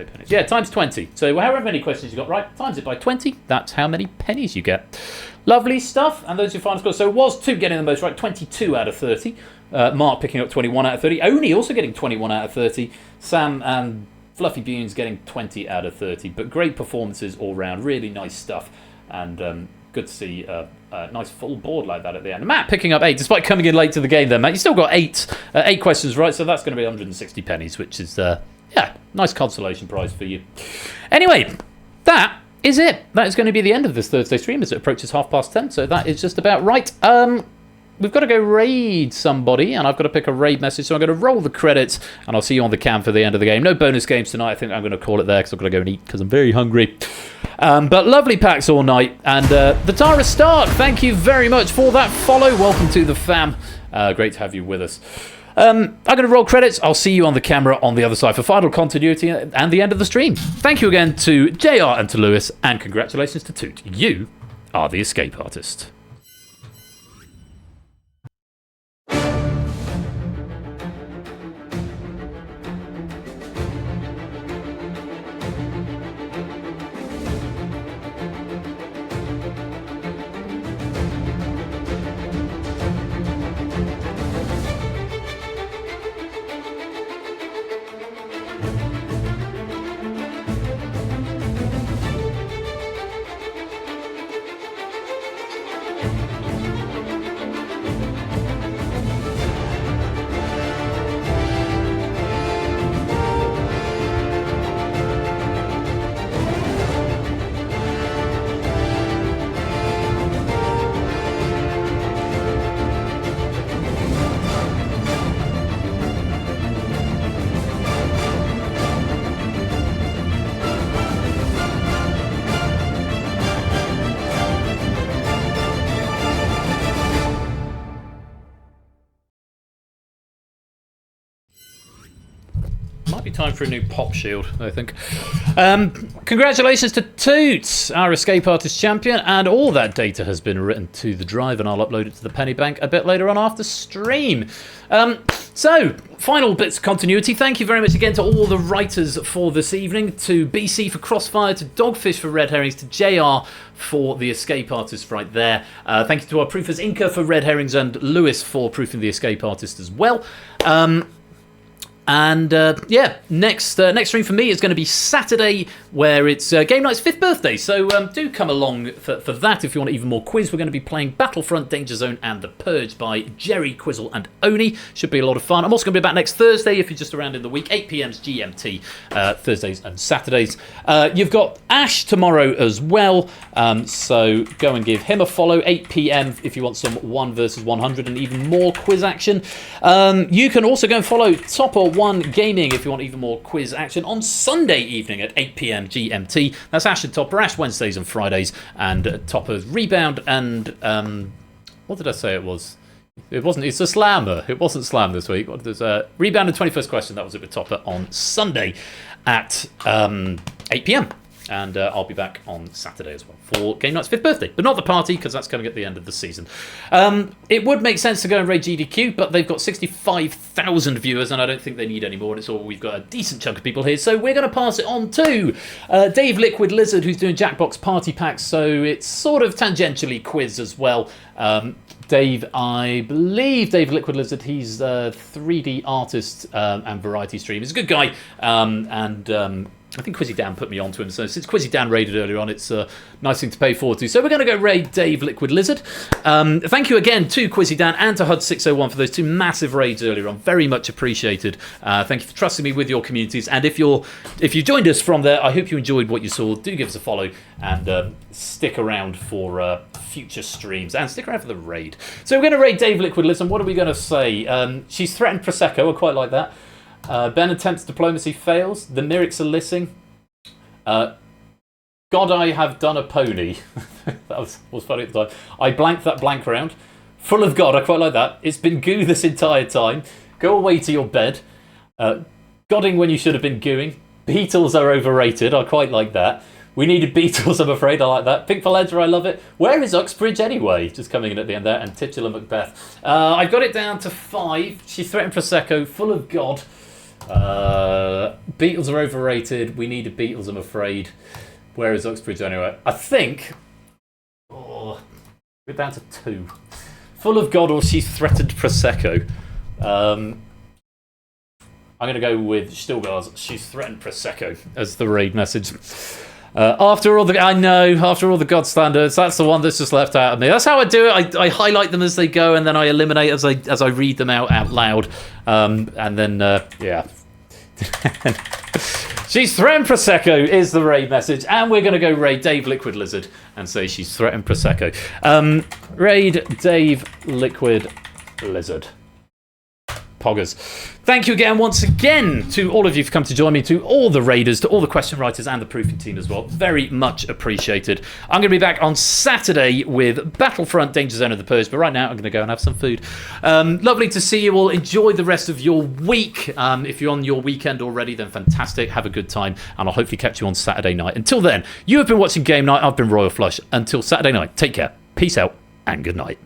pennies. Yeah, times 20. So however many questions you got right, times it by 20. That's how many pennies you get. Lovely stuff. And those are your final scores. So it was Toot getting the most right, 22 out of 30. Mark picking up 21 out of 30. Oni also getting 21 out of 30. Sam and Fluffy Bunes getting 20 out of 30, but great performances all round. Really nice stuff, and good to see a nice full board like that at the end. Matt picking up 8, despite coming in late to the game there, Matt. You still got 8 questions right, so that's going to be 160 pennies, which is, yeah, nice consolation prize for you. Anyway, that is it. That is going to be the end of this Thursday stream as it approaches 10:30, so that is just about right. We've got to go raid somebody, and I've got to pick a raid message, so I'm going to roll the credits, and I'll see you on the cam for the end of the game. No bonus games tonight. I think I'm going to call it there, because I've got to go and eat, because I'm very hungry. But lovely packs all night, and the Tara Start, thank you very much for that follow. Welcome to the fam. Great to have you with us. I'm going to roll credits. I'll see you on the camera on the other side for final continuity and the end of the stream. Thank you again to JR and to Lewis, and congratulations to Toot. You are the escape artist. Time for a new pop shield, I think. Congratulations to Toots, our escape artist champion, and all that data has been written to the drive, and I'll upload it to the penny bank a bit later on after stream. So, final bits of continuity. Thank you very much again to all the writers for this evening, to BC for Crossfire, to Dogfish for Red Herrings, to JR for the escape artist right there. Thank you to our proofers Inca for Red Herrings and Lewis for proofing the escape artist as well. And yeah, next stream for me is going to be Saturday, where it's Game Night's 5th birthday. So do come along for that if you want even more quiz. We're going to be playing Battlefront, Danger Zone, and The Purge by Jerry, Quizzle, and Oni. Should be a lot of fun. I'm also going to be back next Thursday if you're just around in the week, 8 p.m. GMT, Thursdays and Saturdays. You've got Ash tomorrow as well, so go and give him a follow, 8 p.m. if you want some 1 versus 100 and even more quiz action. You can also go and follow Topper One Gaming if you want even more quiz action on Sunday evening at 8 p.m. GMT. That's Ash and Topper. Ash Wednesdays and Fridays, and Topper's Rebound and what did I say it was? It wasn't. It's a slammer. It wasn't slam this week. There's a Rebound and 21st question. That was it with Topper on Sunday at 8 p.m. And I'll be back on Saturday as well for Game Night's 5th birthday. But not the party, because that's coming at the end of the season. It would make sense to go and raid GDQ, but they've got 65,000 viewers, and I don't think they need any more. And it's all we've got a decent chunk of people here. So we're going to pass it on to Dave Liquid Lizard, who's doing Jackbox Party Packs. So it's sort of tangentially quiz as well. Dave, I believe Dave Liquid Lizard, he's a 3D artist and variety streamer. He's a good guy, and I think Quizzy Dan put me onto him, so since Quizzy Dan raided earlier on, it's a nice thing to pay forward to. So we're going to go raid Dave Liquid Lizard. Thank you again to Quizzy Dan and to HUD601 for those 2 massive raids earlier on. Very much appreciated. Thank you for trusting me with your communities. And if you joined us from there, I hope you enjoyed what you saw. Do give us a follow and stick around for future streams and stick around for the raid. So we're going to raid Dave Liquid Lizard. What are we going to say? She's threatened Prosecco. I quite like that. Ben attempts diplomacy, fails. The lyrics are lissing. God, I have done a pony. That was funny at the time. I blanked that blank round. Full of God, I quite like that. It's been goo this entire time. Go away to your bed. Godding when you should have been gooing. Beatles are overrated. I quite like that. We needed Beatles, I'm afraid. I like that. Pink for Ledger, I love it. Where is Uxbridge anyway? Just coming in at the end there. And titular Macbeth. I've got it down to 5. She threatened Prosecco. Full of God. Beatles are overrated. We needed Beatles, I'm afraid. Where is Uxbridge anyway? I think. We're down to 2. Full of God or she threatened Prosecco. I'm going to go with Stilgar's She's threatened Prosecco as the raid message. After all the God standards, that's the one that's just left out of me. That's how I do it. I highlight them as they go, and then I eliminate as I read them out loud. And then yeah. She's threatened Prosecco is the raid message, and we're going to go raid Dave Liquid Lizard and say she's threatened Prosecco. Raid Dave Liquid Lizard. Poggers. Thank you again, once again, to all of you for coming to join me, to all the raiders, to all the question writers and the proofing team as well. Very much appreciated. I'm going to be back on Saturday with Battlefront Danger Zone of the Purge, but right now I'm going to go and have some food. Lovely to see you all. Enjoy the rest of your week. If you're on your weekend already, then fantastic. Have a good time, and I'll hopefully catch you on Saturday night. Until then, you have been watching Game Night. I've been Royal Flush. Until Saturday night, take care. Peace out, and good night.